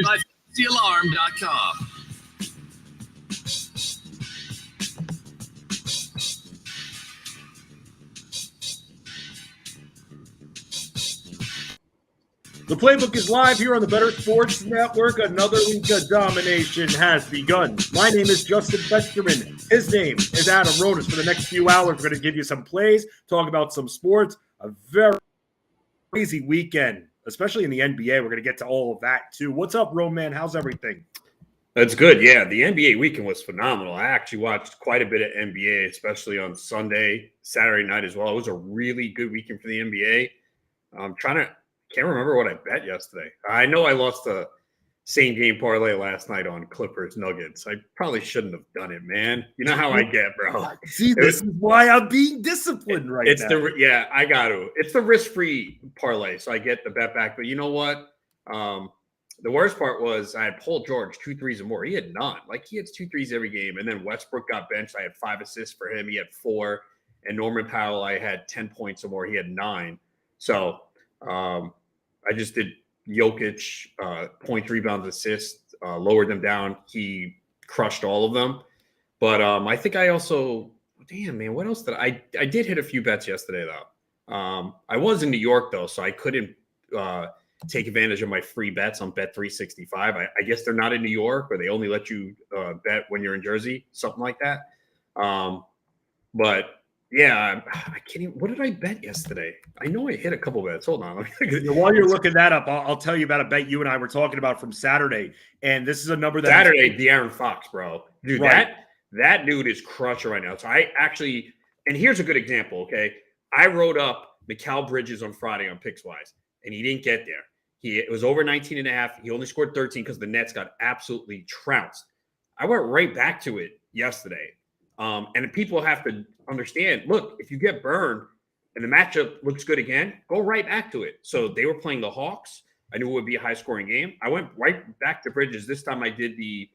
by FantasyAlarm.com. The playbook is live here on the Bettor Sports Network. Another week of domination has begun. My name is Justin Festerman. His name is Adam Rodas. For the next few hours, we're going to give you some plays, talk about some sports. A very crazy weekend, especially in the NBA. We're going to get to all of that, too. What's up, Roman? How's everything? That's good. Yeah, the NBA weekend was phenomenal. I actually watched quite a bit of NBA, especially on Sunday, Saturday night as well. It was a really good weekend for the NBA. Can't remember what I bet yesterday. I know I lost a same game parlay last night on Clippers Nuggets. I probably shouldn't have done it, man. You know how I get, bro. See, this is why I'm being disciplined right now. I got to. It's the risk-free parlay, so I get the bet back. But you know what? The worst part was I had Paul George 2 threes or more. He had none. Like, he had 2 threes every game. And then Westbrook got benched. I had 5 assists for him. He had 4. And Norman Powell, I had 10 points or more. He had 9. So I just did Jokic, points, rebounds, assists, lowered them down. He crushed all of them. But I think I also – damn, man, what else did I did hit a few bets yesterday, though. I was in New York, though, so I couldn't take advantage of my free bets on Bet365. I guess they're not in New York, or they only let you bet when you're in Jersey, something like that. But – yeah, I can't even. What did I bet yesterday? I know I hit a couple bets. Hold on. While you're looking that up, I'll tell you about a bet you and I were talking about from Saturday. And this is a number that Saturday, De'Aaron Fox, bro. Dude, right. that dude is crushing right now. So I actually, and here's a good example, okay? I wrote up Mikal Bridges on Friday on PicksWise, and he didn't get there. It was over 19.5. He only scored 13 because the Nets got absolutely trounced. I went right back to it yesterday. And people have to understand, look, if you get burned and the matchup looks good again, go right back to it. So they were playing the Hawks. I knew it would be a high-scoring game. I went right back to Bridges. This time I did the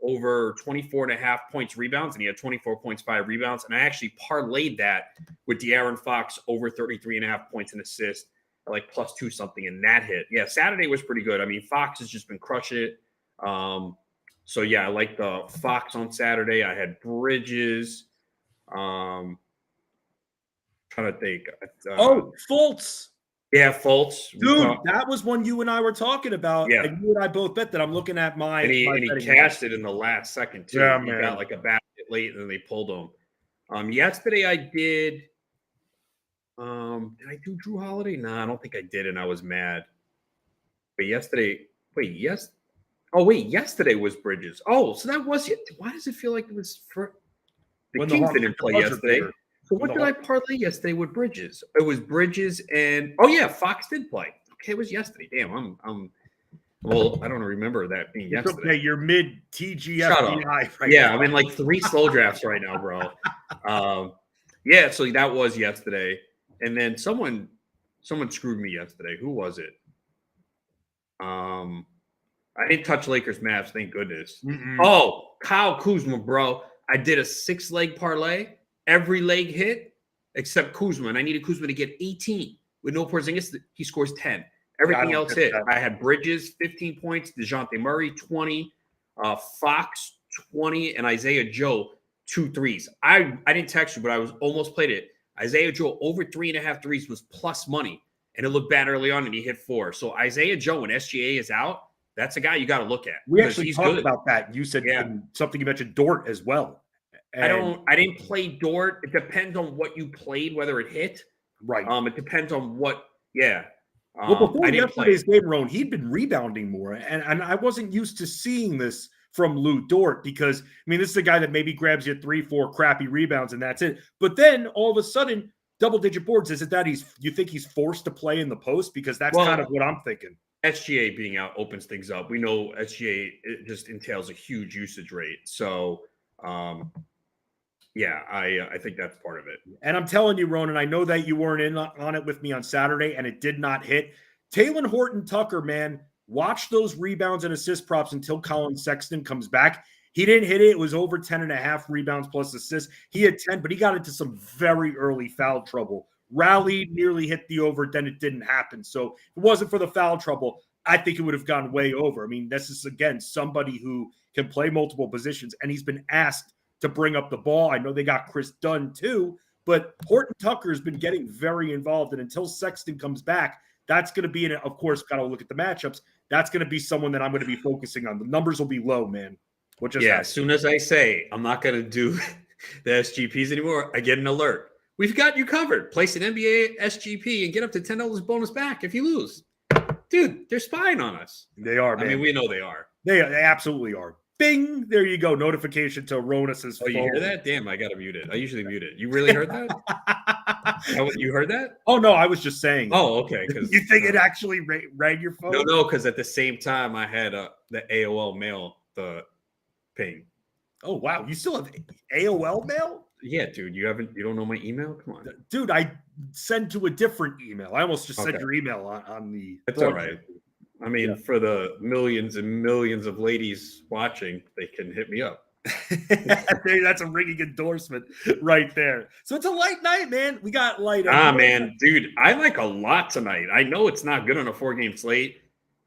over 24.5 points rebounds, and he had 24.5 rebounds. And I actually parlayed that with De'Aaron Fox over 33.5 points and assists, like +2 something, and that hit. Yeah, Saturday was pretty good. I mean, Fox has just been crushing it. So, yeah, I like the Fox on Saturday. I had Bridges. Trying to think. Fultz. Yeah, Fultz. Dude, that was one you and I were talking about. Yeah. And you and I both bet that. I'm looking at mine. And he cashed it in the last second, too. Yeah, he man. got like a basket late, and then they pulled him. Yesterday I did I do Drew Holiday? No, I don't think I did, and I was mad. But yesterday was Bridges. Oh, so that was it. Why does it feel like it was for the Kings didn't play yesterday? So what did I parlay yesterday with Bridges? It was Bridges and Fox did play. Okay, it was yesterday. Damn, well, I don't remember that being yesterday. Okay, you're mid TGFBI right now. I'm in like 3 slow drafts right now, bro. So that was yesterday. And then someone screwed me yesterday. Who was it? I didn't touch Lakers Mavs, thank goodness. Mm-mm. Oh, Kyle Kuzma, bro. I did a 6-leg parlay. Every leg hit except Kuzma. And I needed Kuzma to get 18 with no Porzingis. He scores 10. Everything else hit. I had Bridges, 15 points. DeJounte Murray, 20. Fox, 20. And Isaiah Joe, 2 threes. I didn't text you, but I was almost played it. Isaiah Joe over 3.5 threes was plus money. And it looked bad early on, and he hit 4. So Isaiah Joe, when SGA is out, that's a guy you got to look at. We actually talked about that. You said something, you mentioned Dort as well. And I didn't play Dort. It depends on what you played, whether it hit. Right. It depends on what. Yeah. Well, before yesterday's game, Roan, he'd been rebounding more, and I wasn't used to seeing this from Lou Dort because, I mean, this is a guy that maybe grabs you 3-4 crappy rebounds and that's it. But then all of a sudden, double-digit boards. Is it that you think he's forced to play in the post? Because that's kind of what I'm thinking. SGA being out opens things up. We know SGA it just entails a huge usage rate. So, I think that's part of it. And I'm telling you, Ronan, I know that you weren't in on it with me on Saturday, and it did not hit. Taylor Horton-Tucker, man, watch those rebounds and assist props until Colin Sexton comes back. He didn't hit it. It was over 10.5 rebounds plus assists. He had 10, but he got into some very early foul trouble. Rallied, nearly hit the over, then it didn't happen. So if it wasn't for the foul trouble, I think it would have gone way over. I mean, this is, again, somebody who can play multiple positions, and he's been asked to bring up the ball. I know they got Chris Dunn too, but Horton Tucker has been getting very involved. And until Sexton comes back, that's going to be, of course, got to look at the matchups. That's going to be someone that I'm going to be focusing on. The numbers will be low, man. As soon as I say I'm not going to do the SGPs anymore, I get an alert. We've got you covered. Place an NBA SGP and get up to $10 bonus back if you lose. Dude, they're spying on us. They are, man. I mean, we know they are. They absolutely are. Bing! There you go. Notification to Ronus's phone. Oh, you hear that? Damn, I got to mute it. I usually mute it. You really heard that? You heard that? Oh, no, I was just saying. Oh, okay. You think it actually rang your phone? No, because at the same time, I had the AOL mail, the ping. Oh, wow. You still have AOL mail? Yeah, dude. You don't know my email? Come on. Dude, I send to a different email. I almost just sent your email on the. It's all right. I mean, for the millions and millions of ladies watching, they can hit me up. That's a ringing endorsement right there. So it's a light night, man. We got light. Man, dude, I like a lot tonight. I know it's not good on a 4-game slate.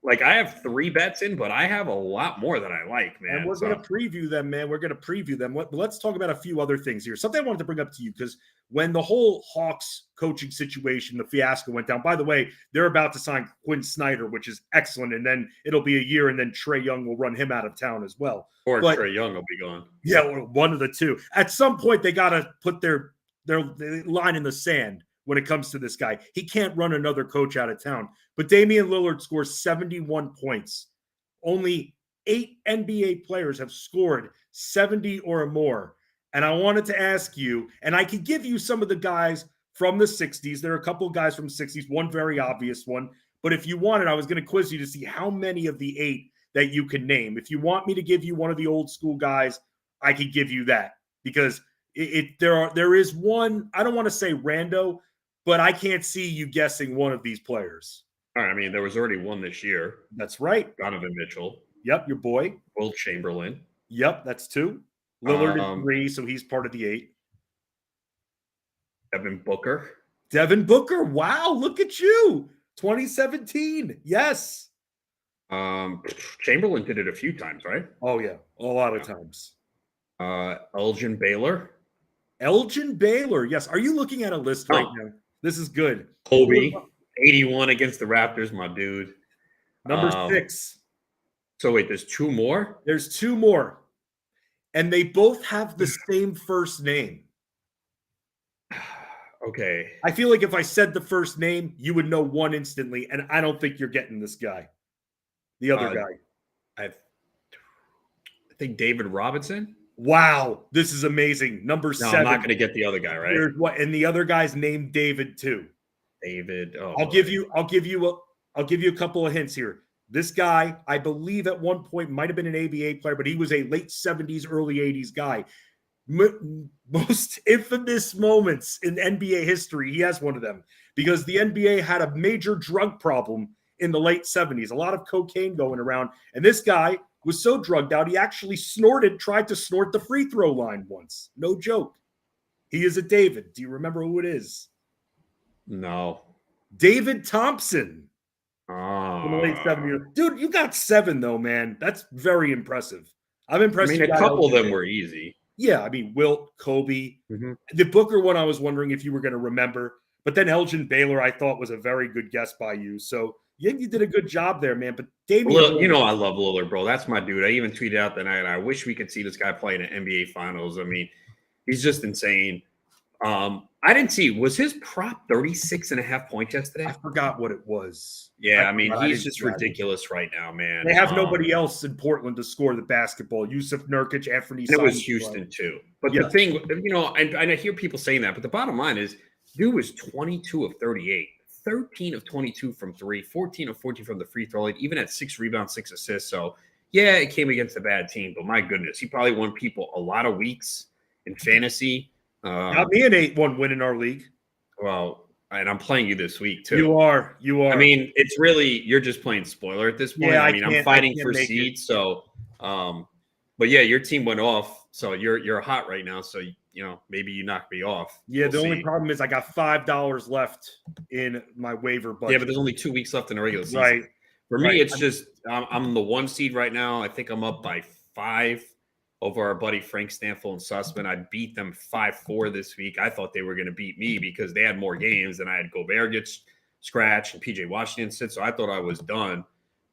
Like, I have 3 bets in, but I have a lot more that I like, man. And we're going to preview them, man. We're going to preview them. Let's talk about a few other things here. Something I wanted to bring up to you, because when the whole Hawks coaching situation, the fiasco went down, by the way, they're about to sign Quinn Snyder, which is excellent. And then it'll be a year, and then Trae Young will run him out of town as well. Or Trae Young will be gone. Yeah, one of the two. At some point, they got to put their line in the sand when it comes to this guy. He can't run another coach out of town. But Damian Lillard scores 71 points. Only 8 NBA players have scored 70 or more. And I wanted to ask you, and I could give you some of the guys from the 60s. There are a couple of guys from the 60s, one very obvious one. But if you wanted, I was going to quiz you to see how many of the 8 that you can name. If you want me to give you one of the old school guys, I could give you that. Because there is one, I don't want to say rando, but I can't see you guessing one of these players. All right, I mean, there was already one this year. That's right. Donovan Mitchell. Yep, your boy. Will Chamberlain. Yep, that's 2. Lillard is 3, so he's part of the 8. Devin Booker. Devin Booker. Wow, look at you. 2017. Yes. Chamberlain did it a few times, right? Oh, yeah. A lot of times. Elgin Baylor. Elgin Baylor. Yes. Are you looking at a list right now? This is good. Kobe. 81 against the Raptors, my dude. Number 6. So wait, there's 2 more? There's 2 more. And they both have the same first name. Okay. I feel like if I said the first name, you would know one instantly, and I don't think you're getting this guy. The other guy. I think David Robinson. Wow, this is amazing. Number 7. I'm not going to get the other guy, right? And the other guy's named David too. David. Oh, I'll give you a couple of hints here. This guy, I believe at one point might have been an ABA player, but he was a late 70s, early 80s guy. Most infamous moments in NBA history, he has one of them, because the NBA had a major drug problem in the late 70s. A lot of cocaine going around, and this guy was so drugged out, he actually tried to snort the free throw line once. No joke. He is a David. Do you remember who it is? No. David Thompson. Oh. In the late 70s. Dude, you got 7, though, man. That's very impressive. I'm impressed. I mean, a couple of them were easy. Yeah, I mean, Wilt, Kobe. Mm-hmm. The Booker one, I was wondering if you were going to remember. But then Elgin Baylor, I thought, was a very good guess by you. So, yeah, you did a good job there, man. But Damian, you know I love Lillard, bro. That's my dude. I even tweeted out the night, I wish we could see this guy play in an NBA Finals. I mean, he's just insane. I didn't see, was his prop 36.5 points yesterday? I forgot what it was. Yeah, I mean, he's just ridiculous right now, man. They have nobody else in Portland to score the basketball. Yusuf Nurkic, Anthony. It was Houston too. But the thing, and I hear people saying that, but the bottom line is, dude was 22 of 38, 13 of 22 from 3, 14 of 14 from the free throw line, even at 6 rebounds, 6 assists. So, yeah, it came against a bad team, but my goodness, he probably won people a lot of weeks in fantasy. Got me an 8-1 win in our league. Well, and I'm playing you this week too. You are. I mean, it's really, you're just playing spoiler at this point. Yeah, I'm fighting for seeds. So, but yeah, your team went off, so you're hot right now. So maybe you knock me off. Yeah, the only problem is I got $5 left in my waiver budget. Yeah, but there's only 2 weeks left in the regular season. Right. For me, it's just I'm the 1 seed right now. I think I'm up by 5 over our buddy Frank Stanfield and Sussman. I beat them 5-4 this week. I thought they were going to beat me because they had more games, and I had Gobert get scratched and PJ Washington sit. So I thought I was done,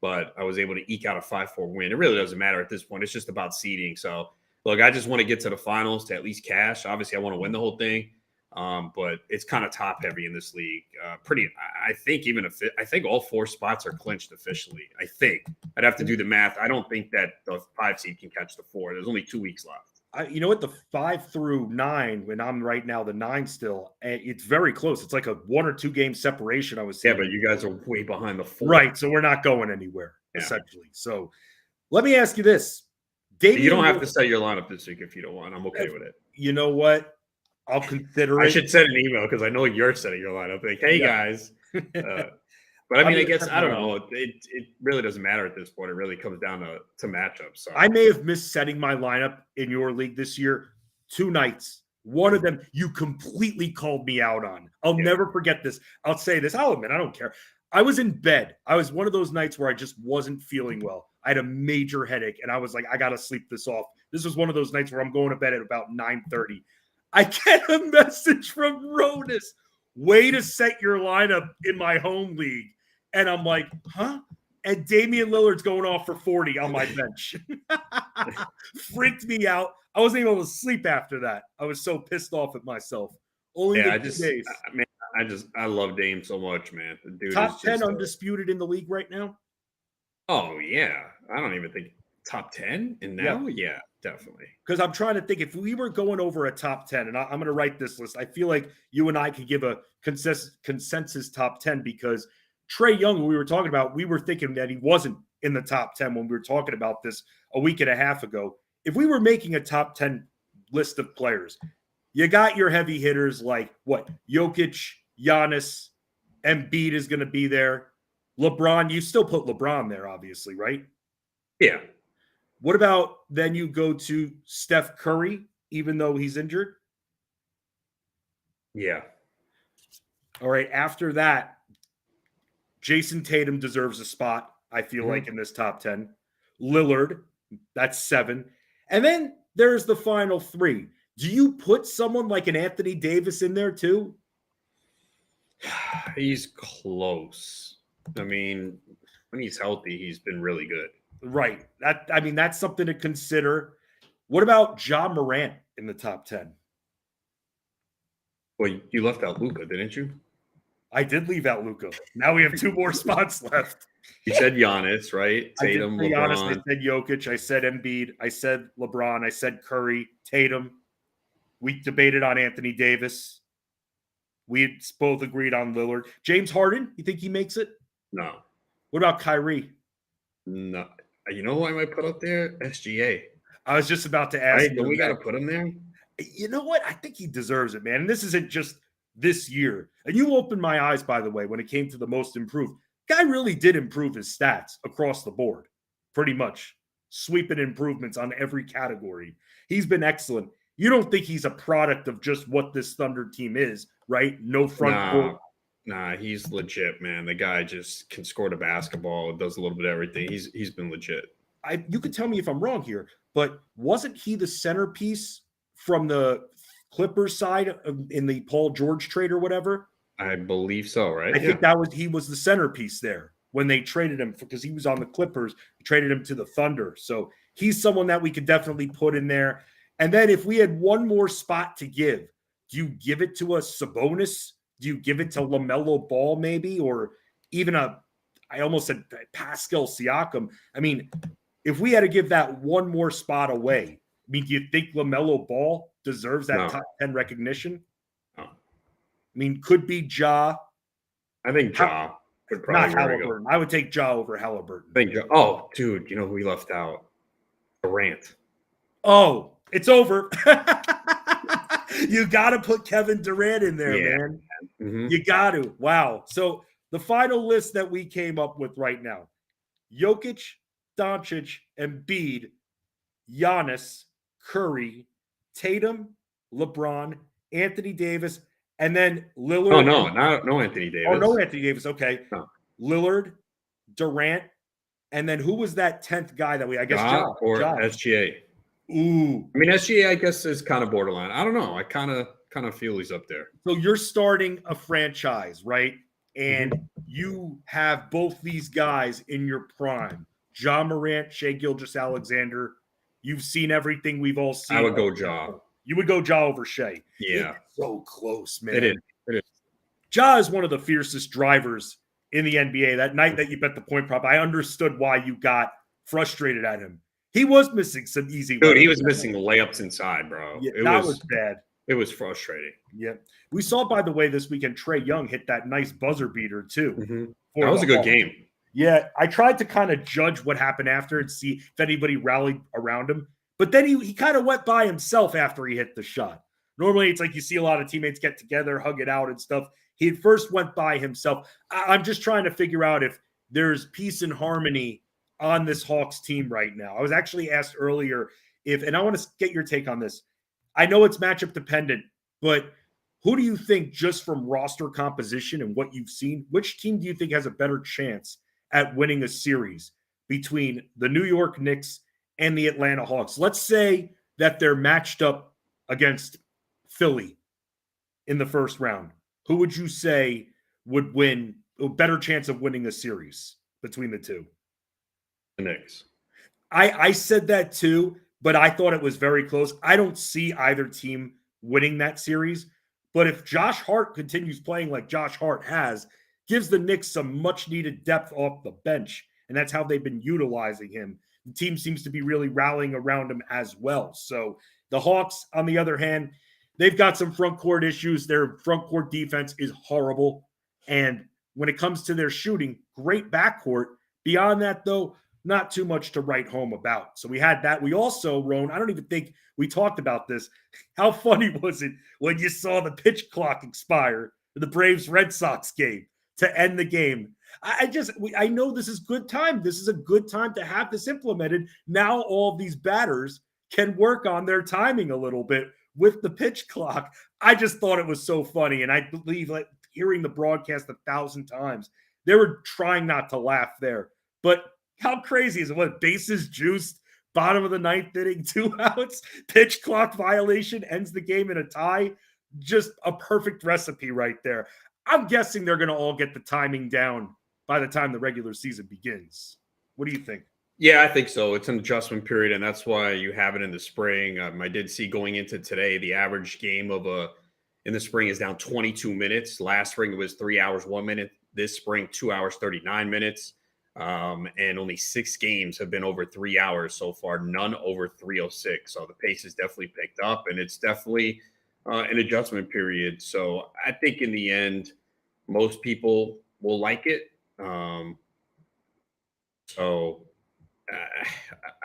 but I was able to eke out a 5-4 win. It really doesn't matter at this point. It's just about seeding. So look, I just want to get to the finals to at least cash. Obviously, I want to win the whole thing. But it's kind of top heavy in this league. I think I think all 4 spots are clinched officially. I think I'd have to do the math. I don't think that the 5 seed can catch the 4. There's only 2 weeks left. You know what? The 5 through 9, when I'm right now, the 9 still, it's very close. It's like a 1 or 2 game separation. I was saying. Yeah, but you guys are way behind the 4. Right. So we're not going anywhere, essentially. So let me ask you this. Damian, you don't have to set your lineup this week if you don't want. I'm okay with it. You know what? I'll consider it. I should send an email because I know you're setting your lineup. Like, hey, guys. But I mean, I guess, I don't know. It really doesn't matter at this point. It really comes down to matchups. So I may have missed setting my lineup in your league this year 2 nights. One of them you completely called me out on. I'll never forget this. I'll say this. I'll admit, I don't care. I was in bed. I was one of those nights where I just wasn't feeling well. I had a major headache, and I was like, I got to sleep this off. This was one of those nights where I'm going to bed at about 9:30. I get a message from Ronis, way to set your lineup in my home league. And I'm like, huh? And Damian Lillard's going off for 40 on my bench. Freaked me out. I wasn't able to sleep after that. I was so pissed off at myself. Only days. I love Dame so much, man. The dude top is 10 undisputed in the league right now? Oh, yeah. I don't even think top 10 and now? Yeah, definitely. Because I'm trying to think, if we were going over a top 10, and I'm going to write this list, I feel like you and I could give a consensus top 10 because Trae Young, when we were talking about, we were thinking that he wasn't in the top 10 when we were talking about this a week and a half ago. If we were making a top 10 list of players, you got your heavy hitters like what? Jokic, Giannis, Embiid is going to be there. LeBron, you still put LeBron there, obviously, right? Yeah. What about then you go to Steph Curry, even though he's injured? Yeah. All right. After that, Jason Tatum deserves a spot, I feel like, in this top 10. Lillard, that's 7. And then there's the final 3. Do you put someone like an Anthony Davis in there too? He's close. I mean, when he's healthy, he's been really good. Right. That's something to consider. What about Ja Morant in the top 10? Well, you left out Luka, didn't you? I did leave out Luka. Now we have 2 more spots left. You said Giannis, right? Tatum, LeBron. Giannis, I said Jokic. I said Embiid. I said LeBron. I said Curry. Tatum. We debated on Anthony Davis. We both agreed on Lillard. James Harden, you think he makes it? No. What about Kyrie? No. You know who I might put up there? SGA. I was just about to ask. Do we got to put him there? You know what? I think he deserves it, man. And this isn't just this year. And you opened my eyes, by the way, when it came to the most improved. Guy really did improve his stats across the board, pretty much. Sweeping improvements on every category. He's been excellent. You don't think he's a product of just what this Thunder team is, right? No front court. Nah, he's legit, man. The guy just can score the basketball, does a little bit of everything. He's been legit. You could tell me if I'm wrong here, but wasn't he the centerpiece from the Clippers side in the Paul George trade or whatever? I believe so, right? I think he was the centerpiece there when they traded him because he was on the Clippers, traded him to the Thunder. So he's someone that we could definitely put in there. And then if we had one more spot to give, do you give it to a Sabonis? Do you give it to LaMelo Ball maybe? Or even I almost said Pascal Siakam. I mean, if we had to give that one more spot away, I mean, do you think LaMelo Ball deserves that top 10 recognition? No. I mean, could be Ja. I think Ja could probably not Halliburton. I would take Ja over Halliburton. I think Ja. Oh, dude, you know who we left out? Durant. Oh, it's over. You got to put Kevin Durant in there, man. Mm-hmm. You got to. Wow. So the final list that we came up with right now, Jokic, Doncic, Embiid, Giannis, Curry, Tatum, LeBron, Anthony Davis, and then Lillard. Oh, no Anthony Davis. Oh, no Anthony Davis. Okay. No. Lillard, Durant, and then who was that 10th guy that I guess Ja or Ja. SGA. Ooh. I mean, SGA, I guess, is kind of borderline. I don't know. I kind of feel he's up there. So you're starting a franchise, right? And you have both these guys in your prime. Ja Morant, Shai Gilgeous-Alexander. You've seen everything we've all seen. I would go Ja. You would go Ja over Shai. Yeah. It's so close, man. It is. Ja is one of the fiercest drivers in the NBA. That night that you bet the point prop, I understood why you got frustrated at him. He was missing some easy. Dude, he was missing layups inside, bro. Yeah, that was bad. It was frustrating. Yeah. We saw, by the way, this weekend, Trae Young hit that nice buzzer beater, too. Mm-hmm. That was a good game. Yeah. I tried to kind of judge what happened after and see if anybody rallied around him. But then he kind of went by himself after he hit the shot. Normally, it's like you see a lot of teammates get together, hug it out and stuff. He at first went by himself. I'm just trying to figure out if there's peace and harmony on this Hawks team right now. I was actually asked earlier and I want to get your take on this. I know it's matchup dependent, but who do you think, just from roster composition and what you've seen, which team do you think has a better chance at winning a series between the New York Knicks and the Atlanta Hawks? Let's say that they're matched up against Philly in the first round. Who would you say would win, a better chance of winning a series between the two? The Knicks. I said that too, but I thought it was very close. I don't see either team winning that series. But if Josh Hart continues playing like Josh Hart has, gives the Knicks some much-needed depth off the bench, and that's how they've been utilizing him. The team seems to be really rallying around him as well. So the Hawks, on the other hand, they've got some front court issues. Their front court defense is horrible. And when it comes to their shooting, great backcourt. Beyond that, though, not too much to write home about. So we had that. We also, Roan, I don't even think we talked about this. How funny was it when you saw the pitch clock expire in the Braves-Red Sox game to end the game? I know this is good time. This is a good time to have this implemented. Now all these batters can work on their timing a little bit with the pitch clock. I just thought it was so funny. And I believe, like, hearing the broadcast 1,000 times, they were trying not to laugh there. But how crazy is it? What, bases juiced, bottom of the ninth inning, 2 outs, pitch clock violation, ends the game in a tie. Just a perfect recipe right there. I'm guessing they're going to all get the timing down by the time the regular season begins. What do you think? Yeah, I think so. It's an adjustment period, and that's why you have it in the spring. I did see going into today, the average game in the spring is down 22 minutes. Last spring, it was 3 hours, 1 minute. This spring, 2 hours, 39 minutes. And only 6 games have been over 3 hours so far, none over 3:06. So the pace is definitely picked up, and it's definitely an adjustment period. So I think in the end, most people will like it. I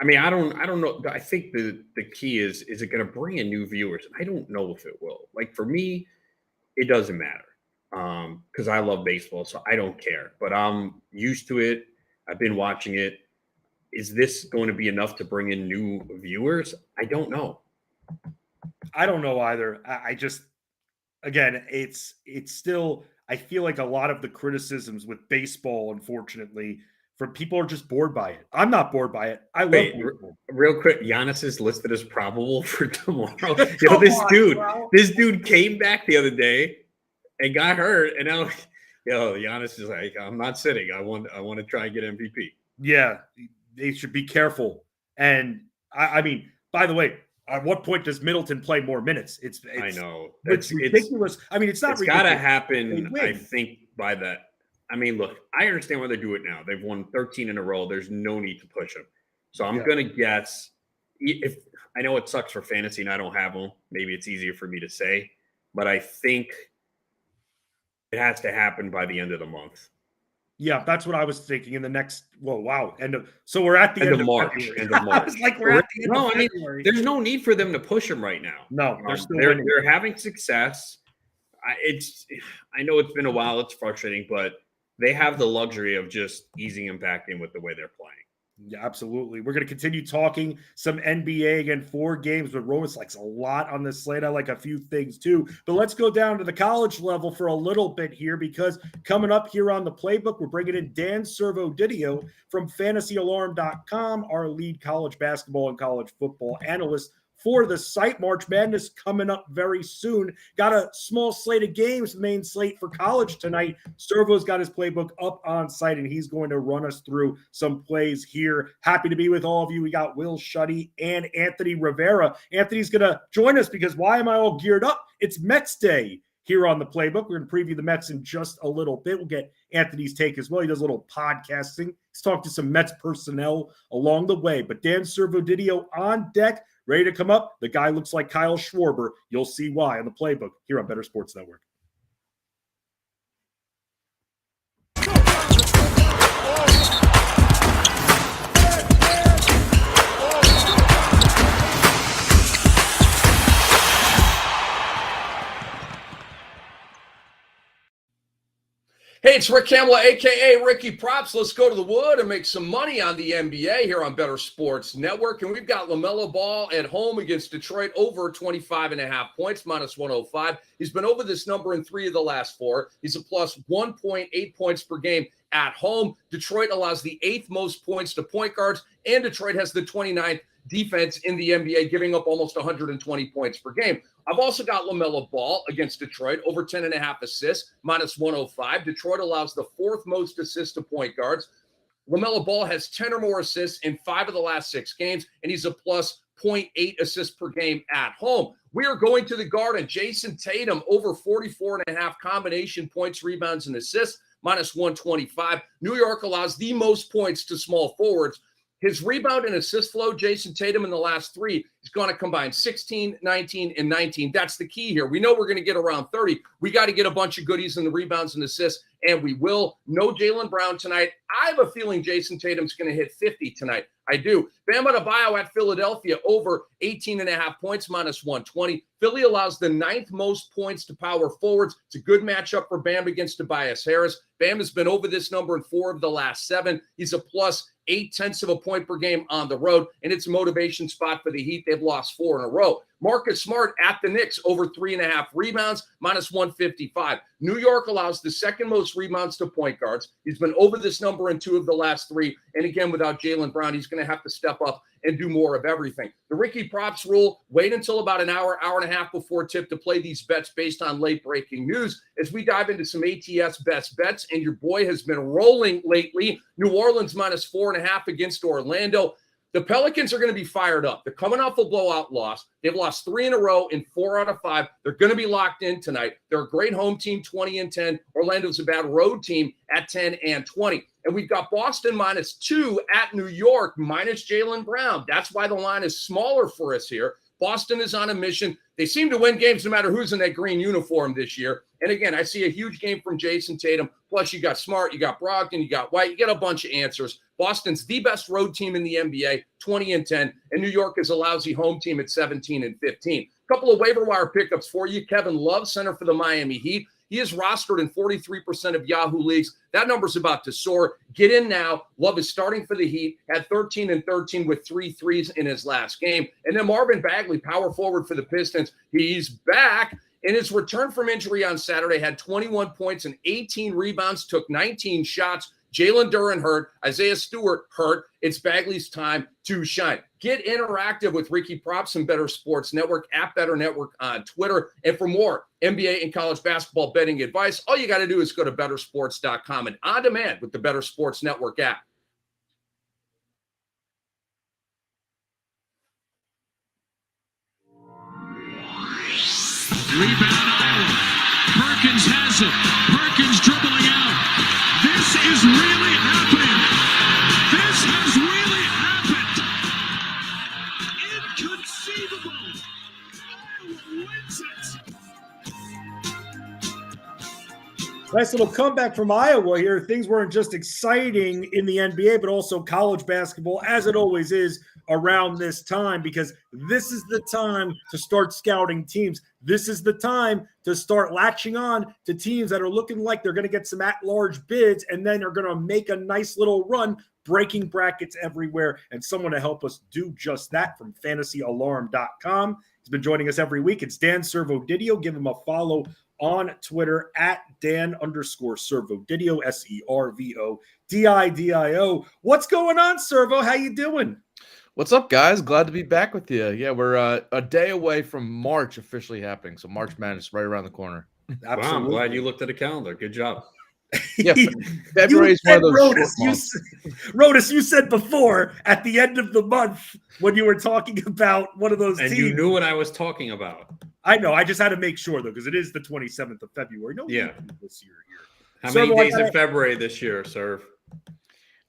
mean, I don't know. I think the key is it going to bring in new viewers? I don't know if it will. Like, for me, it doesn't matter because I love baseball, so I don't care. But I'm used to it. I've been watching it. Is this going to be enough to bring in new viewers? I don't know. I don't know either. I just, again, it's still, I feel like a lot of the criticisms with baseball, unfortunately, from people are just bored by it. I'm not bored by it. I love baseball. Real quick, Giannis is listed as probable for tomorrow. This dude came back the other day and got hurt, and now Giannis is like, I'm not sitting. I want to try and get MVP. Yeah, they should be careful. And I mean, by the way, at what point does Middleton play more minutes? I know. It's ridiculous. I mean, it's not ridiculous. It's got to happen, I think, by that. I mean, look, I understand why they do it now. They've won 13 in a row. There's no need to push them. So I'm going to guess, if I know it sucks for fantasy and I don't have them, maybe it's easier for me to say, but I think it has to happen by the end of the month. Yeah, that's what I was thinking in the next. Well, wow. So we're at the end of March. End of March. It's like we're at the end of February. There's no need for them to push them right now. No, they're having success. I know it's been a while. It's frustrating, but they have the luxury of just easing them back in with the way they're playing. Yeah, absolutely. We're going to continue talking some NBA again, 4 games, but Romas likes a lot on this slate. I like a few things too. But let's go down to the college level for a little bit here, because coming up here on the playbook, we're bringing in Dan Servodidio from fantasyalarm.com, our lead college basketball and college football analyst for the site. March Madness coming up very soon. Got a small slate of games, main slate for college tonight. Servo's got his playbook up on site, and he's going to run us through some plays here. Happy to be with all of you. We got Will Shuddy and Anthony Rivera. Anthony's going to join us because why am I all geared up? It's Mets Day here on the playbook. We're going to preview the Mets in just a little bit. We'll get Anthony's take as well. He does a little podcasting. He's talked to some Mets personnel along the way. But Dan Servodidio on deck, ready to come up. The guy looks like Kyle Schwarber. You'll see why on the playbook here on Bettor Sports Network. Hey, it's Rick Hamill, a.k.a. Ricky Props. Let's go to the wood and make some money on the NBA here on Bettor Sports Network. And we've got LaMelo Ball at home against Detroit, over 25.5 points, minus 105. He's been over this number in 3 of the last 4. He's a plus 1.8 points per game at home. Detroit allows the 8th most points to point guards, and Detroit has the 29th defense in the NBA, giving up almost 120 points per game. I've also got LaMelo Ball against Detroit, over 10.5 assists, minus 105. Detroit allows the 4th most assists to point guards. LaMelo Ball has 10 or more assists in 5 of the last 6 games, and he's a plus 0.8 assists per game at home. We are going to the Garden. Jason Tatum, over 44.5 combination points, rebounds, and assists, minus 125. New York allows the most points to small forwards. His rebound and assist flow, Jason Tatum, in the last 3, is going to combine 16, 19, and 19. That's the key here. We know we're going to get around 30. We got to get a bunch of goodies in the rebounds and assists, and we will. No Jaylen Brown tonight. I have a feeling Jason Tatum's going to hit 50 tonight. I do. Bam Adebayo at Philadelphia, over 18.5 points, minus 120. Philly allows the 9th most points to power forwards. It's a good matchup for Bam against Tobias Harris. Bam has been over this number in 4 of the last 7. He's a plus 0.8 of a point per game on the road, and it's a motivation spot for the Heat. They've lost 4 in a row. Marcus Smart at the Knicks, over 3.5 rebounds, minus 155. New York allows the 2nd most rebounds to point guards. He's been over this number in 2 of the last 3. And again, without Jaylen Brown, he's going to have to step up and do more of everything. The Ricky Props rule, wait until about an hour, hour and a half before tip to play these bets based on late breaking news as we dive into some ATS best bets. And your boy has been rolling lately. New Orleans minus 4.5 against Orlando. The Pelicans are going to be fired up. They're coming off a blowout loss. They've lost 3 in a row in 4 out of 5. They're going to be locked in tonight. They're a great home team, 20-10. Orlando's a bad road team at 10-20. And we've got Boston minus 2 at New York, minus Jaylen Brown. That's why the line is smaller for us here. Boston is on a mission. They seem to win games no matter who's in that green uniform this year. And again, I see a huge game from Jason Tatum. Plus, you got Smart, you got Brogdon, you got White. You get a bunch of answers. Boston's the best road team in the NBA, 20-10. And New York is a lousy home team at 17-15. A couple of waiver wire pickups for you. Kevin Love, center for the Miami Heat. He is rostered in 43% of Yahoo leagues. That number's about to soar. Get in now. Love is starting for the Heat at 13-13 with 3 threes in his last game. And then Marvin Bagley, power forward for the Pistons. He's back. In his return from injury on Saturday, had 21 points and 18 rebounds, took 19 shots. Jalen Duren hurt. Isaiah Stewart hurt. It's Bagley's time to shine. Get interactive with Ricky Props and Bettor Sports Network, at Bettor Network on Twitter. And for more NBA and college basketball betting advice, all you got to do is go to bettorsports.com and on demand with the Bettor Sports Network app. Rebound Iowa. Perkins has it. Perkins dribbling out. This is really happening. This has really happened. Inconceivable. Iowa wins it. Nice little comeback from Iowa here. Things weren't just exciting in the NBA, but also college basketball, as it always is around this time, because this is the time to start scouting teams. This is the time to start latching on to teams that are looking like they're going to get some at-large bids and then are going to make a nice little run breaking brackets everywhere, and someone to help us do just that from fantasyalarm.com. He's been joining us every week. It's Dan Servodidio. Give him a follow on Twitter at Dan_Servodidio, SERVODIDIO. What's going on, Servo? How you doing? What's up, guys? Glad to be back with you. Yeah, we're a day away from March officially happening. So March Madness right around the corner. Wow, I'm glad you looked at the calendar. Good job. Yeah, February is one of those short months. Rodas, you said before at the end of the month when you were talking about one of those and teams. You knew what I was talking about. I know. I just had to make sure, though, because it is the 27th of February. No, yeah. This year here. How many days in February this year, Serv?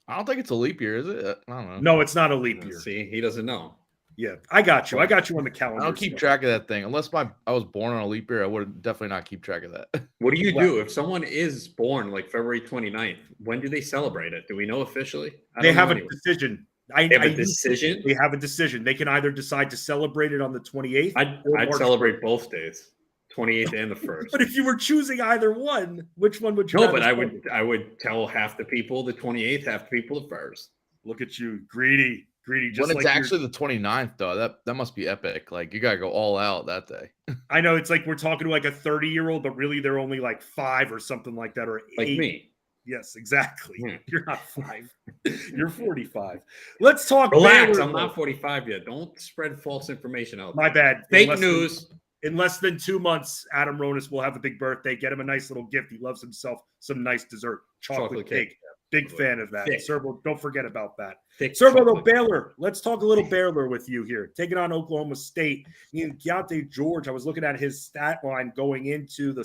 I don't think it's a leap year, is it? I don't know. No, it's not a leap year. See, he doesn't know. Yeah, I got you. I got you on the calendar. I don't keep track of that thing. Unless I was born on a leap year, I would definitely not keep track of that. What do you do if someone is born like February 29th? When do they celebrate it? Do we know officially? They have a decision. They have a decision? They have a decision. They can either decide to celebrate it on the 28th. I'd celebrate both days. 28th and the 1st. But if you were choosing either one, which one would you? No, but I would tell half the people the 28th, half the people the 1st. Look at you, greedy. Just when it's actually the 29th, though, that must be epic. Like, you gotta go all out that day. I know, it's like we're talking to like a 30-year-old, but really they're only like 5 or something like that, or 8. Like me. Yes, exactly. You're not 5. You're 45. Let's talk. Relax. I'm not 45 yet. Don't spread false information out there. My bad. Fake news. In less than 2 months, Adam Ronis will have a big birthday. Get him a nice little gift. He loves himself some nice dessert, chocolate cake. Big fan of that. Servo, don't forget about that. Servo, though, Baylor. Let's talk a little Baylor with you here. Taking on Oklahoma State. Keontae George, I was looking at his stat line going into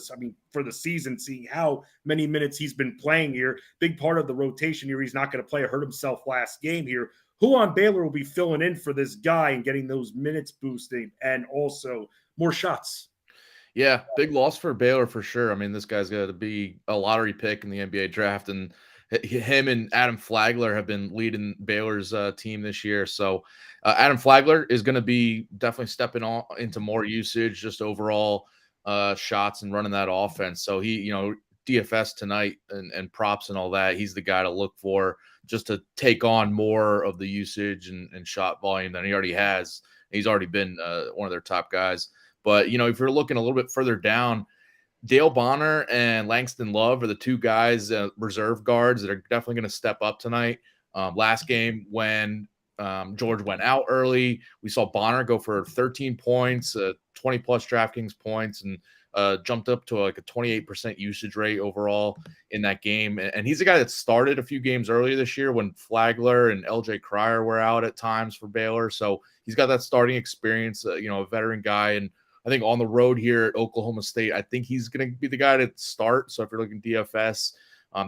for the season, seeing how many minutes he's been playing here. Big part of the rotation here. He's not going to play. Hurt himself last game here. Who on Baylor will be filling in for this guy and getting those minutes boosted and also more shots? Yeah, big loss for Baylor for sure. I mean, this guy's got to be a lottery pick in the NBA draft, and him and Adam Flagler have been leading Baylor's team this year. So Adam Flagler is going to be definitely stepping on into more usage, just overall shots and running that offense. So he, DFS tonight and props and all that. He's the guy to look for just to take on more of the usage and shot volume than he already has. He's already been one of their top guys. But, if you're looking a little bit further down, Dale Bonner and Langston Love are the two guys, reserve guards, that are definitely going to step up tonight. Last game when George went out early, we saw Bonner go for 13 points, 20-plus DraftKings points, and jumped up to like a 28% usage rate overall in that game. And he's a guy that started a few games earlier this year when Flagler and LJ Cryer were out at times for Baylor. So he's got that starting experience, a veteran guy. And I think on the road here at Oklahoma State, I think he's going to be the guy to start. So if you're looking DFS,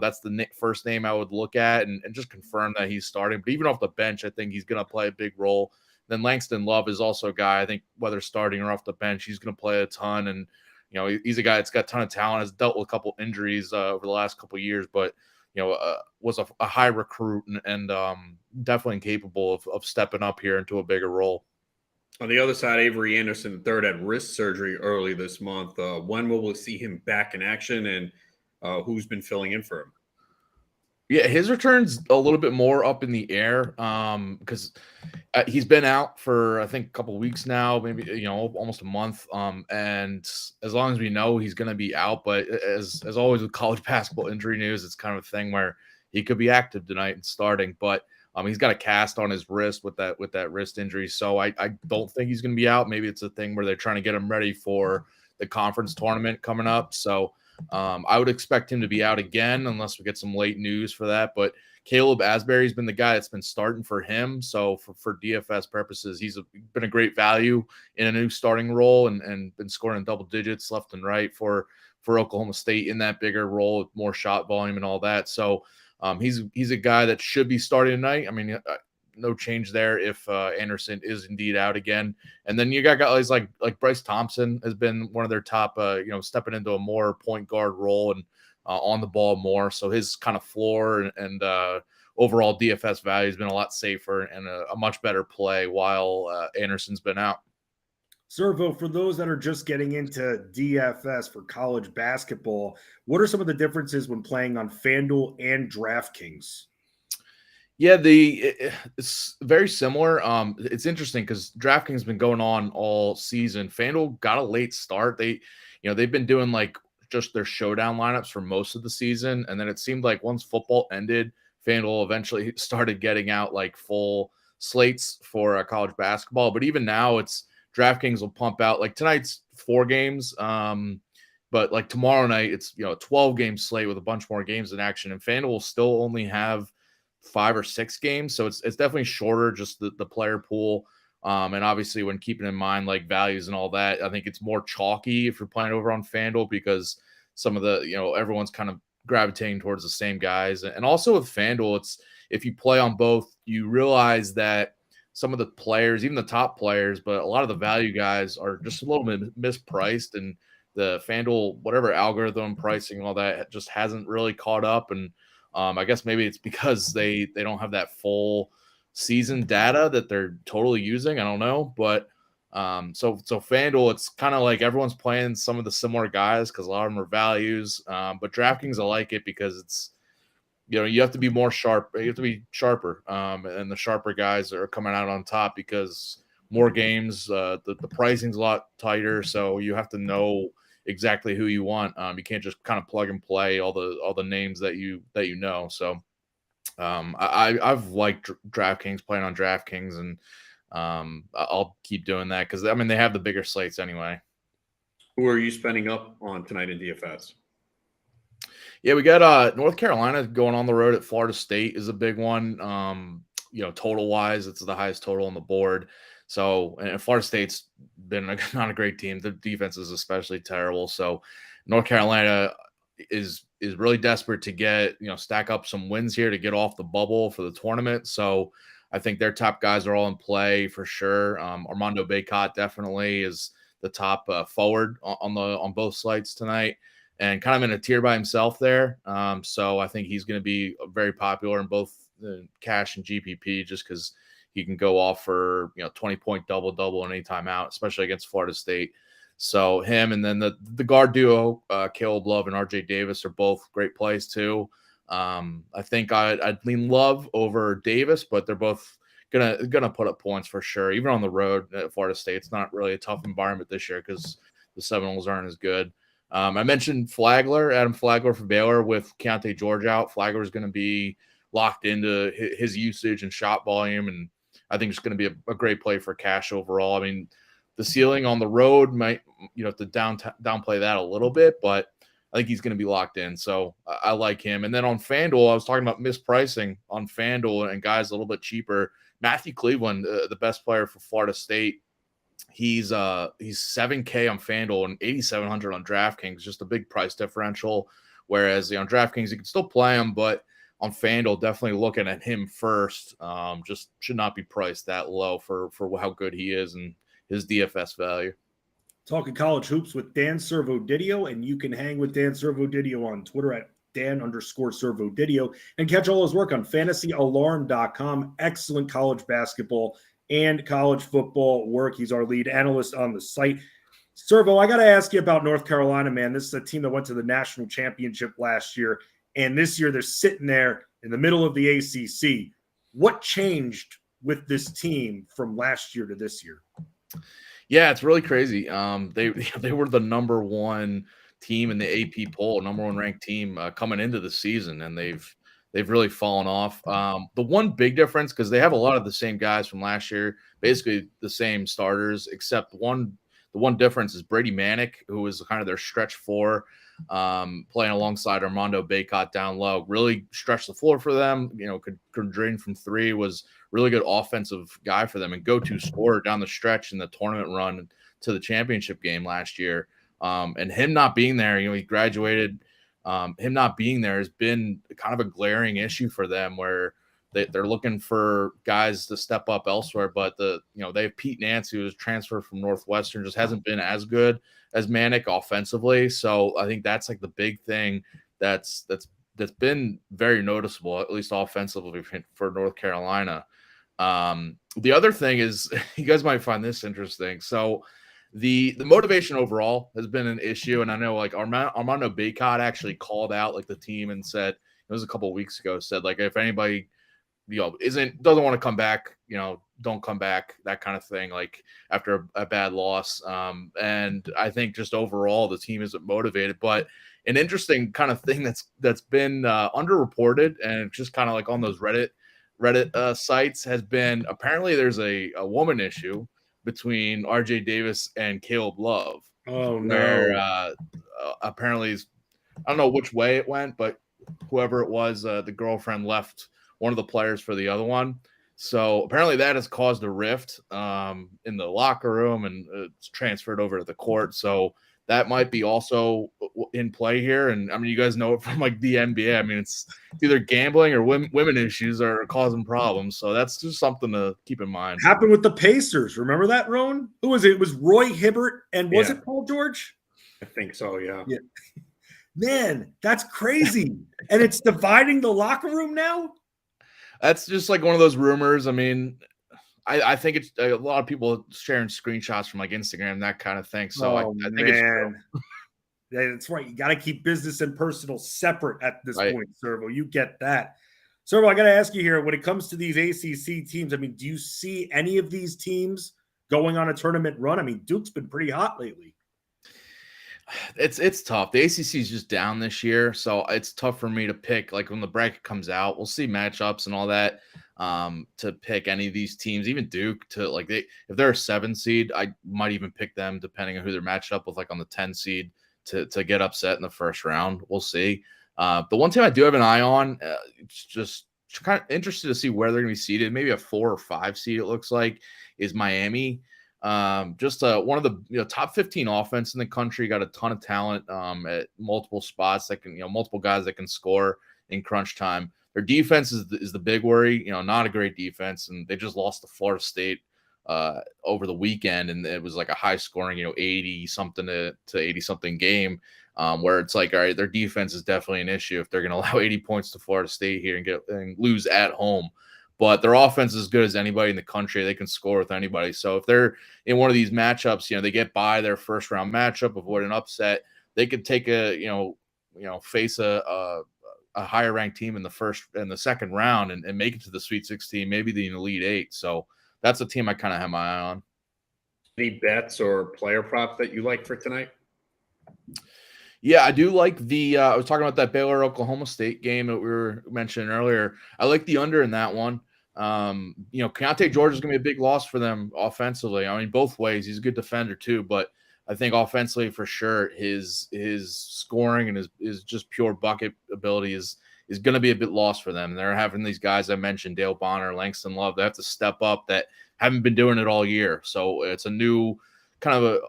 that's the first name I would look at and just confirm that he's starting. But even off the bench, I think he's going to play a big role. Then Langston Love is also a guy, I think, whether starting or off the bench, he's going to play a ton. And, he's a guy that's got a ton of talent, has dealt with a couple injuries over the last couple of years, but, was a high recruit and definitely capable of stepping up here into a bigger role. On the other side, Avery Anderson III had wrist surgery early this month. When will we see him back in action, and who's been filling in for him? Yeah, his return's a little bit more up in the air because he's been out for, I think, a couple of weeks now, maybe, almost a month. And as long as we know he's going to be out, but as always with college basketball injury news, it's kind of a thing where he could be active tonight and starting. But he's got a cast on his wrist with that wrist injury. So I don't think he's going to be out. Maybe it's a thing where they're trying to get him ready for the conference tournament coming up. So I would expect him to be out again unless we get some late news for that. But Caleb Asbury's been the guy that's been starting for him. So for DFS purposes, he's been a great value in a new starting role and been scoring in double digits left and right for Oklahoma State in that bigger role with more shot volume and all that. So he's a guy that should be starting tonight. I mean, no change there if Anderson is indeed out again. And then you got guys like Bryce Thompson has been one of their top, stepping into a more point guard role and on the ball more. So his kind of floor and overall DFS value has been a lot safer and a much better play while Anderson's been out. Servo, for those that are just getting into DFS for college basketball, what are some of the differences when playing on FanDuel and DraftKings? Yeah, it's very similar. It's interesting because DraftKings has been going on all season. FanDuel got a late start. They've been doing like just their showdown lineups for most of the season, and then it seemed like once football ended, FanDuel eventually started getting out like full slates for college basketball. But even now, it's DraftKings will pump out like tonight's 4 games. But like tomorrow night, it's a 12-game slate with a bunch more games in action, and FanDuel will still only have 5 or 6 games. So it's definitely shorter, just the player pool. And obviously when keeping in mind like values and all that, I think it's more chalky if you're playing over on FanDuel because some of the, everyone's kind of gravitating towards the same guys. And also with FanDuel, it's if you play on both, you realize that some of the players, even the top players, but a lot of the value guys are just a little bit mispriced, and the FanDuel, whatever algorithm pricing, all that just hasn't really caught up. And I guess maybe it's because they don't have that full season data that they're totally using. I don't know, but so FanDuel, it's kind of like everyone's playing some of the similar guys because a lot of them are values. But DraftKings, I like it because it's you have to be more sharp. You have to be sharper, and the sharper guys are coming out on top because more games. The pricing's a lot tighter, so you have to know exactly who you want. You can't just kind of plug and play all the names that you know. So I've liked DraftKings, playing on DraftKings, and I'll keep doing that because they have the bigger slates anyway. Who are you spending up on tonight in DFS? Yeah, we got North Carolina going on the road at Florida State is a big one. Total wise, it's the highest total on the board. So, and Florida State's been not a great team. The defense is especially terrible. So, North Carolina is really desperate to get, stack up some wins here to get off the bubble for the tournament. So, I think their top guys are all in play for sure. Armando Bacot definitely is the top forward on both sites tonight, and kind of in a tier by himself there. So, I think he's going to be very popular in both cash and GPP just because he can go off for 20-point double any time out, especially against Florida State. So him, and then the guard duo, Caleb Love and RJ Davis, are both great plays too. I think I'd lean Love over Davis, but they're both gonna put up points for sure. Even on the road at Florida State, it's not really a tough environment this year because the Seminoles aren't as good. I mentioned Adam Flagler for Baylor with Keontae George out. Flagler is going to be locked into his usage and shot volume, and I think it's going to be a great play for cash overall. The ceiling on the road might, to downplay that a little bit, but I think he's going to be locked in. So I like him. And then on FanDuel, I was talking about mispricing on FanDuel and guys a little bit cheaper. Matthew Cleveland, the best player for Florida State, he's $7K on FanDuel and $8,700 on DraftKings, just a big price differential. Whereas on DraftKings, you can still play him, but on FanDuel, definitely looking at him first. Just should not be priced that low for how good he is and his DFS value. Talking college hoops with Dan Servodidio, and you can hang with Dan Servodidio on Twitter at Dan_Servodidio and catch all his work on fantasyalarm.com. Excellent college basketball and college football work. He's our lead analyst on the site. Servo, I got to ask you about North Carolina, man. This is a team that went to the national championship last year, and this year they're sitting there in the middle of the ACC. What changed with this team from last year to this year? Yeah, it's really crazy. They were the number one team in the AP poll, number one ranked team coming into the season, and they've really fallen off. The one big difference, because they have a lot of the same guys from last year, basically the same starters, except the one difference is Brady Manick, who was kind of their stretch four, playing alongside Armando Bacot down low, really stretched the floor for them. Could drain from three, was really good offensive guy for them and go-to scorer down the stretch in the tournament run to the championship game last year. And him not being there, he graduated. Him not being there has been kind of a glaring issue for them where they're looking for guys to step up elsewhere. But they have Pete Nance, who was transferred from Northwestern, just hasn't been as good as Manick offensively. So I think that's like the big thing that's been very noticeable, at least offensively for North Carolina. The other thing is, you guys might find this interesting. So the motivation overall has been an issue. And I know like Armando Bacot actually called out like the team and said, it was a couple of weeks ago, said like, if anybody doesn't want to come back, don't come back, that kind of thing, like after a bad loss. And I think just overall the team isn't motivated. But an interesting kind of thing that's been underreported and just kind of like on those Reddit sites has been, apparently there's a woman issue between RJ Davis and Caleb Love. Oh where no. Apparently, I don't know which way it went, but whoever it was, the girlfriend left one of the players for the other one. So apparently that has caused a rift in the locker room, and it's transferred over to the court. So that might be also in play here. And I mean, you guys know it from like the NBA. I mean, it's either gambling or women issues are causing problems. So that's just something to keep in mind. Happened with the Pacers. Remember that, Roan? Who was it? It was Roy Hibbert, and was it Paul George? I think so, yeah. Man, that's crazy. And it's dividing the locker room now? That's just like one of those rumors. I mean, I think it's a lot of people sharing screenshots from like Instagram, that kind of thing. So I think it's true. Yeah, that's right. You got to keep business and personal separate at this point, Servo. You get that. Servo, I got to ask you here, when it comes to these ACC teams, I mean, do you see any of these teams going on a tournament run? I mean, Duke's been pretty hot lately. It's tough. The ACC is just down this year, so it's tough for me to pick. Like when the bracket comes out, we'll see matchups and all that. To pick any of these teams, even Duke, to like if they're a 7 seed, I might even pick them depending on who they're matched up with, like on the 10 seed to get upset in the first round. We'll see. The one team I do have an eye on, it's just kind of interested to see where they're going to be seeded. Maybe a 4 or 5 seed, it looks like, is Miami. Just one of the top 15 offense in the country, got a ton of talent at multiple spots that can, multiple guys that can score in crunch time. Their defense is the big worry, not a great defense, and they just lost to Florida State over the weekend, and it was like a high scoring, 80 something to 80 something game, where it's like, all right, their defense is definitely an issue if they're going to allow 80 points to Florida State here and lose at home. But their offense is as good as anybody in the country. They can score with anybody. So if they're in one of these matchups, they get by their first round matchup, avoid an upset, they could take face a higher ranked team in the first and the second round and make it to the Sweet 16, maybe the Elite 8. So that's a team I kind of have my eye on. Any bets or player props that you like for tonight? Yeah, I do like I was talking about that Baylor-Oklahoma State game that we were mentioning earlier. I like the under in that one. Keontae George is going to be a big loss for them offensively. I mean, both ways. He's a good defender too, but I think offensively for sure, his scoring and his just pure bucket ability is going to be a bit lost for them. And they're having these guys I mentioned, Dale Bonner, Langston Love, they have to step up that haven't been doing it all year. So it's a new kind of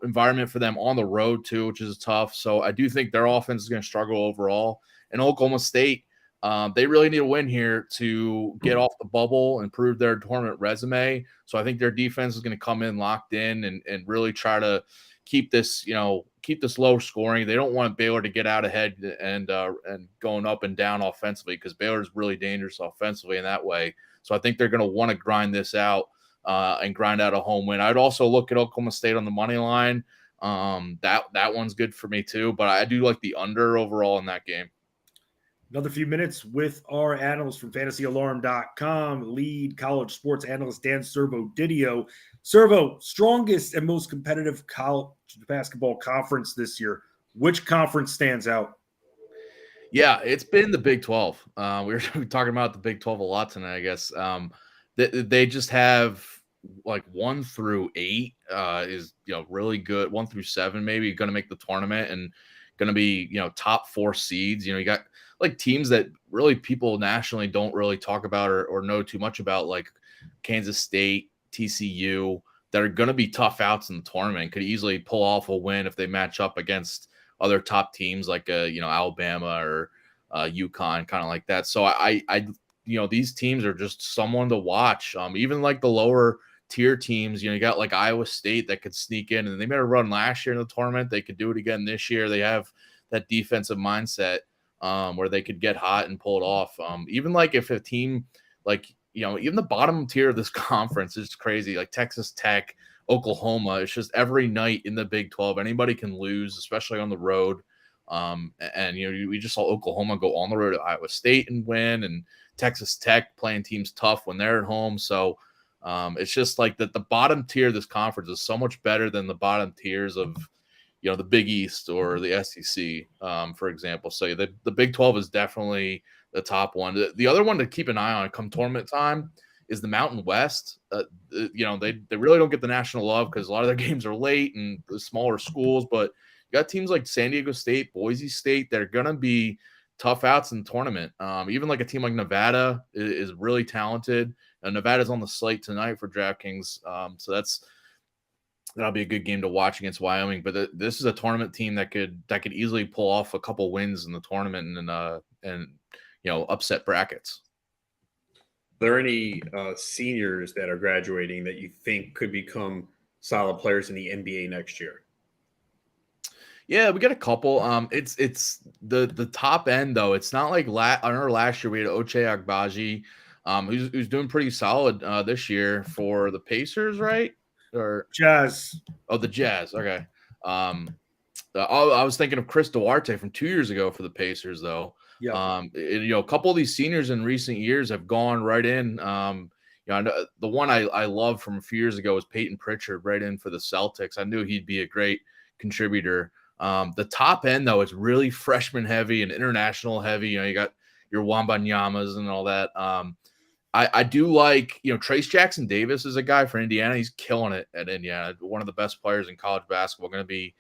environment for them on the road too, which is tough. So I do think their offense is going to struggle overall. And Oklahoma State, they really need a win here to get off the bubble and prove their tournament resume. So I think their defense is going to come in locked in and really try to keep this low scoring. They don't want Baylor to get out ahead and going up and down offensively, because Baylor is really dangerous offensively in that way. So I think they're going to want to grind this out and grind out a home win. I'd also look at Oklahoma State on the money line. That one's good for me too, but I do like the under overall in that game. Another few minutes with our analyst from fantasyalarm.com, lead college sports analyst Dan Servo Didio. Servo, strongest and most competitive college basketball conference this year. Which conference stands out? Yeah, it's been the Big 12. We were talking about the Big 12 a lot tonight, I guess. They just have like 1 through 8 is really good. 1 through 7 maybe going to make the tournament and going to be top 4 seeds. You got like teams that really people nationally don't really talk about or know too much about, like Kansas State, TCU, that are going to be tough outs in the tournament. Could easily pull off a win if they match up against other top teams like Alabama or UConn, kind of like that. So I these teams are just someone to watch. Even like the lower tier teams, you got like Iowa State that could sneak in, and they made a run last year in the tournament. They could do it again this year. They have that defensive mindset where they could get hot and pull it off. Even like if a team like, even the bottom tier of this conference is crazy, like Texas Tech, Oklahoma, it's just every night in the Big 12, anybody can lose, especially on the road. And we just saw Oklahoma go on the road to Iowa State and win, and Texas Tech playing teams tough when they're at home. So it's just like that the bottom tier of this conference is so much better than the bottom tiers of the Big East or the SEC, for example. So the Big 12 is definitely the top one. The other one to keep an eye on come tournament time is the Mountain West. They really don't get the national love because a lot of their games are late and the smaller schools, but you got teams like San Diego State, Boise State that are going to be tough outs in the tournament. Even like a team like Nevada is really talented. And Nevada's on the slate tonight for DraftKings. So that'll be a good game to watch against Wyoming. But this is a tournament team that could easily pull off a couple wins in the tournament and upset brackets. Are there any seniors that are graduating that you think could become solid players in the NBA next year? Yeah, we got a couple. It's the top end though. It's not like I remember last year we had Ochai Agbaji, who's doing pretty solid this year for the Pacers, right? Or Jazz. Oh, the Jazz. Okay. I was thinking of Chris Duarte from 2 years ago for the Pacers, though. Yeah. A couple of these seniors in recent years have gone right in. I know the one I love from a few years ago was Peyton Pritchard, right in for the Celtics. I knew he'd be a great contributor. The top end, though, is really freshman heavy and international heavy. You got your Wembanyama's and all that. I do like, Trace Jackson Davis is a guy for Indiana. He's killing it at Indiana. One of the best players in college basketball, going to be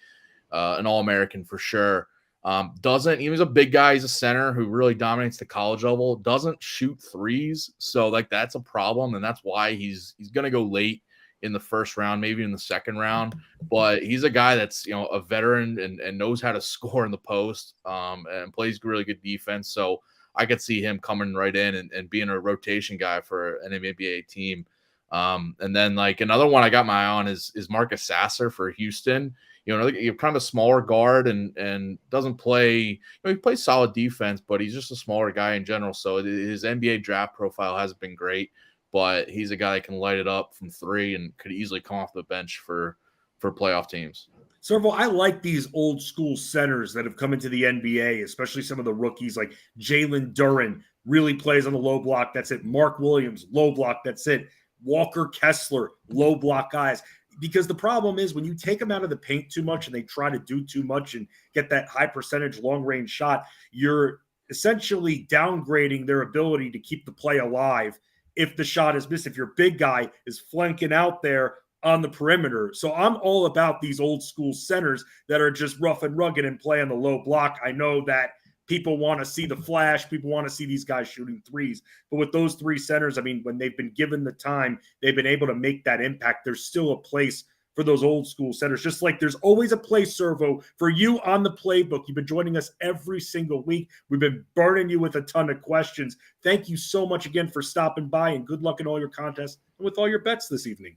an All-American for sure. He was a big guy. He's a center who really dominates the college level, doesn't shoot threes. So that's a problem. And that's why he's going to go late in the first round, maybe in the second round, but he's a guy that's, a veteran and knows how to score in the post, and plays really good defense. So I could see him coming right in and being a rotation guy for an NBA team. And then like another one I got my eye on is Marcus Sasser for Houston. You're kind of a smaller guard and doesn't play, he plays solid defense, but he's just a smaller guy in general. So his NBA draft profile hasn't been great, but he's a guy that can light it up from three and could easily come off the bench for playoff teams. Servo, I like these old school centers that have come into the NBA, especially some of the rookies like Jalen Duren really plays on the low block. That's it. Mark Williams, low block. That's it. Walker Kessler, low block guys. Because the problem is when you take them out of the paint too much and they try to do too much and get that high percentage long range shot, you're essentially downgrading their ability to keep the play alive if the shot is missed, if your big guy is flanking out there on the perimeter. So I'm all about these old school centers that are just rough and rugged and play on the low block. I know that people want to see the flash. People want to see these guys shooting threes. But with those three centers, I mean, when they've been given the time, they've been able to make that impact. There's still a place for those old school centers, just like there's always a place, Servo, for you on the playbook. You've been joining us every single week. We've been burning you with a ton of questions. Thank you so much again for stopping by, and good luck in all your contests and with all your bets this evening.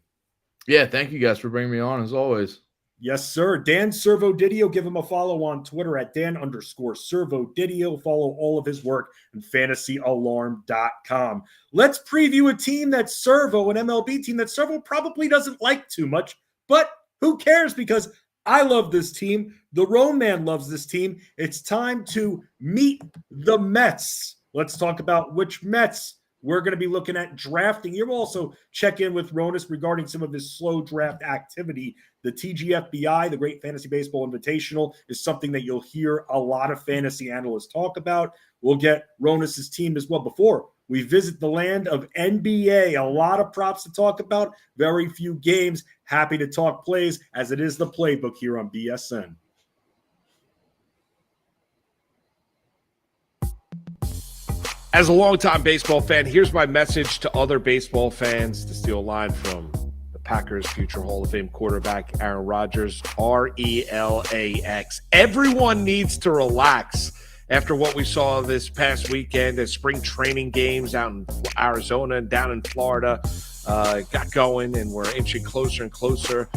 Yeah, thank you guys for bringing me on as always. Yes, sir. Dan Servo Didio. Give him a follow on Twitter at Dan_Servo Didio. Follow all of his work on fantasyalarm.com. Let's preview a team that Servo, an MLB team that Servo probably doesn't like too much, but who cares, because I love this team. The Roan Man loves this team. It's time to meet the Mets. Let's talk about which Mets we're going to be looking at drafting. You'll also check in with Ronas regarding some of his slow draft activity. The TGFBI, the Great Fantasy Baseball Invitational, is something that you'll hear a lot of fantasy analysts talk about. We'll get Ronas's team as well. Before we visit the land of NBA, a lot of props to talk about, very few games. Happy to talk plays, as it is the playbook here on BSN. As a longtime baseball fan, here's my message to other baseball fans, to steal a line from the Packers' future Hall of Fame quarterback, Aaron Rodgers, RELAX. Everyone needs to relax after what we saw this past weekend as spring training games out in Arizona and down in Florida got going, and we're inching closer and closer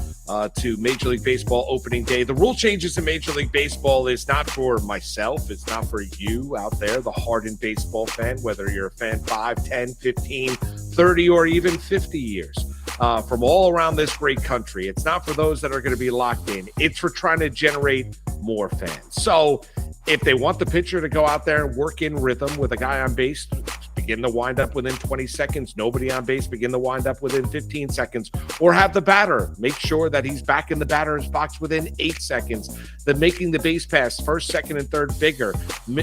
to Major League Baseball opening day. The rule changes in Major League Baseball is not for myself. It's not for you out there, the hardened baseball fan, whether you're a fan 5, 10, 15, 30, or even 50 years from all around this great country. It's not for those that are going to be locked in. It's for trying to generate more fans. So if they want the pitcher to go out there and work in rhythm with a guy on base, begin to wind up within 20 seconds, nobody on base, begin to wind up within 15 seconds, or have the batter make sure that he's back in the batter's box within 8 seconds, then making the base pass first, second, and third bigger,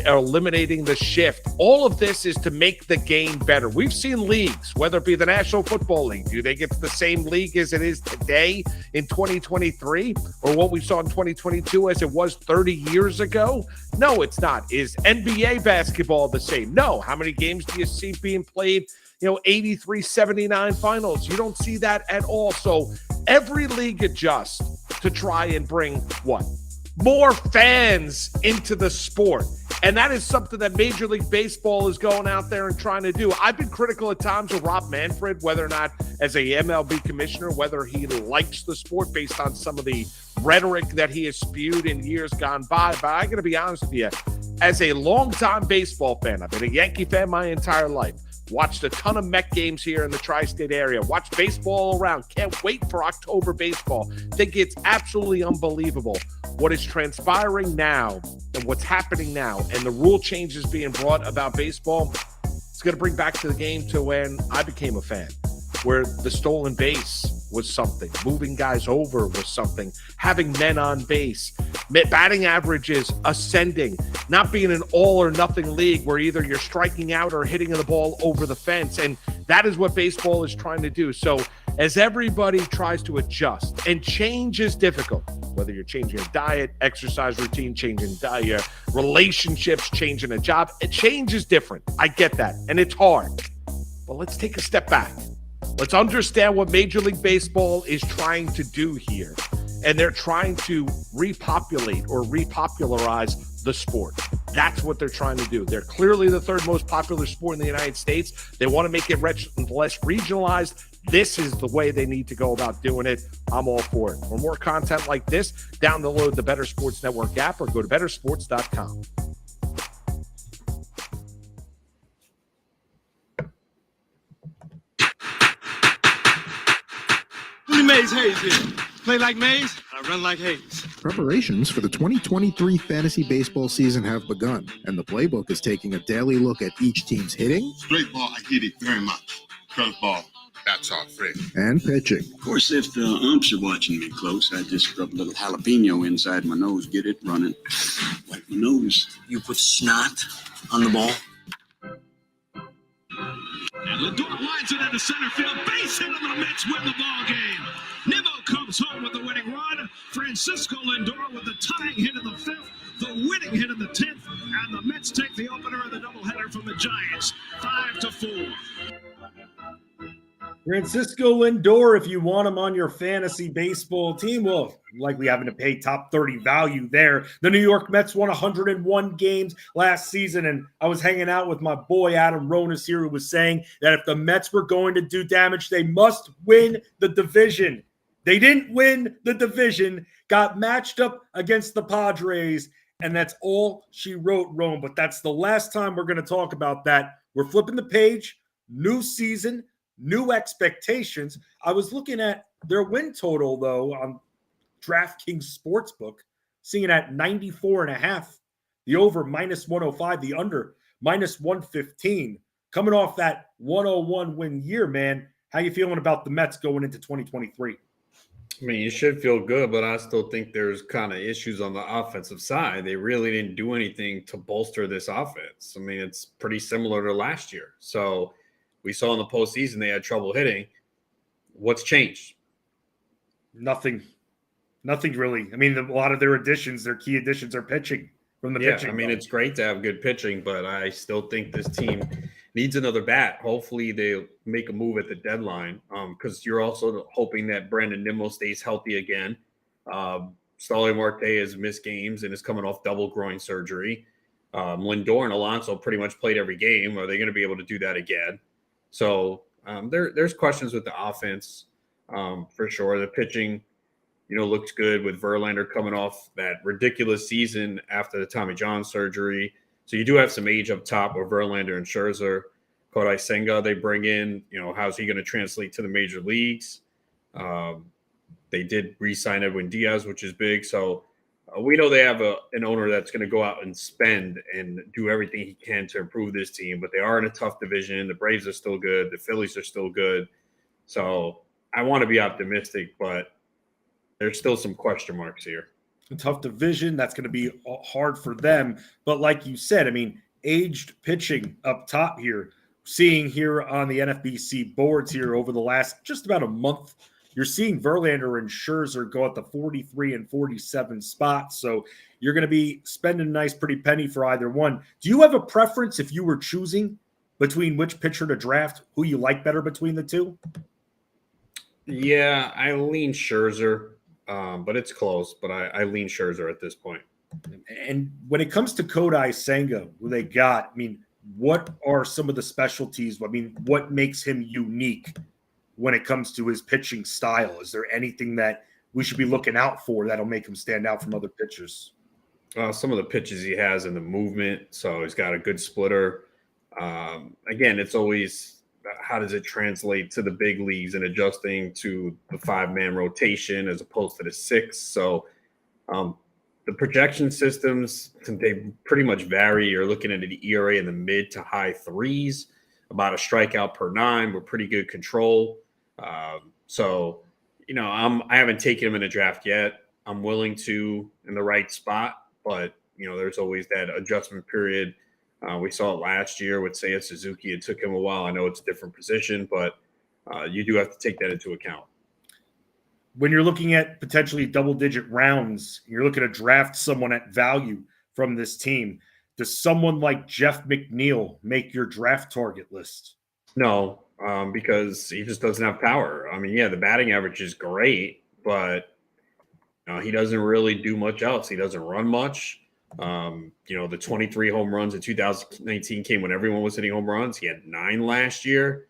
eliminating the shift. All of this is to make the game better. We've seen leagues, whether it be the National Football League, do they get to the same league as it is today in 2023, or what we saw in 2022 as it was 30 years ago? No, it's not. Is NBA basketball the same? No. How many games do you see being played? 83-79 finals. You don't see that at all. So every league adjusts to try and bring what? More fans into the sport. And that is something that Major League Baseball is going out there and trying to do. I've been critical at times of Rob Manfred, whether or not as a MLB commissioner, whether he likes the sport based on some of the rhetoric that he has spewed in years gone by. But I got to be honest with you, as a longtime baseball fan, I've been a Yankee fan my entire life. Watched a ton of Met games here in the tri-state area. Watched baseball all around. Can't wait for October baseball. Think it's absolutely unbelievable what is transpiring now and what's happening now and the rule changes being brought about baseball. It's going to bring back to the game to when I became a fan, where the stolen base was something, moving guys over was something, having men on base, batting averages ascending, not being an all or nothing league where either you're striking out or hitting the ball over the fence. And that is what baseball is trying to do. So as everybody tries to adjust, and change is difficult, whether you're changing your diet, exercise routine, changing your relationships, changing a job, change is different. I get that. And it's hard. But let's take a step back. Let's understand what Major League Baseball is trying to do here. And they're trying to repopulate or repopularize the sport. That's what they're trying to do. They're clearly the third most popular sport in the United States. They want to make it less regionalized. This is the way they need to go about doing it. I'm all for it. For more content like this, download the Bettor Sports Network app or go to bettorsports.com. Mays Hayes here. Play like Mays, I run like Hayes. Preparations for the 2023 fantasy baseball season have begun, and the playbook is taking a daily look at each team's hitting. Straight ball, I hit it very much. Curveball, that's all free. And pitching. Of course, if the umps are watching me close, I just rub a little jalapeno inside my nose, get it running. Wipe my nose. You put snot on the ball? And Lindor lines it into center field. Base hit, and the Mets win the ball game. Nimmo comes home with the winning run. Francisco Lindor with the tying hit in the 5th, the winning hit in the 10th, and the Mets take the opener of the doubleheader from the Giants, 5-4. Francisco Lindor, if you want him on your fantasy baseball team, well, likely having to pay top 30 value there. The New York Mets won 101 games last season, and I was hanging out with my boy Adam Ronas here, who was saying that if the Mets were going to do damage, they must win the division. They didn't win the division, got matched up against the Padres, and that's all she wrote, Rome. But that's the last time we're going to talk about that. We're flipping the page, new season, new expectations. I was looking at their win total, though, on DraftKings Sportsbook, seeing it at 94.5. The over -105, the under -115. Coming off that 101 win year, man. How you feeling about the Mets going into 2023? I mean, you should feel good, but I still think there's kind of issues on the offensive side. They really didn't do anything to bolster this offense. I mean, it's pretty similar to last year. So we saw in the postseason they had trouble hitting. What's changed? Nothing really. I mean, a lot of their additions, their key additions are pitching from the pitching. I mean, it's great to have good pitching, but I still think this team needs another bat. Hopefully they'll make a move at the deadline because you're also hoping that Brandon Nimmo stays healthy again. Starling Marte has missed games and is coming off double groin surgery. Lindor and Alonso pretty much played every game. Are they going to be able to do that again? So there's questions with the offense for sure. The pitching, looks good with Verlander coming off that ridiculous season after the Tommy John surgery. So you do have some age up top with Verlander and Scherzer. Kodai Senga they bring in. How's he going to translate to the major leagues? They did re-sign Edwin Diaz, which is big. So We know they have an owner that's going to go out and spend and do everything he can to improve this team, but they are in a tough division. The Braves are still good. The Phillies are still good. So I want to be optimistic, but there's still some question marks here. A tough division. That's going to be hard for them. But like you said, I mean, aged pitching up top here, seeing here on the NFBC boards here over the last just about a month, you're seeing Verlander and Scherzer go at the 43 and 47 spots. So you're going to be spending a nice pretty penny for either one. Do you have a preference if you were choosing between which pitcher to draft, who you like better between the two? Yeah, I lean Scherzer, but it's close. But I lean Scherzer at this point. And when it comes to Kodai Senga, who they got, I mean, what are some of the specialties? I mean, what makes him unique when it comes to his pitching style? Is there anything that we should be looking out for that'll make him stand out from other pitchers? Some of the pitches he has in the movement. So he's got a good splitter. Again, it's always how does it translate to the big leagues and adjusting to the 5-man rotation as opposed to the 6. So the projection systems, they pretty much vary. You're looking at an ERA in the mid to high 3s, about a strikeout per 9 with pretty good control. So, I haven't taken him in a draft yet. I'm willing to in the right spot, but, there's always that adjustment period. We saw it last year with Seiya Suzuki. It took him a while. I know it's a different position, but you do have to take that into account. When you're looking at potentially double-digit rounds, you're looking to draft someone at value from this team. Does someone like Jeff McNeil make your draft target list? No, because he just doesn't have power. I mean, yeah, the batting average is great, but he doesn't really do much else. He doesn't run much. The 23 home runs in 2019 came when everyone was hitting home runs. He had 9 last year.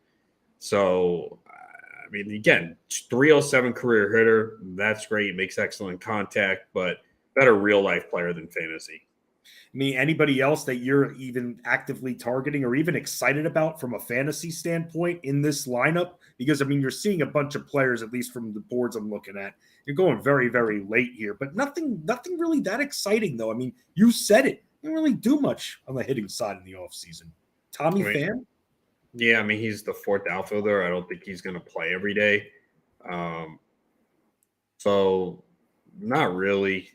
So, I mean, again, 307 career hitter. That's great. Makes excellent contact, but better real life player than fantasy. I mean, anybody else that you're even actively targeting or even excited about from a fantasy standpoint in this lineup? Because, I mean, you're seeing a bunch of players, at least from the boards I'm looking at. You're going very, very late here, but nothing really that exciting, though. I mean, you said it. You didn't really do much on the hitting side in the offseason. Tommy Pham? Yeah, I mean, he's the 4th outfielder. I don't think he's going to play every day. So not really.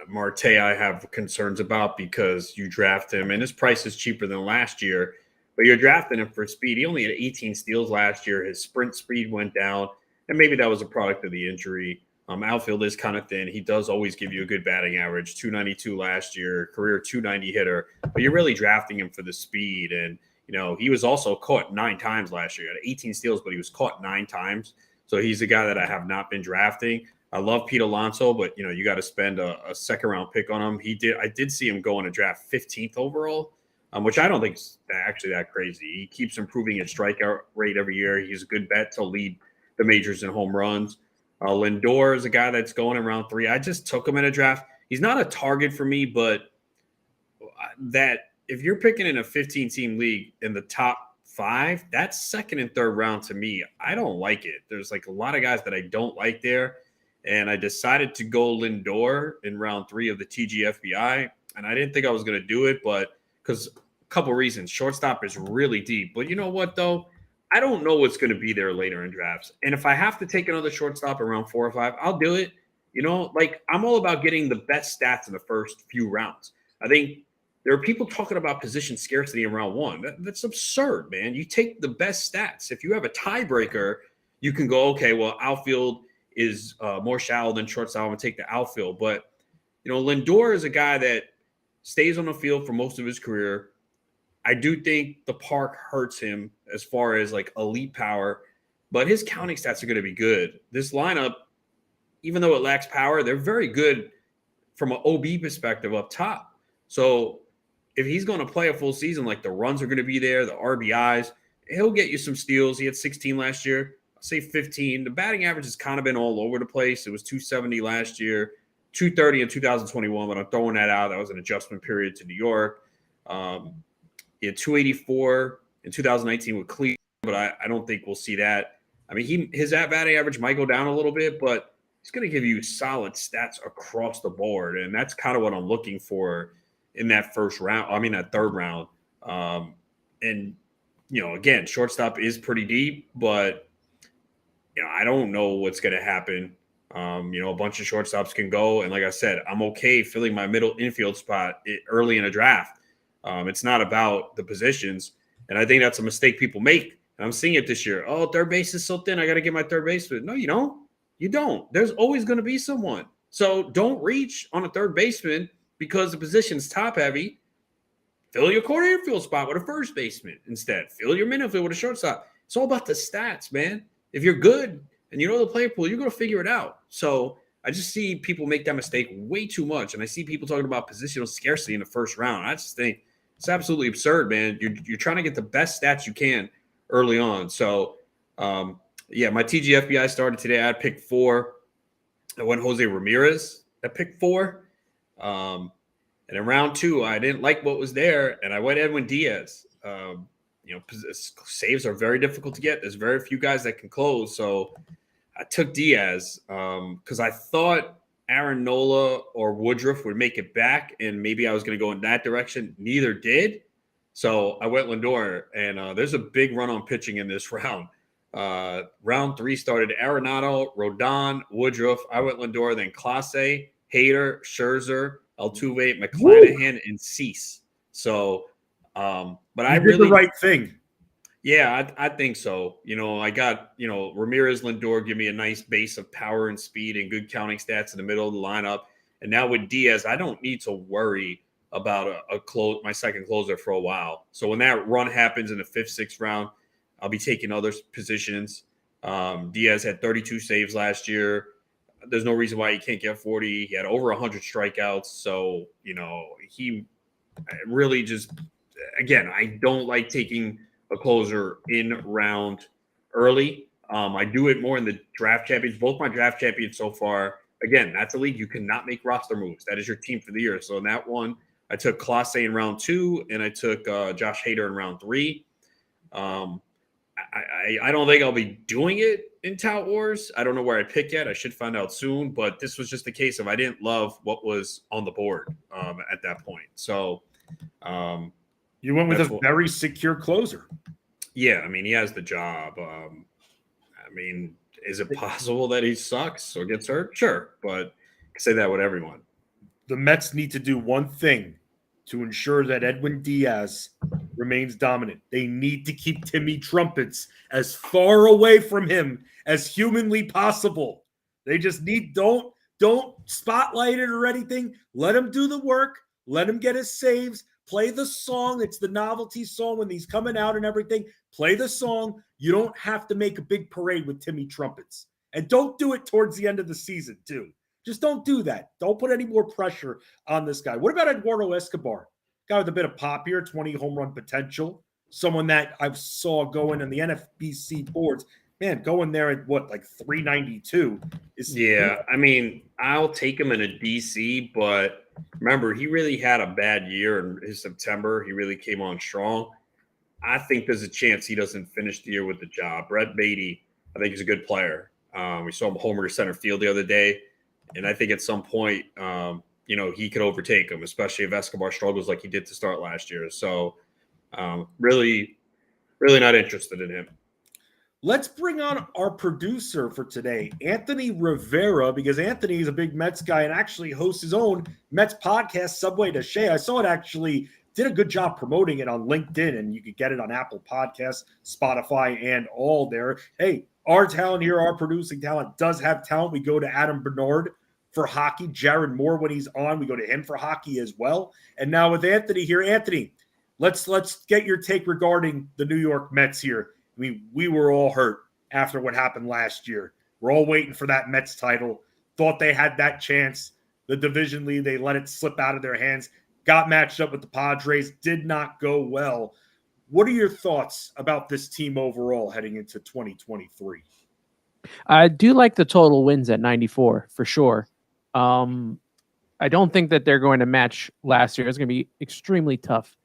Marte, I have concerns about because you draft him, and his price is cheaper than last year, but you're drafting him for speed. He only had 18 steals last year. His sprint speed went down, and maybe that was a product of the injury. Outfield is kind of thin. He does always give you a good batting average, 292 last year, career 290 hitter, but you're really drafting him for the speed. And, he was also caught 9 times last year. He had 18 steals, but he was caught 9 times. So he's a guy that I have not been drafting. I love Pete Alonso, but you got to spend a 2nd-round pick on him. I did see him go in a draft 15th overall, which I don't think is actually that crazy. He keeps improving his strikeout rate every year. He's a good bet to lead the majors in home runs. Lindor is a guy that's going in round 3. I just took him in a draft. He's not a target for me, but that if you're picking in a 15-team league in the top 5, that's 2nd and 3rd round to me. I don't like it. There's like a lot of guys that I don't like there. And I decided to go Lindor in round 3 of the TGFBI. And I didn't think I was going to do it, but because a couple reasons. Shortstop is really deep. But you know what, though? I don't know what's going to be there later in drafts. And if I have to take another shortstop around 4 or 5, I'll do it. I'm all about getting the best stats in the first few rounds. I think there are people talking about position scarcity in round 1. That's absurd, man. You take the best stats. If you have a tiebreaker, you can go, okay, well, outfield is more shallow than shortstop. I'm going to take the outfield. But, Lindor is a guy that stays on the field for most of his career. I do think the park hurts him as far as like elite power, but his counting stats are going to be good. This lineup, even though it lacks power, they're very good from an OB perspective up top. So if he's going to play a full season, like the runs are going to be there, the RBIs, he'll get you some steals. He had 16 last year. Say 15. The batting average has kind of been all over the place. It was 270 last year, 230 in 2021, but I'm throwing that out. That was an adjustment period to New York. He had 284 in 2019 with Cleveland, but I don't think we'll see that. I mean, his batting average might go down a little bit, but he's going to give you solid stats across the board. And that's kind of what I'm looking for in that first round. I mean, that third round. And, again, shortstop is pretty deep, but, I don't know what's going to happen. A bunch of shortstops can go. And like I said, I'm okay filling my middle infield spot early in a draft. It's not about the positions. And I think that's a mistake people make. And I'm seeing it this year. Oh, third base is so thin. I got to get my third baseman. No, you don't. You don't. There's always going to be someone. So don't reach on a third baseman because the position's top heavy. Fill your corner infield spot with a first baseman instead. Fill your middle infield with a shortstop. It's all about the stats, man. If you're good and you know the player pool, you're going to figure it out. So I just see people make that mistake way too much. And I see people talking about positional scarcity in the first round. I just think it's absolutely absurd, man. You're trying to get the best stats you can early on. So, my TGFBI started today. I had pick 4. I went Jose Ramirez at pick 4. And in round 2, I didn't like what was there, and I went Edwin Diaz. Saves are very difficult to get. There's very few guys that can close. So I took Diaz because I thought Aaron Nola or Woodruff would make it back, and maybe I was going to go in that direction. Neither did. So I went Lindor, and there's a big run on pitching in this round. Round 3 started Arenado, Rodon, Woodruff. I went Lindor, then Clase, Hader, Scherzer, Altuve, McClanahan, and Cease. So, but I did the right thing. Yeah, I think so. I got, Ramirez, Lindor give me a nice base of power and speed and good counting stats in the middle of the lineup. And now with Diaz, I don't need to worry about my second closer for a while. So when that run happens in the 5th, 6th round, I'll be taking other positions. Diaz had 32 saves last year. There's no reason why he can't get 40. He had over 100 strikeouts. So, he really just, again, I don't like taking a closer in round early. I do it more in the draft champions. Both my draft champions so far, again, that's a league you cannot make roster moves. That is your team for the year. So in that one, I took Clase in round 2, and I took Josh Hader in round 3. I don't think I'll be doing it in Tout Wars. I don't know where I pick yet. I should find out soon. But this was just a case of I didn't love what was on the board at that point. So you went with a very secure closer. Yeah, I mean, he has the job. Is it possible that he sucks or gets hurt? Sure, but I can say that with everyone. The Mets need to do one thing to ensure that Edwin Diaz remains dominant. They need to keep Timmy Trumpets as far away from him as humanly possible. They just need don't spotlight it or anything. Let him do the work. Let him get his saves. Play the song. It's the novelty song when he's coming out and everything. Play the song. You don't have to make a big parade with Timmy Trumpets. And don't do it towards the end of the season, too. Just don't do that. Don't put any more pressure on this guy. What about Eduardo Escobar? Guy with a bit of pop here, 20 home run potential. Someone that I saw going in the NFBC boards. Man, going there at what, like 392? I'll take him in a DC, but remember, he really had a bad year in his September. He really came on strong. I think there's a chance he doesn't finish the year with the job. Brett Beatty, I think he's a good player. We saw him homer to center field the other day. And I think at some point, he could overtake him, especially if Escobar struggles like he did to start last year. So really, really not interested in him. Let's bring on our producer for today, Anthony Rivera, because Anthony is a big Mets guy and actually hosts his own Mets podcast, Subway to Shea. I saw it actually did a good job promoting it on LinkedIn, and you could get it on Apple Podcasts, Spotify, and all there. Hey, our talent here, our producing talent does have talent. We go to Adam Bernard for hockey. Jared Moore, when he's on, we go to him for hockey as well. And now with Anthony here, Anthony, let's get your take regarding the New York Mets here. I mean, we were all hurt after what happened last year. We're all waiting for that Mets title. Thought they had that chance. The division lead, they let it slip out of their hands. Got matched up with the Padres. Did not go well. What are your thoughts about this team overall heading into 2023? I do like the total wins at 94 for sure. I don't think that they're going to match last year. It's going to be extremely tough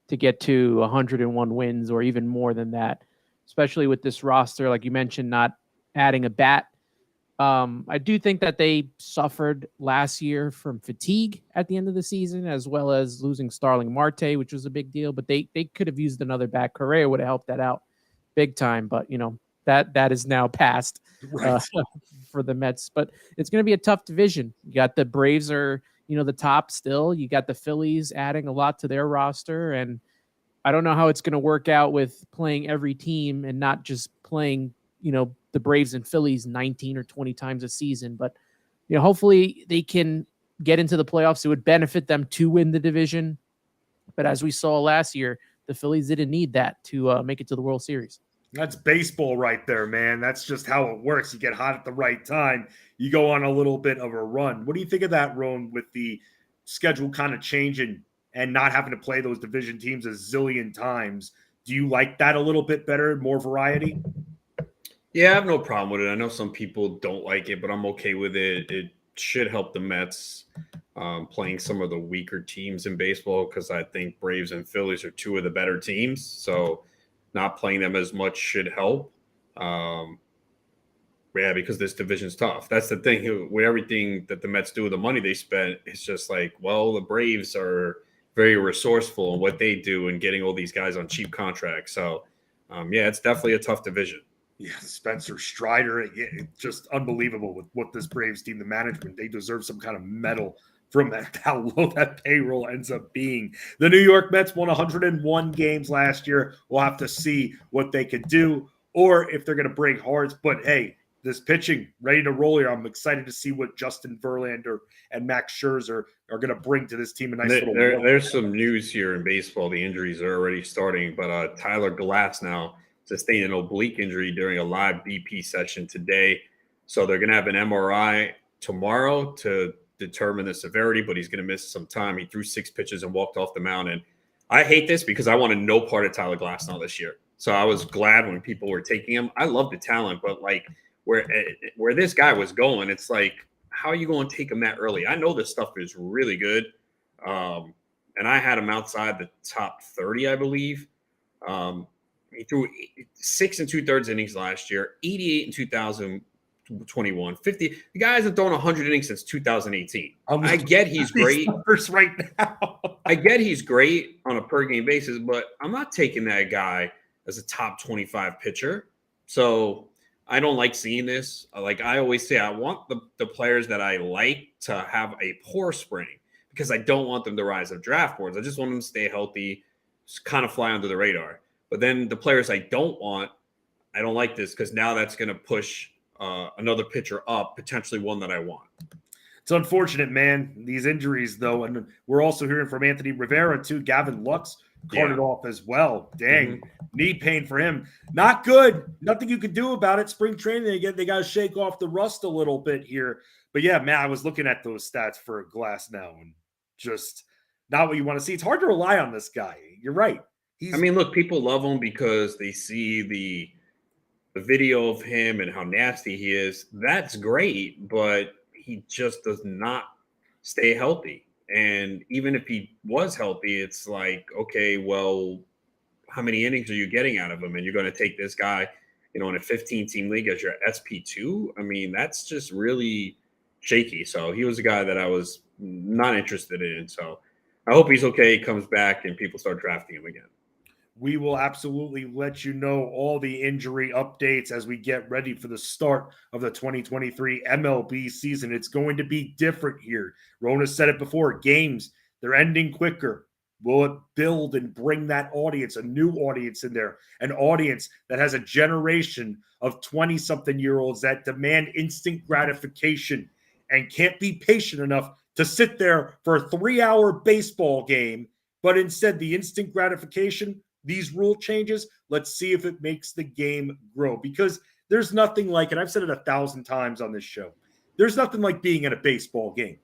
to get to 101 wins or even more than that, especially with this roster, like you mentioned, not adding a bat. I do think that they suffered last year from fatigue at the end of the season, as well as losing Starling Marte, which was a big deal. But they could have used another back. Correa would have helped that out big time. But that is now past for the Mets. But it's going to be a tough division. You got the Braves are the top still. You got the Phillies adding a lot to their roster, and I don't know how it's going to work out with playing every team and not just playing the Braves and Phillies 19 or 20 times a season. But, hopefully they can get into the playoffs. It would benefit them to win the division. But as we saw last year, the Phillies didn't need that to make it to the World Series. That's baseball right there, man. That's just how it works. You get hot at the right time. You go on a little bit of a run. What do you think of that, Roan, with the schedule kind of changing and not having to play those division teams a zillion times? Do you like that a little bit better, more variety? Yeah, I have no problem with it. I know some people don't like it, but I'm okay with it. It should help the Mets playing some of the weaker teams in baseball because I think Braves and Phillies are two of the better teams. So not playing them as much should help. Because this division's tough. That's the thing. With everything that the Mets do with the money they spent, it's just like, well, the Braves are very resourceful in what they do and getting all these guys on cheap contracts. So, it's definitely a tough division. Yeah, Spencer Strider, just unbelievable with what this Braves team, the management, they deserve some kind of medal from that, how low that payroll ends up being. The New York Mets won 101 games last year. We'll have to see what they can do or if they're going to break hearts. But, hey, this pitching ready to roll here. I'm excited to see what Justin Verlander and Max Scherzer are going to bring to this team. There's some news here in baseball. The injuries are already starting, but Tyler Glasnow sustained an oblique injury during a live BP session today. So they're going to have an MRI tomorrow to determine the severity, but he's going to miss some time. He threw 6 pitches and walked off the mound. And I hate this because I wanted no part of Tyler Glasnow this year. So I was glad when people were taking him. I love the talent, but like where this guy was going, it's like, how are you going to take him that early? I know this stuff is really good. And I had him outside the top 30, I believe. He threw 6 2/3 innings last year, 88 in 2021, 50. The guy hasn't thrown 100 innings since 2018. I get he's great right now. I get he's great on a per game basis, but I'm not taking that guy as a top 25 pitcher. So I don't like seeing this. Like I always say, I want the players that I like to have a poor spring because I don't want them to rise up draft boards. I just want them to stay healthy, just kind of fly under the radar. But then the players I don't want, I don't like this because now that's going to push another pitcher up, potentially one that I want. It's unfortunate, man, these injuries, though. And we're also hearing from Anthony Rivera, too. Gavin Lux carted off as well. Dang, knee pain for him. Not good. Nothing you can do about it. Spring training, they got to shake off the rust a little bit here. But, yeah, man, I was looking at those stats for Glasnow and just not what you want to see. It's hard to rely on this guy. You're right. Look, people love him because they see the video of him and how nasty he is. That's great, but he just does not stay healthy. And even if he was healthy, it's like, okay, well, how many innings are you getting out of him? And you're going to take this guy, in a 15-team league as your SP2? That's just really shaky. So he was a guy that I was not interested in. So I hope he's okay, comes back, and people start drafting him again. We will absolutely let you know all the injury updates as we get ready for the start of the 2023 MLB season. It's going to be different here. Rona said it before. Games, they're ending quicker. Will it build and bring that audience, a new audience in there, an audience that has a generation of 20-something-year-olds that demand instant gratification and can't be patient enough to sit there for a 3-hour baseball game, but instead the instant gratification, these rule changes, let's see if it makes the game grow. Because there's nothing like it. I've said it 1,000 times on this show. There's nothing like being at a baseball game.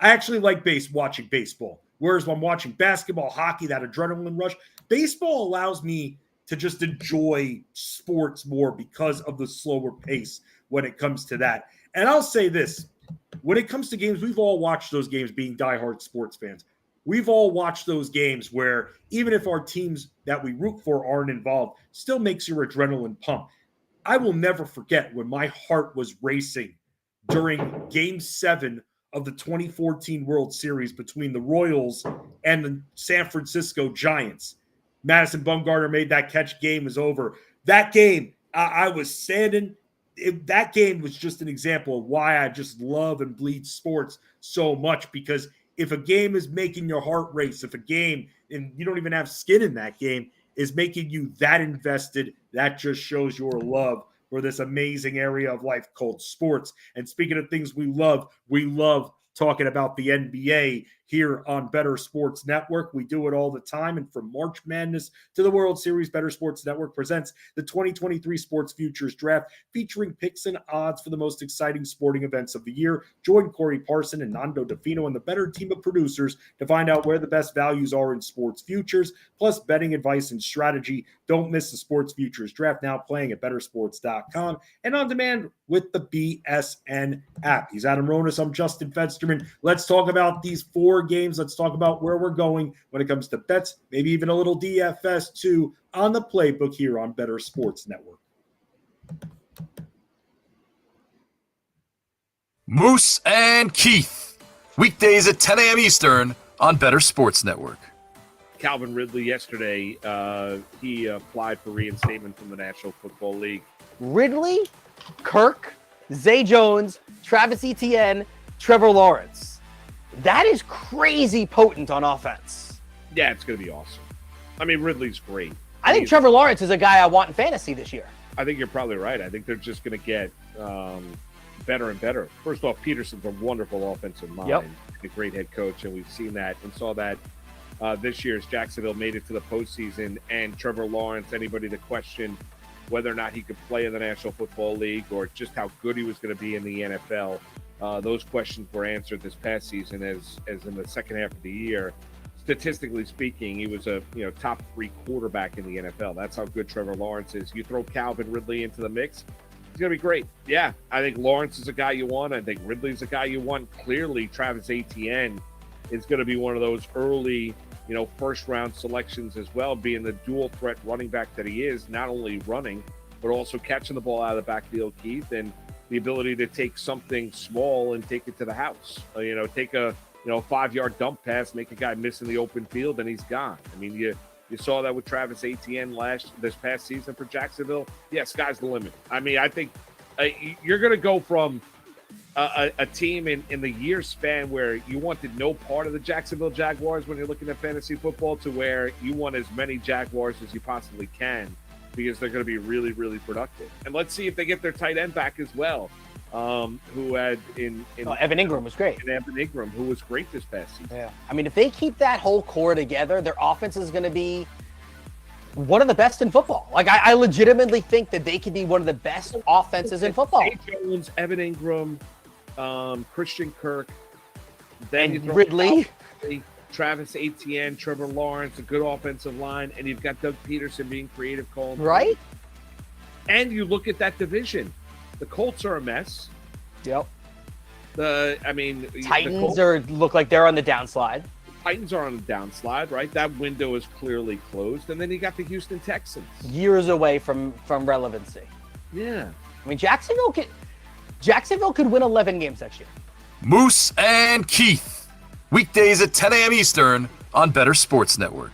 I actually like watching baseball. Whereas when I'm watching basketball, hockey, that adrenaline rush, baseball allows me to just enjoy sports more because of the slower pace when it comes to that. And I'll say this. When it comes to games, we've all watched those games being diehard sports fans. We've all watched those games where even if our teams that we root for aren't involved, still makes your adrenaline pump. I will never forget when my heart was racing during Game 7 of the 2014 World Series between the Royals and the San Francisco Giants. Madison Bumgarner made that catch. Game was over. That game, I was standing. That game was just an example of why I just love and bleed sports so much, because if a game is making your heart race, if a game, and you don't even have skin in that game, is making you that invested, that just shows your love for this amazing area of life called sports. And speaking of things we love talking about the NBA here on Bettor Sports Network. We do it all the time. And from March Madness to the World Series, Bettor Sports Network presents the 2023 Sports Futures Draft, featuring picks and odds for the most exciting sporting events of the year. Join Corey Parson and Nando DeFino and the Bettor team of producers to find out where the best values are in sports futures, plus betting advice and strategy. Don't miss the Sports Futures Draft, now playing at bettorsports.com and on demand with the BSN app. He's Adam Ronis. I'm Justin Fensterman. Let's talk about these 4 games. Let's talk about where we're going when it comes to bets, maybe even a little DFS too, on the playbook here on Bettor Sports Network. Moose and Keith, weekdays at 10 a.m. Eastern on Bettor Sports Network. Calvin Ridley yesterday, he applied for reinstatement from the National Football League. Ridley, Kirk, Zay Jones, Travis Etienne, Trevor Lawrence. That is crazy potent on offense. Yeah, it's going to be awesome. I mean, Ridley's great. I think Trevor Lawrence is a guy I want in fantasy this year. I think you're probably right. I think they're just going to get better and better. First off, Peterson's a wonderful offensive mind, a great head coach, and we've seen that and saw that this year as Jacksonville made it to the postseason. And Trevor Lawrence, anybody that questioned whether or not he could play in the National Football League or just how good he was going to be in the NFL, those questions were answered this past season as in the second half of the year. Statistically speaking, he was a top 3 quarterback in the NFL. That's how good Trevor Lawrence is. You throw Calvin Ridley into the mix, he's going to be great. Yeah, I think Lawrence is a guy you want. I think Ridley's a guy you want. Clearly, Travis Etienne is going to be one of those early, first-round selections as well, being the dual-threat running back that he is, not only running, but also catching the ball out of the backfield, Keith, and the ability to take something small and take it to the house. Take a 5-yard dump pass, make a guy miss in the open field, and he's gone. I mean, you saw that with Travis Etienne this past season for Jacksonville. Yeah, sky's the limit. I mean, I think you're going to go from a team in the year span where you wanted no part of the Jacksonville Jaguars when you're looking at fantasy football to where you want as many Jaguars as you possibly can, because they're going to be really, really productive. And let's see if they get their tight end back as well. Who had Evan Ingram was great. And Evan Ingram, who was great this past season. Yeah. I mean, if they keep that whole core together, their offense is going to be one of the best in football. Like, I legitimately think that they could be one of the best offenses in football. Zay Jones, Evan Ingram, Christian Kirk, then you throw Ridley, Travis Etienne, Trevor Lawrence, a good offensive line, and you've got Doug Peterson being creative calling. Right. And you look at that division. The Colts are a mess. Yep. Titans look like they're on the downslide. Titans are on the downslide, right? That window is clearly closed. And then you got the Houston Texans. Years away from relevancy. Yeah. I mean, Jacksonville could win 11 games next year. Moose and Keith, weekdays at 10 a.m. Eastern on Bettor Sports Network.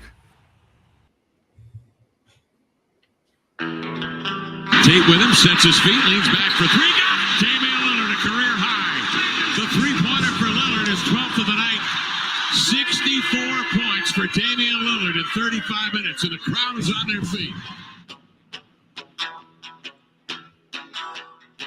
Tate with him, sets his feet, leans back for 3. Got it! Damian Lillard, a career high. The three-pointer for Lillard is 12th of the night. 64 points for Damian Lillard in 35 minutes, and the crowd is on their feet.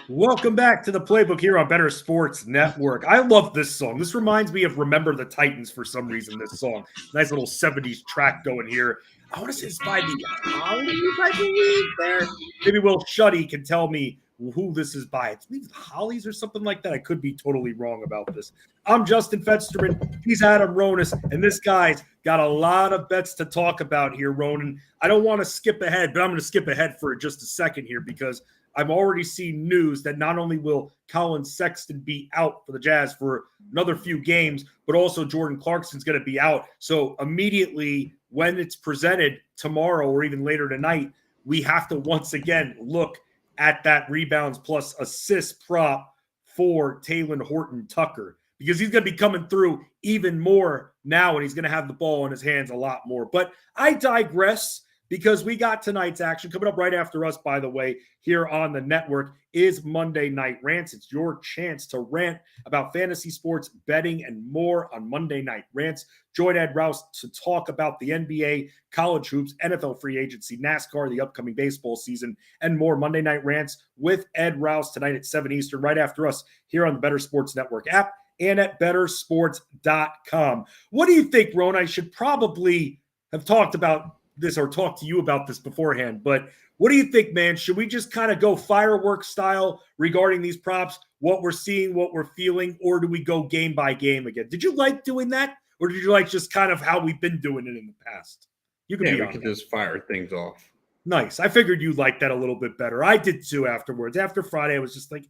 Welcome back to the playbook here on Bettor Sports Network. I love this song. This reminds me of Remember the Titans for some reason, this song. Nice little 70s track going here. I want to say it's by the Hollies, I believe, there. Maybe Will Shuddy can tell me who this is by. I believe it's Hollies or something like that. I could be totally wrong about this. I'm Justin Fensterman. He's Adam Ronis, and this guy's got a lot of bets to talk about here, Ronan. I don't want to skip ahead, but I'm going to skip ahead for just a second here because I've already seen news that not only will Colin Sexton be out for the Jazz for another few games, but also Jordan Clarkson's going to be out. So immediately when it's presented tomorrow or even later tonight, we have to once again look at that rebounds plus assist prop for Taylor Horton Tucker, because he's going to be coming through even more now, and he's going to have the ball in his hands a lot more. But I digress, because we got tonight's action coming up right after us, by the way, here on the network is Monday Night Rants. It's your chance to rant about fantasy sports, betting, and more on Monday Night Rants. Join Ed Rouse to talk about the NBA, college hoops, NFL free agency, NASCAR, the upcoming baseball season, and more. Monday Night Rants with Ed Rouse tonight at 7 Eastern, right after us here on the Bettor Sports Network app and at bettorsports.com. What do you think, Ron? I should probably have talked about this or talk to you about this beforehand, but what do you think, man? Should we just kind of go fireworks style regarding these props, what we're seeing, what we're feeling, or do we go game by game again? Did you like doing that, or did you like just kind of how we've been doing it in the past? You can be we on could that. just fire things off. Nice. I figured you liked that a little bit better. I did too afterwards. After Friday, I was just like,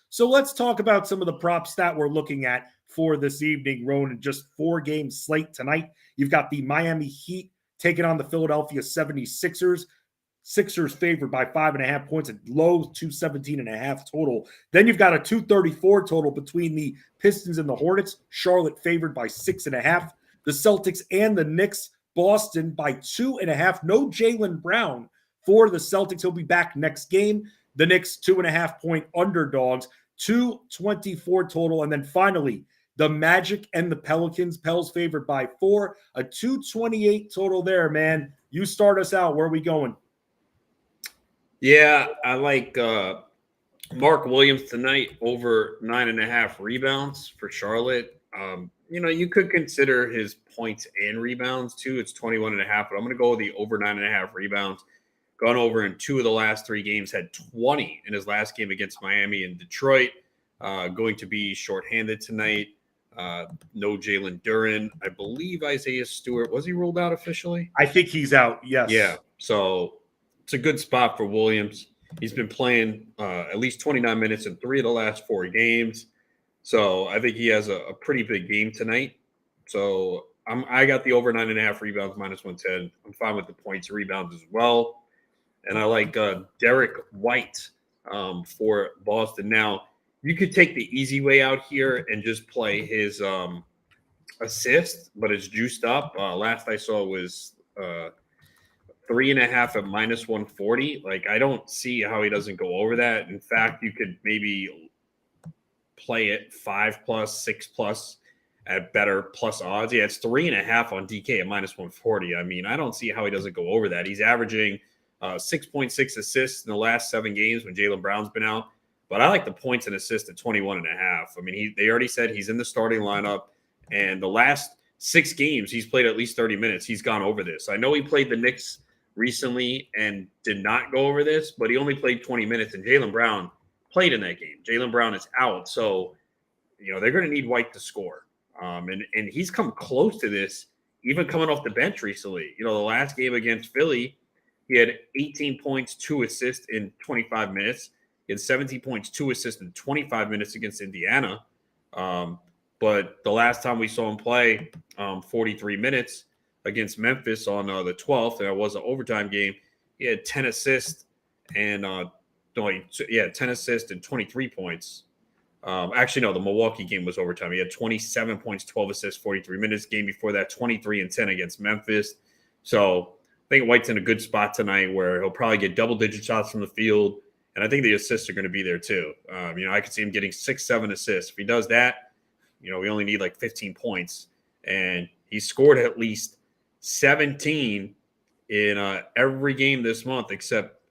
So let's talk about some of the props that we're looking at for this evening, Ronan. Just 4-game slate tonight. You've got the Miami Heat taking on the Philadelphia 76ers. Sixers favored by 5.5 points, at low 217.5 total. Then you've got a 234 total between the Pistons and the Hornets. Charlotte favored by 6.5. The Celtics and the Knicks. Boston by 2.5. No Jaylen Brown for the Celtics. He'll be back next game. The Knicks 2.5-point underdogs. 224 total. And then finally, the Magic and the Pelicans. Pels favored by 4. A 228 total there, man. You start us out. Where are we going? Yeah, I like Mark Williams tonight over 9.5 rebounds for Charlotte. You could consider his points and rebounds too. It's 21.5, but I'm going to go with the over 9.5 rebounds. Gone over in 2 of the last 3 games, had 20 in his last game against Miami and Detroit. Going to be shorthanded tonight. No Jalen Duren. I believe Isaiah Stewart. Was he ruled out officially? I think he's out, yes. Yeah, so it's a good spot for Williams. He's been playing at least 29 minutes in 3 of the last 4 games. So I think he has a pretty big game tonight. So I got the over 9.5 rebounds minus 110. I'm fine with the points rebounds as well. And I like Derek White for Boston. Now, you could take the easy way out here and just play his assist, but it's juiced up. Last I saw was 3.5 at minus 140. Like, I don't see how he doesn't go over that. In fact, you could maybe play it 5+, 6+ at better plus odds. Yeah, it's 3.5 on DK at minus 140. I mean, I don't see how he doesn't go over that. He's averaging 6.6 assists in the last 7 games when Jaylen Brown's been out. But I like the points and assists at 21.5. I mean, they already said he's in the starting lineup, and the last 6 games he's played at least 30 minutes. He's gone over this. I know he played the Knicks recently and did not go over this, but he only played 20 minutes, and Jaylen Brown played in that game. Jaylen Brown is out, so they're going to need White to score. And he's come close to this, even coming off the bench recently. The last game against Philly, he had 18 points, 2 assists in 25 minutes. He had 17 points, 2 assists in 25 minutes against Indiana. But the last time we saw him play 43 minutes against Memphis on the 12th, and it was an overtime game, he had 10 assists and 10 assists and 23 points. Actually, no, the Milwaukee game was overtime. He had 27 points, 12 assists, 43 minutes. Game before that, 23 and 10 against Memphis. So I think White's in a good spot tonight where he'll probably get double-digit shots from the field, and I think the assists are going to be there too. I could see him getting 6-7 assists. If he does that, we only need like 15 points, and he scored at least 17 in every game this month except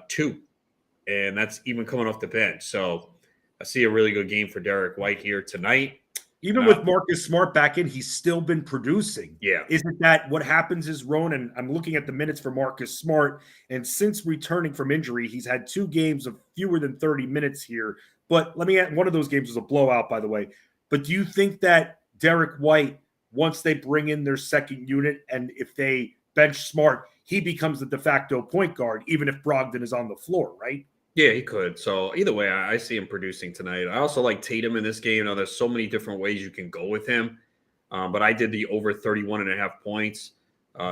2, and that's even coming off the bench. So I see a really good game for Derek White here tonight. Even with Marcus Smart back in, he's still been producing. Yeah. Isn't that what happens is, Ronan, I'm looking at the minutes for Marcus Smart, and since returning from injury, he's had 2 games of fewer than 30 minutes here. But let me add, one of those games was a blowout, by the way. But do you think that Derek White, once they bring in their second unit, and if they bench Smart, he becomes the de facto point guard, even if Brogdon is on the floor, right? Yeah, he could. So either way, I see him producing tonight. I also like Tatum in this game. Now, there's so many different ways you can go with him. But I did the over 31.5 points.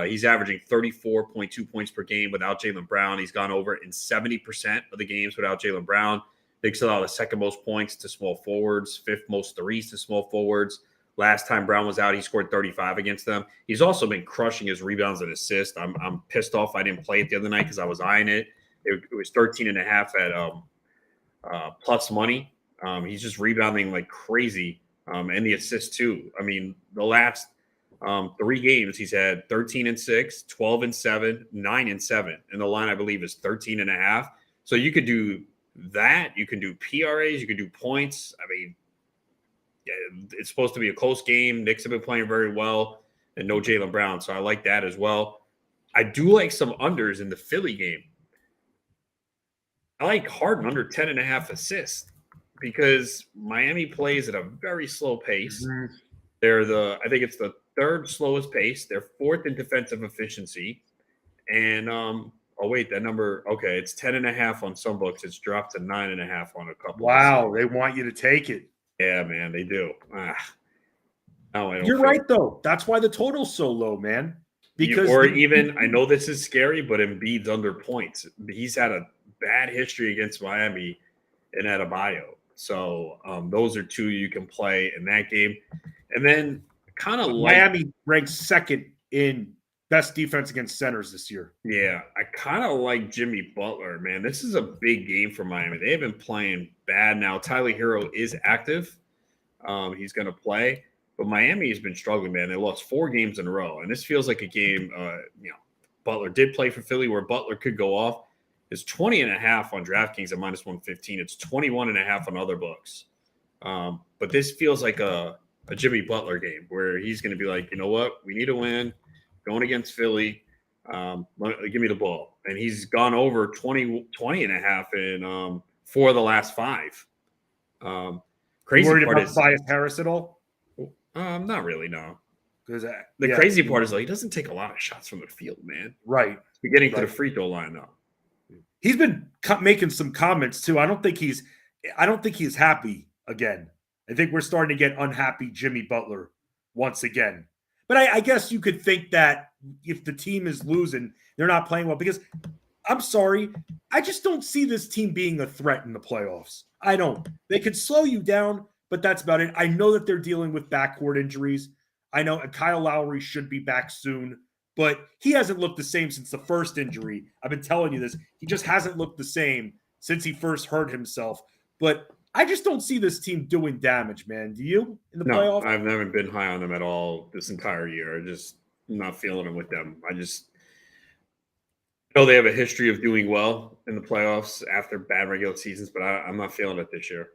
He's averaging 34.2 points per game without Jaylen Brown. He's gone over in 70% of the games without Jaylen Brown. Dick's allowed the second most points to small forwards, fifth most threes to small forwards. Last time Brown was out, he scored 35 against them. He's also been crushing his rebounds and assists. I'm pissed off I didn't play it the other night because I was eyeing it. It was 13.5 at plus money. He's just rebounding like crazy, and the assists too. I mean, the last 3 games he's had 13-6, 12-7, 9-7, and the line I believe is 13.5. So you could do that. You can do PRAs. You can do points. I mean, yeah, it's supposed to be a close game. Knicks have been playing very well, and no Jaylen Brown, so I like that as well. I do like some unders in the Philly game. I like Harden under 10.5 assists because Miami plays at a very slow pace. Mm-hmm. They're I think it's the 3rd slowest pace. They're 4th in defensive efficiency. And that number, okay, it's 10.5 on some books. It's dropped to 9.5 on a couple. Wow, they want you to take it. Yeah, man, they do. No, You're right, though. That's why the total's so low, man. Because I know this is scary, but Embiid's under points. He's had a bad history against Miami and Adebayo. So those are 2 you can play in that game. And then kind of Miami ranks 2nd in best defense against centers this year. Yeah, I kind of like Jimmy Butler, man. This is a big game for Miami. They have been playing bad now. Tyler Hero is active. He's going to play. But Miami has been struggling, man. They lost 4 games in a row. And this feels like a game, Butler did play for Philly where Butler could go off. It's 20.5 on DraftKings at -115. It's 21.5 on other books. But this feels like a Jimmy Butler game where he's going to be like, you know what? We need to win. Going against Philly. Give me the ball. And he's gone over 20.5 in 4 of the last 5. Crazy worried part about is Tobias Harris at all? Not really, no. Because the crazy part is he doesn't take a lot of shots from the field, man. Right. He's getting to the free throw line though. He's been making some comments too. I don't think he's happy again. I think we're starting to get unhappy Jimmy Butler once again. But I guess you could think that if the team is losing, they're not playing well. Because I'm sorry, I just don't see this team being a threat in the playoffs. I don't. They could slow you down, but that's about it. I know that they're dealing with backcourt injuries. I know Kyle Lowry should be back soon, but he hasn't looked the same since the first injury. I've been telling you this. He just hasn't looked the same since he first hurt himself. But I just don't see this team doing damage, man. Do you in the playoffs? I've never been high on them at all this entire year. I'm not feeling it with them. I just know they have a history of doing well in the playoffs after bad regular seasons, but I'm not feeling it this year.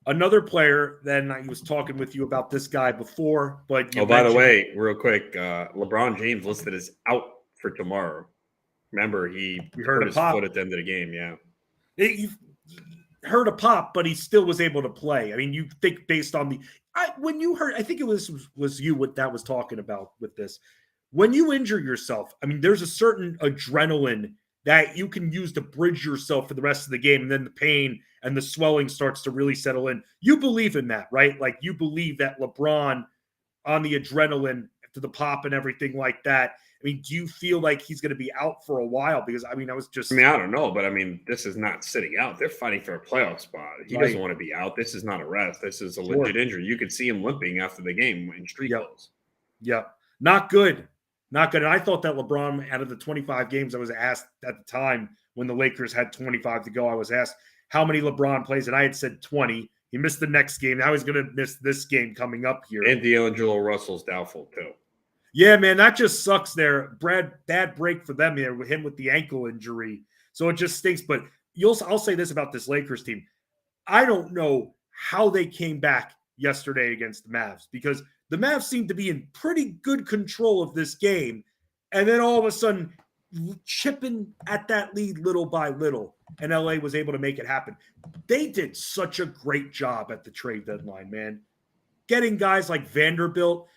Another player, then I was talking with you about this guy before, but by the way, real quick, LeBron James listed as out for tomorrow. Remember, he hurt his foot at the end of the game. Yeah, he hurt a pop, but he still was able to play. I mean, you think based on when you hurt, I think it was you what that was talking about with this. When you injure yourself, I mean, there's a certain adrenaline that you can use to bridge yourself for the rest of the game, and then the pain and the swelling starts to really settle in. You believe in that, right? Like you believe that LeBron on the adrenaline to the pop and everything like that. I mean, do you feel like he's going to be out for a while? Because, I mean, I don't know, but I mean, this is not sitting out. They're fighting for a playoff spot. He doesn't want to be out. This is not a rest. This is a legit injury. You could see him limping after the game in street clothes. Yep. Not good. Not good. And I thought that LeBron, out of the 25 games I was asked at the time when the Lakers had 25 to go, I was asked how many LeBron plays, and I had said 20. He missed the next game. Now he's going to miss this game coming up here. And D'Angelo Russell's doubtful too. Yeah, man, that just sucks there. Bad break for them here with him with the ankle injury. So it just stinks. But I'll say this about this Lakers team. I don't know how they came back yesterday against the Mavs, because the Mavs seemed to be in pretty good control of this game. And then all of a sudden, chipping at that lead little by little, and LA was able to make it happen. They did such a great job at the trade deadline, man. Getting guys like Vanderbilt,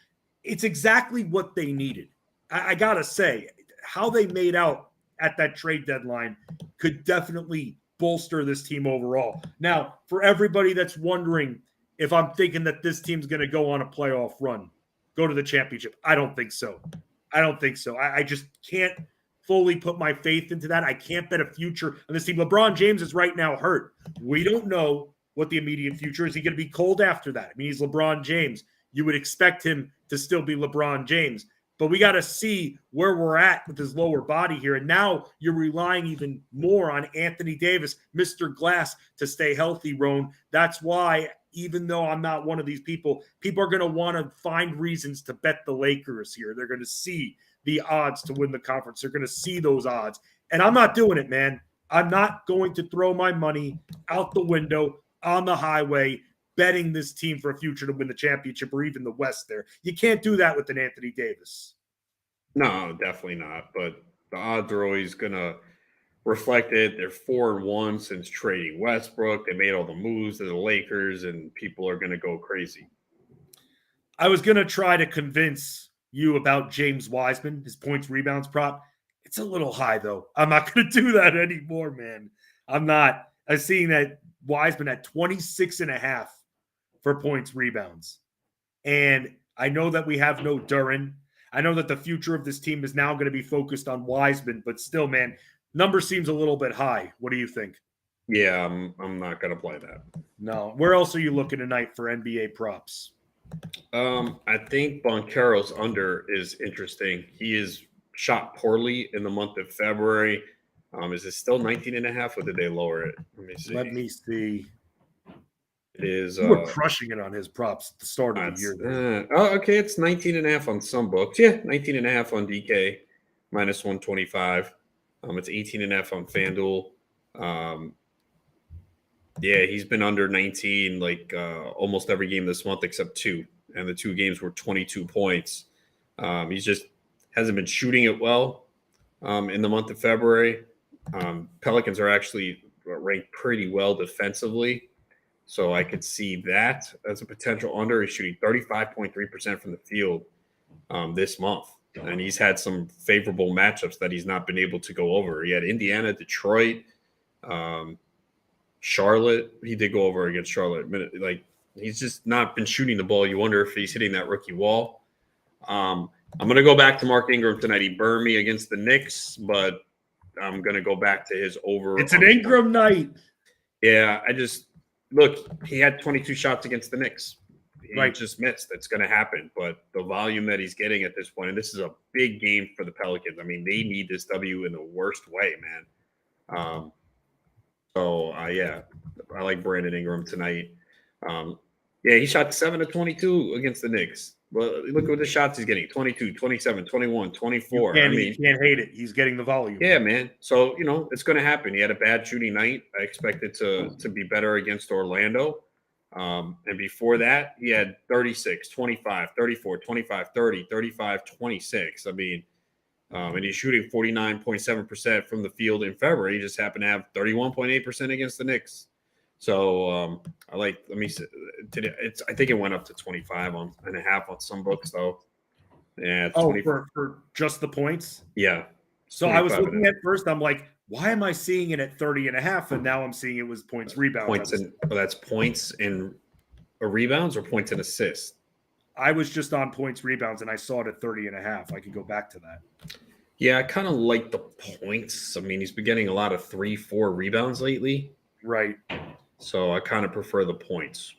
it's exactly what they needed. I got to say, how they made out at that trade deadline could definitely bolster this team overall. Now, for everybody that's wondering if I'm thinking that this team's going to go on a playoff run, go to the championship, I don't think so. I don't think so. I just can't fully put my faith into that. I can't bet a future on this team. LeBron James is right now hurt. We don't know what the immediate future is. He going to be cold after that? I mean, he's LeBron James. You would expect him to still be LeBron James. But we got to see where we're at with his lower body here. And now you're relying even more on Anthony Davis, Mr. Glass, to stay healthy, Roan. That's why, even though I'm not one of these people are going to want to find reasons to bet the Lakers here. They're going to see the odds to win the conference. They're going to see those odds. And I'm not doing it, man. I'm not going to throw my money out the window on the highway betting this team for a future to win the championship or even the West there. You can't do that with an Anthony Davis. No, definitely not. But the odds are always going to reflect it. They're 4-1 since trading Westbrook. They made all the moves to the Lakers, and people are going to go crazy. I was going to try to convince you about James Wiseman, his points, rebounds prop. It's a little high, though. I'm not going to do that anymore, man. I'm not. I've seen that Wiseman at 26.5 for points, rebounds. And I know that we have no Duren. I know that the future of this team is now going to be focused on Wiseman, but still, man, number seems a little bit high. What do you think? Yeah, I'm not going to play that. No. Where else are you looking tonight for NBA props? I think Banchero's under is interesting. He is shot poorly in the month of February. Is it still 19.5 or did they lower it? Let me see. It is. You were crushing it on his props at the start of the year. Okay. It's 19.5 on some books. Yeah, 19.5 on DK, minus 125. It's 18.5 on FanDuel. Yeah, he's been under 19 almost every game this month except 2, and the 2 games were 22 points. He's just hasn't been shooting it well in the month of February. Pelicans are actually ranked pretty well defensively, so I could see that as a potential under. He's shooting 35.3% from the field this month, and he's had some favorable matchups that he's not been able to go over. He had Indiana, Detroit, Charlotte. He did go over against Charlotte. He's just not been shooting the ball. You wonder if he's hitting that rookie wall. I'm going to go back to Mark Ingram tonight. He burned me against the Knicks, but I'm going to go back to his over. It's an Ingram night. Yeah, he had 22 shots against the Knicks. He just missed. It's going to happen. But the volume that he's getting at this point, and this is a big game for the Pelicans. I mean, they need this W in the worst way, man. Yeah, I like Brandon Ingram tonight. He shot 7 of 22 against the Knicks. Well, look at the shots he's getting: 22, 27, 21, 24. You can't hate it. He's getting the volume. Yeah, man. So, it's going to happen. He had a bad shooting night. I expect it to be better against Orlando. And before that, he had 36, 25, 34, 25, 30, 35, 26. I mean, and he's shooting 49.7% from the field in February. He just happened to have 31.8% against the Knicks. So I think it went up to 25.5 on some books though. Yeah. For just the points. Yeah. So I was looking at first. I'm like, why am I seeing it at 30.5? And now I'm seeing it was points, rebounds. That's points and rebounds or points and assists. I was just on points, rebounds, and I saw it at 30.5. I could go back to that. Yeah, I kind of like the points. I mean, he's been getting a lot of 3-4 rebounds lately. Right. So I kind of prefer the points.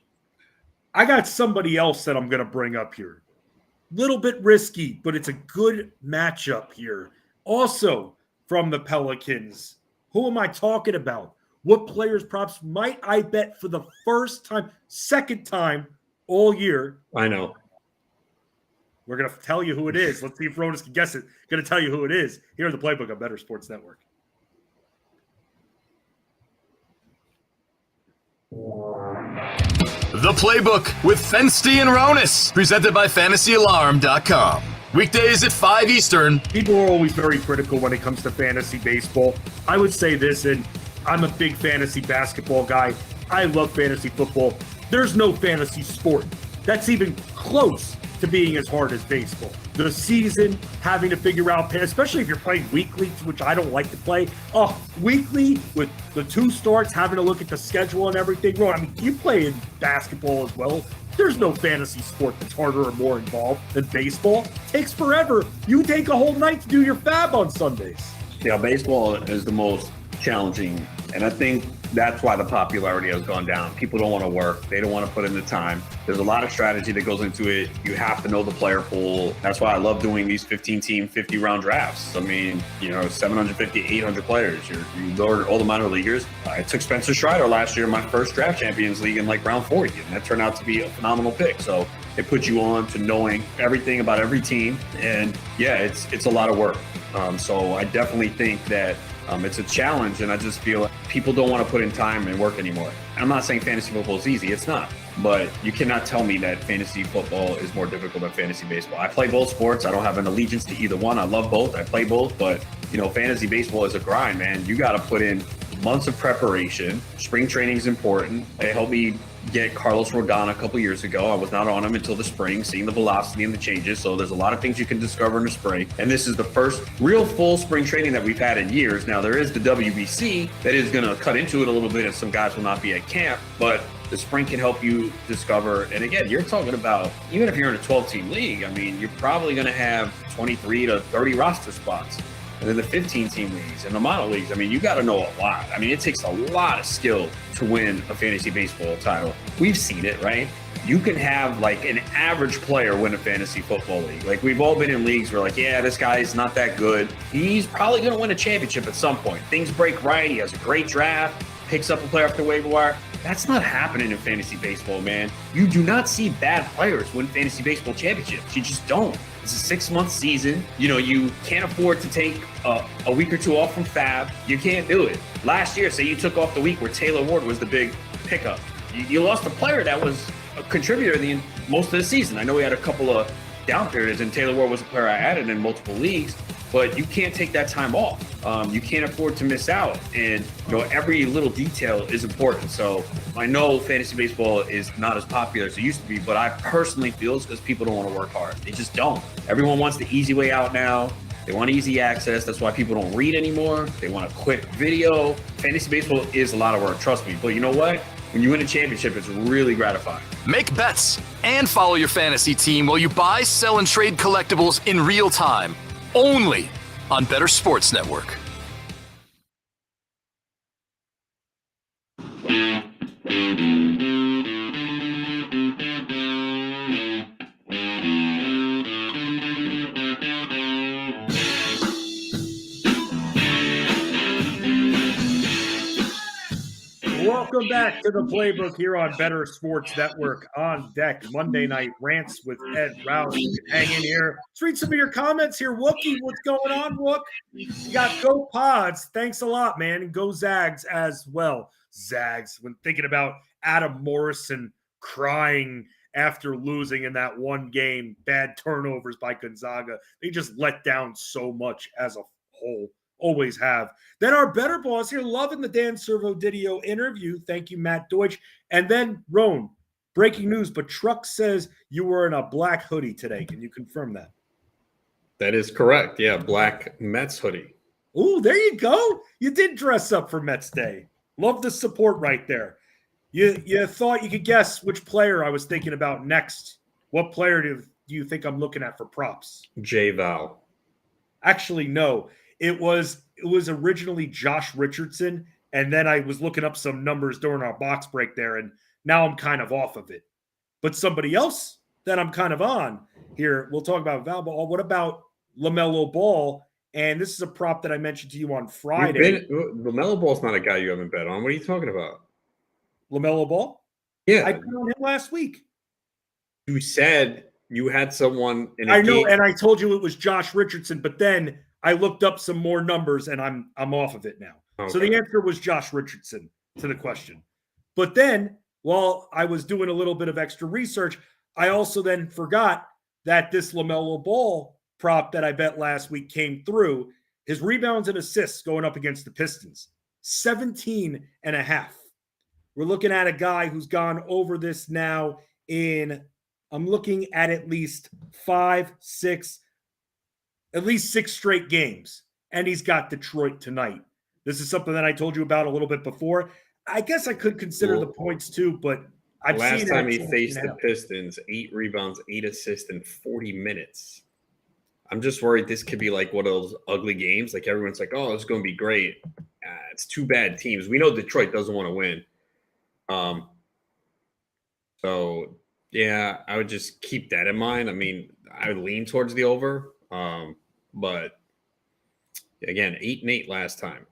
I got somebody else that I'm going to bring up here. Little bit risky, but it's a good matchup here. Also from the Pelicans. Who am I talking about? What players props might I bet for the second time all year? I know. We're going to tell you who it is. Let's see if Ronas can guess it. Going to tell you who it is. Here in the playbook on Bettor Sports Network. The Playbook with Fensty and Ronas, presented by FantasyAlarm.com. Weekdays at 5 Eastern. People are always very critical when it comes to fantasy baseball. I would say this, and I'm a big fantasy basketball guy. I love fantasy football. There's no fantasy sport that's even close to being as hard as baseball. The season, having to figure out, especially if you're playing weekly, which I don't like to play. Weekly with the 2 starts, having to look at the schedule and everything. I mean, you play in basketball as well. There's no fantasy sport that's harder or more involved than baseball. Takes forever. You take a whole night to do your fab on Sundays. Yeah, baseball is the most challenging, and I think that's why the popularity has gone down. People don't want to work. They don't want to put in the time. There's a lot of strategy that goes into it. You have to know the player pool. That's why I love doing these 15-team, 50-round drafts. I mean, 750, 800 players. You lower all the minor leaguers. I took Spencer Strider last year in my first draft Champions League in round 40, and that turned out to be a phenomenal pick. So it puts you on to knowing everything about every team. And yeah, it's a lot of work. So I definitely think that it's a challenge, and I just feel like people don't want to put in time and work anymore. And I'm not saying fantasy football is easy. It's not. But you cannot tell me that fantasy football is more difficult than fantasy baseball. I play both sports. I don't have an allegiance to either one. I love both. I play both. But, fantasy baseball is a grind, man. You got to put in months of preparation. Spring training is important. It helped me get Carlos Rodon a couple years ago. I was not on him until the spring, seeing the velocity and the changes. So there's a lot of things you can discover in the spring. And this is the first real full spring training that we've had in years. Now, there is the WBC that is going to cut into it a little bit, and some guys will not be at camp. But the spring can help you discover. And again, you're talking about, even if you're in a 12-team league, I mean, you're probably going to have 23 to 30 roster spots. And then the 15-team leagues and the minor leagues, I mean, you got to know a lot. I mean, it takes a lot of skill to win a fantasy baseball title. We've seen it, right? You can have an average player win a fantasy football league. We've all been in leagues where yeah, this guy's not that good. He's probably going to win a championship at some point. Things break right. He has a great draft, picks up a player off the waiver wire. That's not happening in fantasy baseball, man. You do not see bad players win fantasy baseball championships. You just don't. It's a 6-month season. You can't afford to take a week or two off from fab. You can't do it. Last year, say you took off the week where Taylor Ward was the big pickup. You lost a player that was a contributor most of the season. I know we had a couple of down periods, and Taylor Ward was a player I added in multiple leagues, but you can't take that time off. You can't afford to miss out. And, every little detail is important. So I know fantasy baseball is not as popular as it used to be, but I personally feel it's because people don't want to work hard. They just don't. Everyone wants the easy way out now. They want easy access. That's why people don't read anymore. They want a quick video. Fantasy baseball is a lot of work, trust me. But you know what? When you win a championship, it's really gratifying. Make bets and follow your fantasy team while you buy, sell, and trade collectibles in real time. Only on Bettor Sports Network. Welcome back to the playbook here on Bettor Sports Network. On deck, Monday night rants with Ed Rouse. You can hang in here. Let's read some of your comments here. Wookie, what's going on, Wook? You got Go Pods. Thanks a lot, man. And Go Zags as well. Zags, when thinking about Adam Morrison crying after losing in that one game, bad turnovers by Gonzaga. They just let down so much as a whole. Always have. Then our Bettor boss here, loving the Dan Servo-Didio interview. Thank you, Matt Deutsch. And then Roan, breaking news, but Truck says you were in a black hoodie today. Can you confirm that? That is correct. Yeah, black Mets hoodie. Ooh, there you go. You did dress up for Mets Day. Love the support right there. You thought you could guess which player I was thinking about next. What player do you think I'm looking at for props? J Val. Actually, no. It was originally Josh Richardson, and then I was looking up some numbers during our box break there, and now I'm kind of off of it. But somebody else that I'm kind of on here, we'll talk about Val Ball. What about LaMelo Ball? And this is a prop that I mentioned to you on Friday. LaMelo Ball's not a guy you haven't bet on. What are you talking about? LaMelo Ball? Yeah. I bet on him last week. You said you had someone in I know, and I told you it was Josh Richardson, but then I looked up some more numbers, and I'm off of it now. Okay. So the answer was Josh Richardson to the question. But then, while I was doing a little bit of extra research, I also then forgot that this LaMelo Ball prop that I bet last week came through. His rebounds and assists going up against the Pistons, 17.5. We're looking at a guy who's gone over this now I'm looking at least 6 straight games. And he's got Detroit tonight. This is something that I told you about a little bit before. I guess I could consider the points too, but Last time he faced the Pistons, 8 rebounds, 8 assists in 40 minutes. I'm just worried this could be like one of those ugly games. Like everyone's like, oh, it's going to be great. It's 2 bad teams. We know Detroit doesn't want to win. So, yeah, I would just keep that in mind. I mean, I would lean towards the over. But, again, 8-8 last time.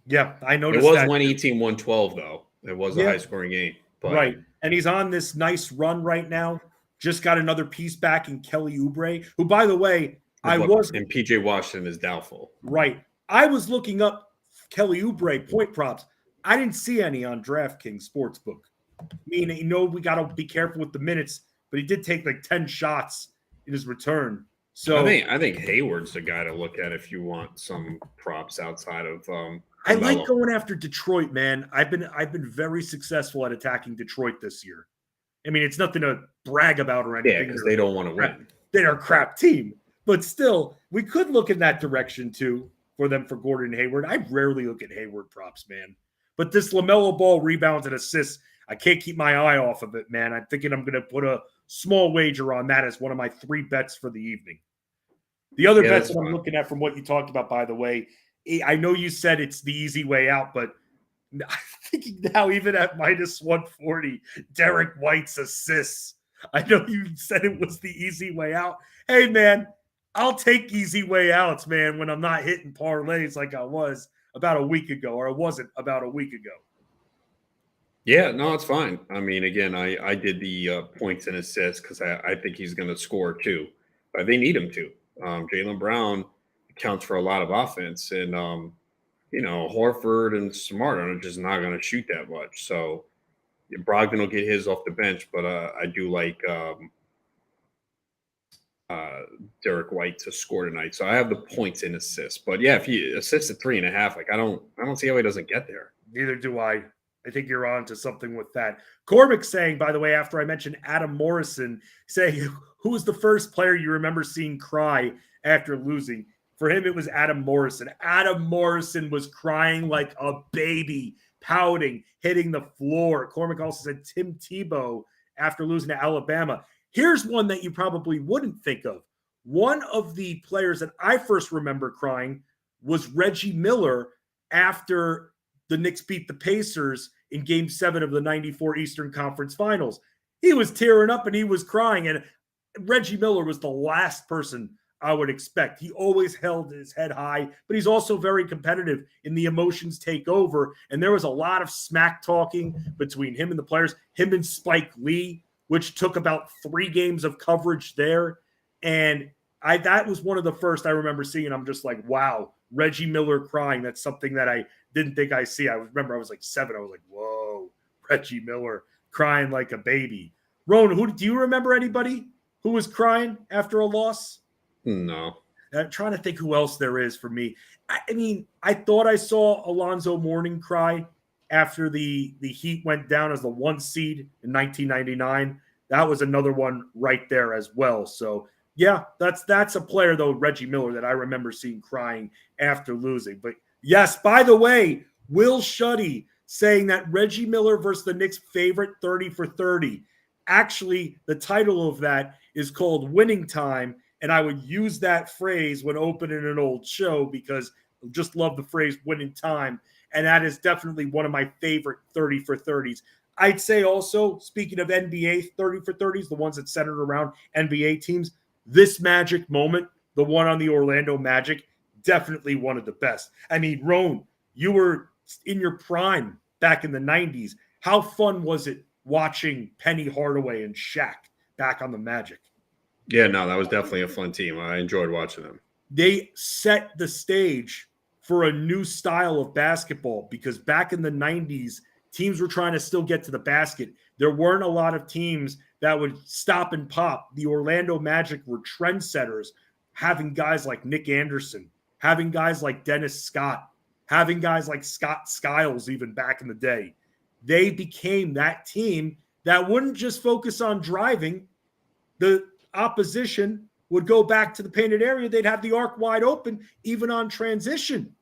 Yeah, I noticed it was that. 118-112, though. It was a high-scoring game. But. Right. And he's on this nice run right now. Just got another piece back in Kelly Oubre, who, by the way, and PJ Washington is doubtful. Right. I was looking up Kelly Oubre point props. I didn't see any on DraftKings Sportsbook. I mean, we got to be careful with the minutes, but he did take like 10 shots in his return. So I think Hayward's the guy to look at if you want some props outside of. I like going after Detroit, man. I've been very successful at attacking Detroit this year. I mean, it's nothing to brag about or anything. Yeah, because they don't want to win. They're a crap team. But still, we could look in that direction too for Gordon Hayward. I rarely look at Hayward props, man. But this LaMelo Ball rebounds and assists, I can't keep my eye off of it, man. I'm thinking I'm going to put a small wager on that as one of my 3 bets for the evening. The other bets that I'm looking at from what you talked about, by the way, I know you said it's the easy way out, but I'm thinking now even at minus 140, Derek White's assists. I know you said it was the easy way out. Hey, man, I'll take easy way outs, man, when I'm not hitting parlays like I was about a week ago, or I wasn't about a week ago. Yeah, no, it's fine. I mean, again, I did the points and assists because I think he's going to score too. But they need him to. Jaylen Brown accounts for a lot of offense, and Horford and Smart are just not going to shoot that much. So Brogdon will get his off the bench, but I do like Derek White to score tonight. So I have the points and assists. But yeah, if he assists at 3.5, like I don't see how he doesn't get there. Neither do I. I think you're on to something with that. Cormac saying, by the way, after I mentioned Adam Morrison, saying, who was the first player you remember seeing cry after losing? For him, it was Adam Morrison. Adam Morrison was crying like a baby, pouting, hitting the floor. Cormac also said Tim Tebow after losing to Alabama. Here's one that you probably wouldn't think of. One of the players that I first remember crying was Reggie Miller after the Knicks beat the Pacers in Game 7 of the 94 Eastern Conference Finals. He was tearing up and he was crying, and Reggie Miller was the last person I would expect. He always held his head high, but he's also very competitive, and the emotions take over, and there was a lot of smack talking between him and the players, him and Spike Lee, which took about 3 games of coverage there, and that was one of the first I remember seeing. I'm just like, wow, Reggie Miller crying. That's something that I didn't think I see. I remember I was like 7. I was like, whoa, Reggie Miller crying like a baby. Ronan, do you remember anybody who was crying after a loss? No. I'm trying to think who else there is for me. I mean, I thought I saw Alonzo Mourning cry after the Heat went down as the 1 seed in 1999. That was another one right there as well. So, yeah, that's a player, though, Reggie Miller, that I remember seeing crying after losing. But, yes, by the way, Will Shuddy saying that Reggie Miller versus the Knicks' favorite 30 for 30. Actually, the title of that is called Winning Time, and I would use that phrase when opening an old show because I just love the phrase winning time, and that is definitely one of my favorite 30 for 30s. I'd say also, speaking of NBA 30 for 30s, the ones that centered around NBA teams, this Magic moment, the one on the Orlando Magic, definitely one of the best. I mean, Roan, you were in your prime back in the 90s. How fun was it watching Penny Hardaway and Shaq back on the Magic? Yeah, no, that was definitely a fun team. I enjoyed watching them. They set the stage for a new style of basketball because back in the 90s, teams were trying to still get to the basket. There weren't a lot of teams that would stop and pop. The Orlando Magic were trendsetters, having guys like Nick Anderson, having guys like Dennis Scott, having guys like Scott Skiles even back in the day. They became that team that wouldn't just focus on driving. The opposition would go back to the painted area. They'd have the arc wide open, even on transition.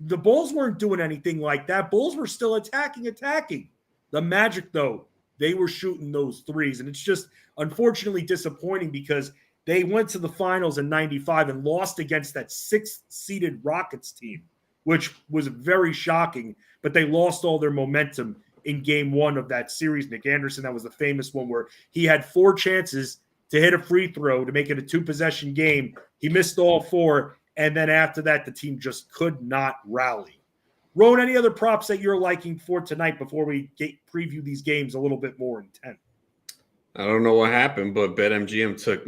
The Bulls weren't doing anything like that. Bulls were still attacking. The Magic, though, they were shooting those threes. And it's just unfortunately disappointing because they went to the finals in 95 and lost against that 6th-seeded Rockets team, which was very shocking, but they lost all their momentum in game 1 of that series. Nick Anderson, that was the famous one where he had 4 chances to hit a free throw to make it a 2-possession game. He missed all 4, and then after that, the team just could not rally. Rowan, any other props that you're liking for tonight before we preview these games a little bit more intent? I don't know what happened, but BetMGM took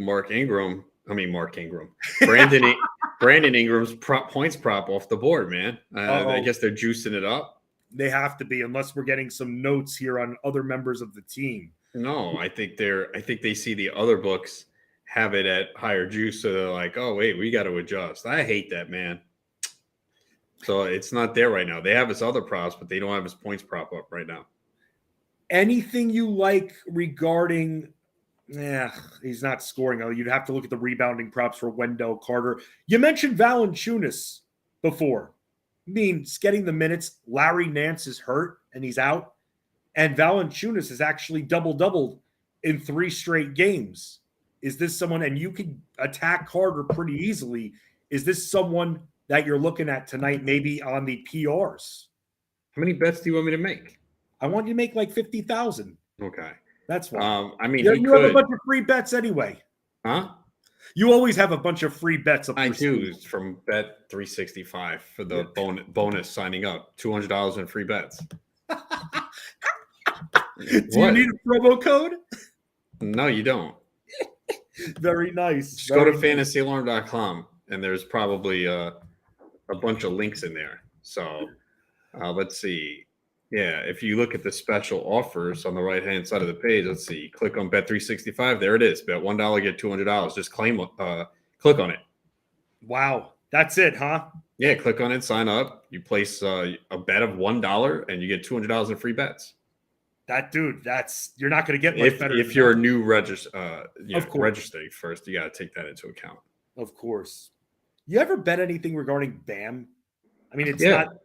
Brandon Ingram's points prop off the board, man. I guess they're juicing it up. They have to be, unless we're getting some notes here on other members of the team. No, I think they see the other books have it at higher juice, so they're like, oh wait, we got to adjust. I hate that, man. So it's not there right now. They have his other props, but they don't have his points prop up right now. Anything you like regarding? He's not scoring. You'd have to look at the rebounding props for Wendell Carter. You mentioned Valanciunas before. Means getting the minutes. Larry Nance is hurt and he's out. And Valanciunas has actually doubled in 3 straight games. Is this someone, and you can attack Carter pretty easily, is this someone that you're looking at tonight, maybe on the PRs? How many bets do you want me to make? I want you to make like 50,000. Okay. That's fine. I mean, you have a bunch of free bets anyway. Huh? You always have a bunch of free bets. I do. It's from Bet 365 for the bonus signing up. $200 in free bets. Do you need a promo code? No, you don't. Very nice. Just go to fantasyalarm.com and there's probably a bunch of links in there. So let's see. Yeah, if you look at the special offers on the right-hand side of the page, let's see. Click on Bet 365. There it is. Bet $1, get $200. Just click on it. Wow. That's it, huh? Yeah, click on it, sign up. You place a bet of $1 and you get $200 in free bets. You're not going to get much better. If you're a new registering first, you got to take that into account. Of course. You ever bet anything regarding Bam? I mean, it's not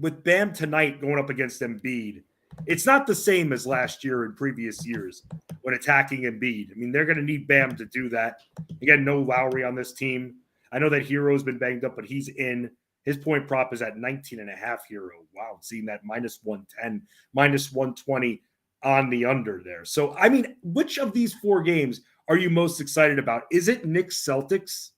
with Bam tonight going up against Embiid. It's not the same as last year and previous years when attacking Embiid. I mean, they're going to need Bam to do that. Again, no Lowry on this team. I know that Hero's been banged up, but he's in. His point prop is at 19.5 Hero. Wow, seeing that minus 110, minus 120 on the under there. So, I mean, which of these 4 games are you most excited about? Is it Knicks Celtics?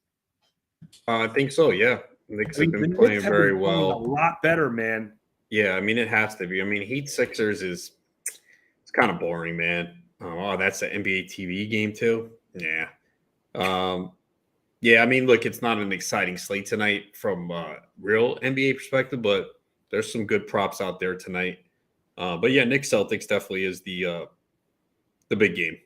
I think so, yeah. Knicks have been playing very well. A lot better, man. Yeah, I mean, it has to be. I mean, Heat Sixers it's kind of boring, man. Oh, that's an NBA TV game too? Yeah. Yeah, I mean, look, it's not an exciting slate tonight from a real NBA perspective, but there's some good props out there tonight. But yeah, Knicks Celtics definitely is the big game.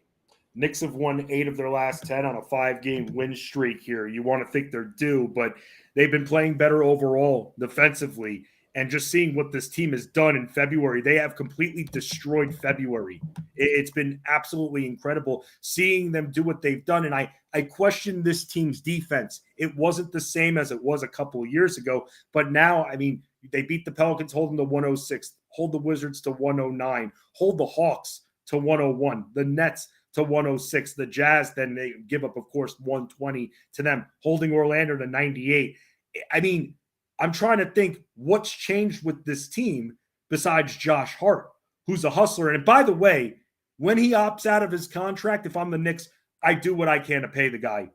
Knicks have won 8 of their last 10 on a 5-game win streak here. You want to think they're due, but they've been playing better overall defensively. And just seeing what this team has done in February, they have completely destroyed February. It's been absolutely incredible seeing them do what they've done. And I question this team's defense. It wasn't the same as it was a couple of years ago. But now, I mean, they beat the Pelicans, hold them to 106, hold the Wizards to 109, hold the Hawks to 101, the Nets to 106, the Jazz, then they give up, of course, 120 to them, holding Orlando to 98. I mean, I'm trying to think what's changed with this team besides Josh Hart, who's a hustler. And by the way, when he opts out of his contract, if I'm the Knicks, I do what I can to pay the guy.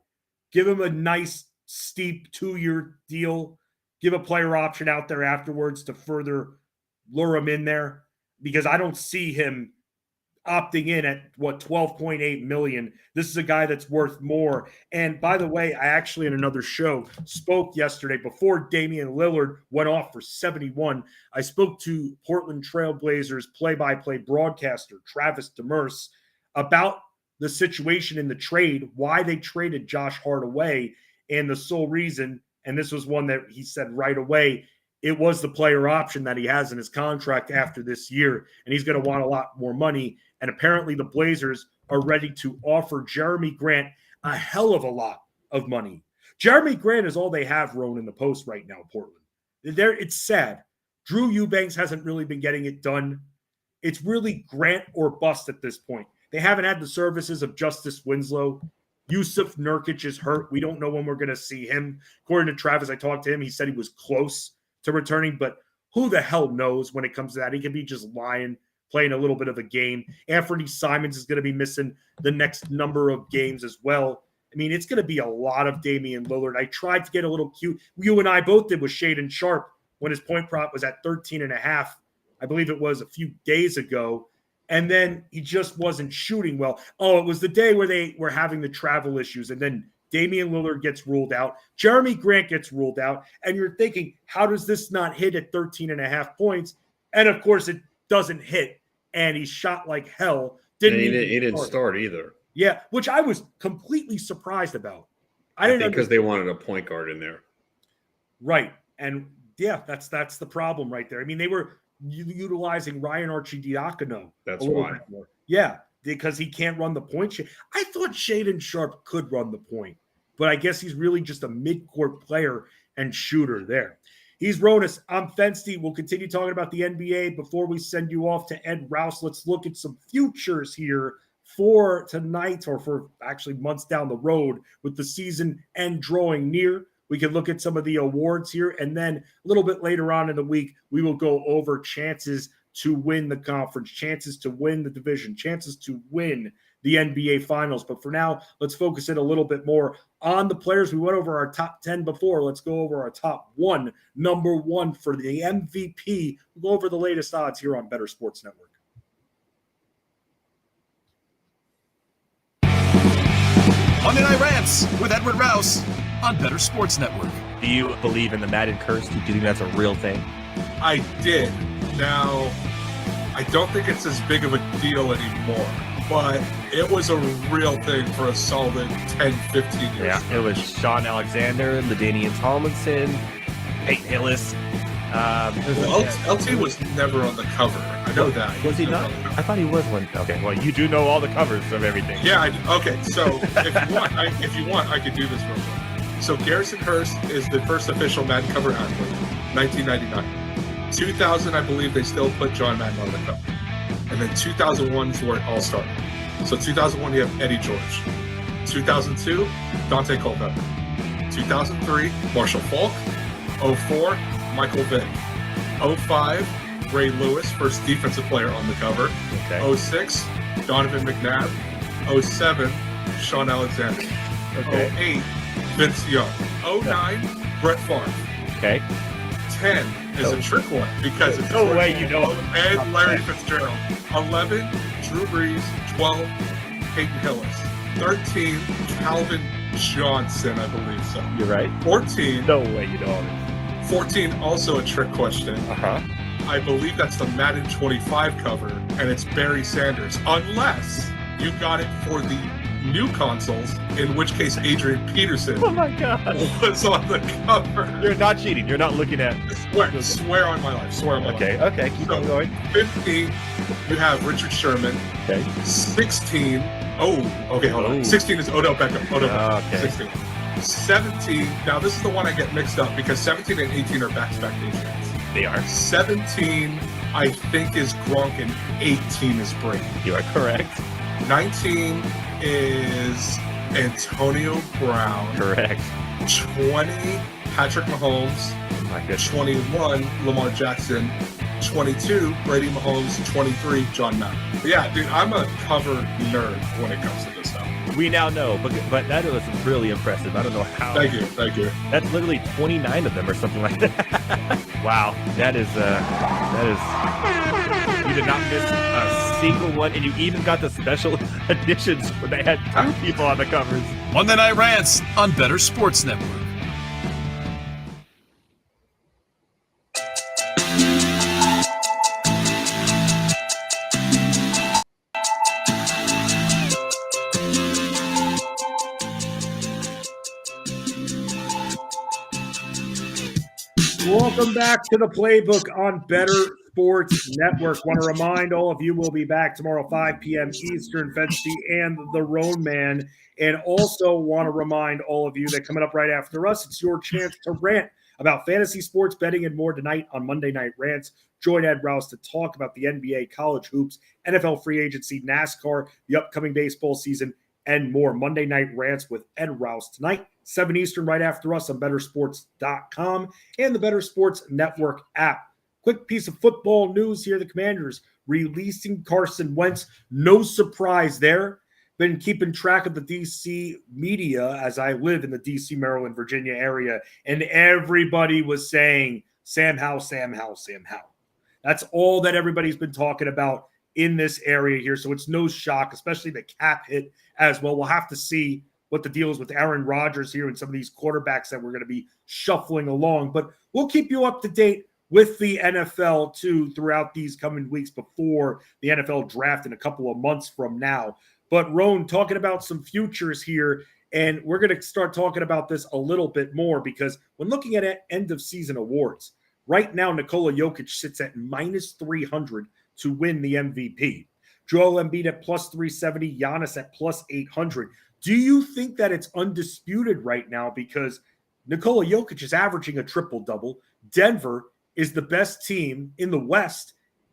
Give him a nice, steep 2-year deal. Give a player option out there afterwards to further lure him in there, because I don't see him opting in at $12.8 million. This is a guy that's worth more. And by the way, I actually in another show spoke yesterday before Damian Lillard went off for 71. I spoke to Portland Trailblazers play-by-play broadcaster Travis Demers about the situation in the trade, why they traded Josh Hart away, and the sole reason, and this was one that he said right away, it was the player option that he has in his contract after this year, and he's going to want a lot more money. And apparently the Blazers are ready to offer Jeremy Grant a hell of a lot of money. Jeremy Grant is all they have, Roan, in the post right now, Portland. It's sad. Drew Eubanks hasn't really been getting it done. it's really Grant or bust at this point. They haven't had the services of Justice Winslow. Yusuf Nurkic is hurt. We don't know when we're going to see him. According to Travis, I talked to him. He said he was close to returning, but who the hell knows when it comes to that? He could be just lying, playing a little bit of a game. Anthony Simons is going to be missing the next number of games as well. I mean, it's going to be a lot of Damian Lillard. I tried to get a little cute. You and I both did with Shaedon Sharpe when his point prop was at 13.5. I believe it was a few days ago. And then he just wasn't shooting well. Oh, it was the day where they were having the travel issues. And then Damian Lillard gets ruled out. Jeremy Grant gets ruled out. And you're thinking, how does this not hit at 13.5 points? And, of course, it doesn't hit. And he shot like hell. He didn't start either. Yeah, which I was completely surprised about. I think because they wanted a point guard in there. Right. And, yeah, that's the problem right there. I mean, they were utilizing Ryan Arcidiacono. That's why. Yeah, because he can't run the point. I thought Shaedon Sharpe could run the point, but I guess he's really just a mid-court player and shooter there. He's Ronas. I'm Fensty. We'll continue talking about the NBA. Before we send you off to Ed Rouse, let's look at some futures here for tonight, or for actually months down the road with the season end drawing near. We can look at some of the awards here, and then a little bit later on in the week, we will go over chances to win the conference, chances to win the division, chances to win the NBA Finals. But for now, let's focus it a little bit more on the players. We went over our top 10 before. Let's go over our top one. Number one for the MVP. We'll go over the latest odds here on Bettor Sports Network. Monday Night Rants with Edward Rouse on Bettor Sports Network. Do you believe in the Madden curse? Do you think that's a real thing? I did. Now, I don't think it's as big of a deal anymore, but it was a real thing for a solid 10, 15 years. Yeah, it was Sean Alexander, LaDainian Tomlinson, Peyton Hillis. LT was never on the cover. I know that. Was he not? I thought he was one. Okay, well, you do know all the covers of everything. Yeah, okay. So if you want, I could do this real quick. So Garrison Hurst is the first official Madden cover athlete, 1999. 2000, I believe they still put John Madden on the cover. And then 2001 is where it all started. So 2001, you have Eddie George. 2002, Dante Culpepper. 2003, Marshall Falk. 04, Michael Vick. 05, Ray Lewis, first defensive player on the cover. Okay. 06, Donovan McNabb. 07, Sean Alexander. Okay. 08, Vince Young. 09, Brett Favre. Okay. 10 is a trick one because it's no way you know. And Larry Fitzgerald. 11, Drew Brees. 12, Peyton Hillis. 13, Calvin Johnson, I believe so. You're right. 14. No way you know it. 14, also a trick question. I believe that's the Madden 25 cover, and it's Barry Sanders, unless you got it for the new consoles, in which case Adrian Peterson oh my God. was on the cover. You're not cheating. You're not looking at. Swear on my life. Swear on my life. Okay, keep on going. 15, you have Richard Sherman. Okay. 16, hold on. 16 is Odell Beckham. Okay. 16. 17, now this is the one I get mixed up because 17 and 18 are back-to-back Patriots. They are. 17, I think, is Gronk, and 18 is Brady. You are correct. 19 is Antonio Brown. Correct. 20, Patrick Mahomes. Oh my goodness. 21, Lamar Jackson. 22, Brady Mahomes. 23, John Madden. But yeah, dude, I'm a cover nerd when it comes to this stuff. We now know, but that was really impressive. I don't know how. Thank you. That's literally 29 of them or something like that. Wow, that is. You did not miss a single one, and you even got the special editions where they had two people on the covers. Monday Night Rants on Bettor Sports Network. Welcome back to the Playbook on Bettor Sports Network. Want to remind all of you we'll be back tomorrow 5 p.m. Eastern, Fensty and the Roan Man. And also want to remind all of you that coming up right after us, it's your chance to rant about fantasy sports betting and more tonight on Monday Night Rants. Join Ed Rouse to talk about the NBA, college hoops, NFL free agency, NASCAR, the upcoming baseball season, and more. Monday Night Rants with Ed Rouse tonight, 7 Eastern, right after us on bettorsports.com and the Bettor Sports Network app. Quick piece of football news here. The Commanders releasing Carson Wentz. No surprise there. Been keeping track of the D.C. media as I live in the D.C., Maryland, Virginia area, and everybody was saying, Sam Howell, Sam Howell, Sam Howell. That's all that everybody's been talking about in this area here. So it's no shock, especially the cap hit as well. We'll have to see what the deal is with Aaron Rodgers here and some of these quarterbacks that we're going to be shuffling along. But we'll keep you up to date with the NFL too throughout these coming weeks before the NFL draft in a couple of months from now. But Roan, talking about some futures here, and we're going to start talking about this a little bit more because when looking at end of season awards, right now Nikola Jokic sits at minus 300 to win the MVP. Joel Embiid at plus 370, Giannis at plus 800. Do you think that it's undisputed right now because Nikola Jokic is averaging a triple-double? Denver is the best team in the West,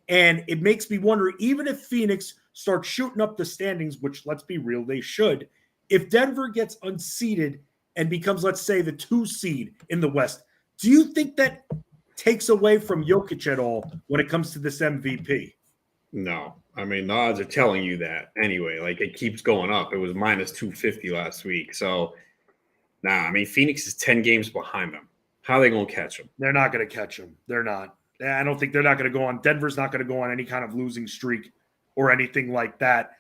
and it makes me wonder, even if Phoenix starts shooting up the standings, which, let's be real, they should, if Denver gets unseeded and becomes, let's say, the 2 seed in the West, do you think that takes away from Jokic at all when it comes to this MVP? No. I mean, the odds are telling you that anyway. Like, it keeps going up. It was minus 250 last week. So, I mean, Phoenix is 10 games behind them. How are they going to catch them? They're not going to catch them. They're not. I don't think they're not going to go on. Denver's not going to go on any kind of losing streak or anything like that.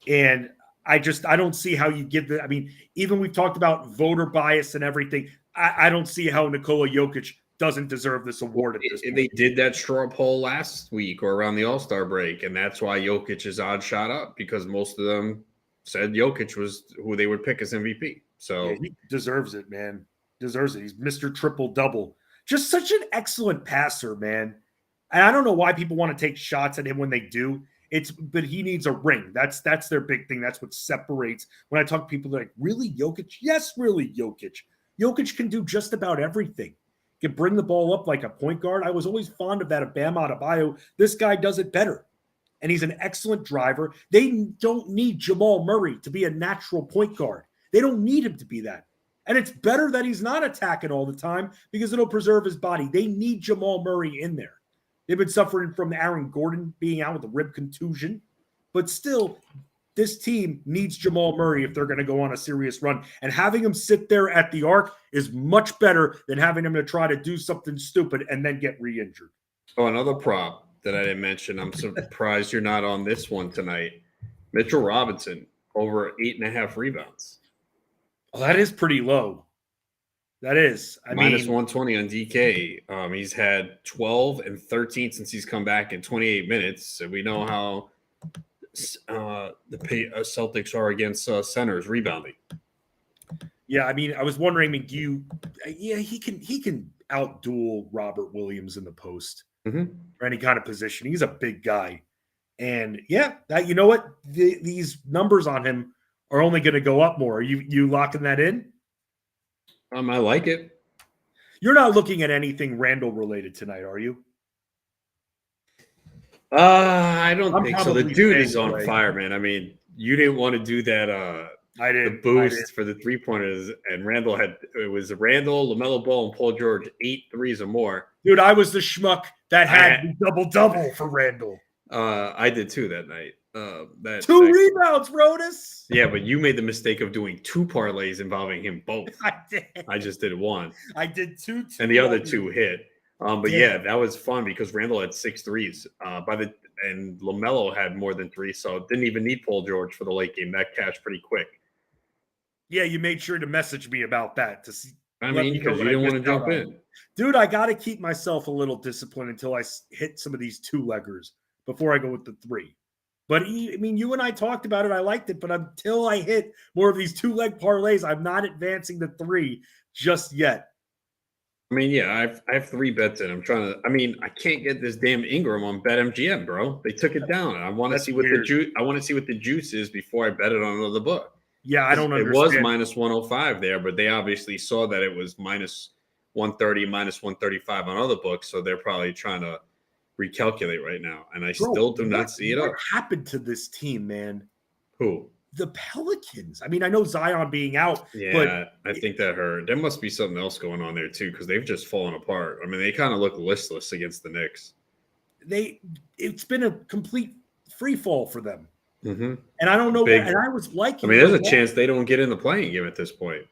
And I don't see how you give the – I mean, even we've talked about voter bias and everything. I don't see how Nikola Jokic doesn't deserve this award at this point. They did that straw poll last week or around the All-Star break, and that's why Jokic is odd shot up because most of them said Jokic was who they would pick as MVP. So yeah, he deserves it, man. Deserves it. He's Mr. Triple-Double. Just such an excellent passer, man. And I don't know why people want to take shots at him when they do. But he needs a ring. That's their big thing. That's what separates. When I talk to people, they're like, really, Jokic? Yes, really, Jokic. Jokic can do just about everything. He can bring the ball up like a point guard. I was always fond of that of Bam Adebayo. This guy does it better. And he's an excellent driver. They don't need Jamal Murray to be a natural point guard. They don't need him to be that. And it's better that he's not attacking all the time because it'll preserve his body. They need Jamal Murray in there. They've been suffering from Aaron Gordon being out with a rib contusion. But still, this team needs Jamal Murray if they're going to go on a serious run. And having him sit there at the arc is much better than having him to try to do something stupid and then get re-injured. Oh, another prop that I didn't mention. I'm surprised you're not on this one tonight. Mitchell Robinson, over 8.5 rebounds. Oh, that is pretty low. That is. Minus 120 on DK. He's had 12 and 13 since he's come back in 28 minutes. So we know how the Celtics are against centers rebounding. Yeah, I mean, I was wondering, he can outduel Robert Williams in the post or any kind of position. He's a big guy. And yeah, that you know what? These numbers on him are only going to go up more. Are you locking that in? I like it. You're not looking at anything Randall related tonight, are you? I don't think so. The dude is on fire, man. I mean, you didn't want to do that. I did the boost for the 3-pointers, and it was Randall, LaMelo Ball, and Paul George 8 threes or more. Dude, I was the schmuck that had the double for Randall. I did too that night. 2 rebounds, Rodus. Yeah, but you made the mistake of doing 2 parlays involving him both. I did. I just did 1. I did 2, and the other 2 hit. But yeah, that was fun because Randall had 6 threes. And LaMelo had more than 3, so didn't even need Paul George for the late game. That cashed pretty quick. Yeah, you made sure to message me about that to see. I mean, because you didn't want to jump in. Dude, I got to keep myself a little disciplined until I hit some of these 2-leggers before I go with the 3. But, I mean, you and I talked about it. I liked it. But until I hit more of these 2-leg parlays, I'm not advancing the 3 just yet. I mean, yeah, I have 3 bets in. I can't get this damn Ingram on BetMGM, bro. They took it down. I want to see what the juice is before I bet it on another book. Yeah, I don't understand. It was minus 105 there, but they obviously saw that it was minus 130, minus 135 on other books. So they're probably trying to recalculate right now, and I Bro, still do not see it what up. happened to this team, man? Who? The Pelicans. I mean, I know Zion being out, Yeah, I think that hurt. There must be something else going on there too, because they've just fallen apart. I mean, they kind of look listless against the Knicks. It's been a complete free fall for them. Mm-hmm. And I don't know. Big. And I was liking. I mean, there's a chance they don't get in the playing game at this point.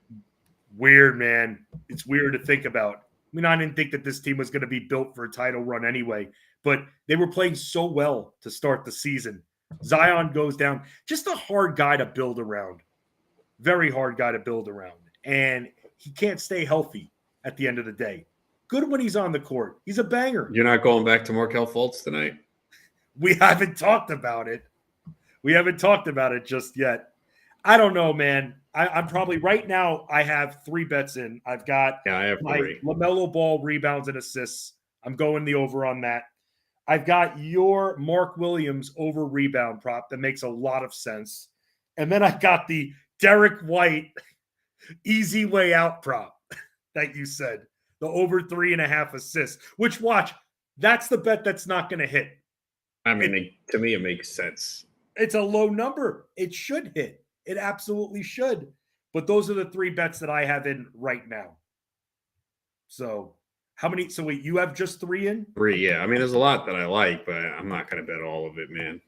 Weird, man. It's weird to think about. I mean, I didn't think that this team was going to be built for a title run anyway, but they were playing so well to start the season. Zion goes down. Just a hard guy to build around. Very hard guy to build around. And he can't stay healthy at the end of the day. Good when he's on the court. He's a banger. You're not going back to Markelle Fultz tonight? We haven't talked about it. We haven't talked about it just yet. I don't know, man. I'm probably right now. I have 3 bets in. I have my 3. LaMelo Ball rebounds and assists. I'm going the over on that. I've got your Mark Williams over rebound prop that makes a lot of sense. And then I got the Derek White easy way out prop that you said, the over 3.5 assists, which watch, that's the bet that's not going to hit. I mean, to me, it makes sense. It's a low number. It should hit. It absolutely should. But those are the 3 bets that I have in right now. So how many? So wait, you have just 3 in? 3, yeah. I mean, there's a lot that I like, but I'm not going to bet all of it, man.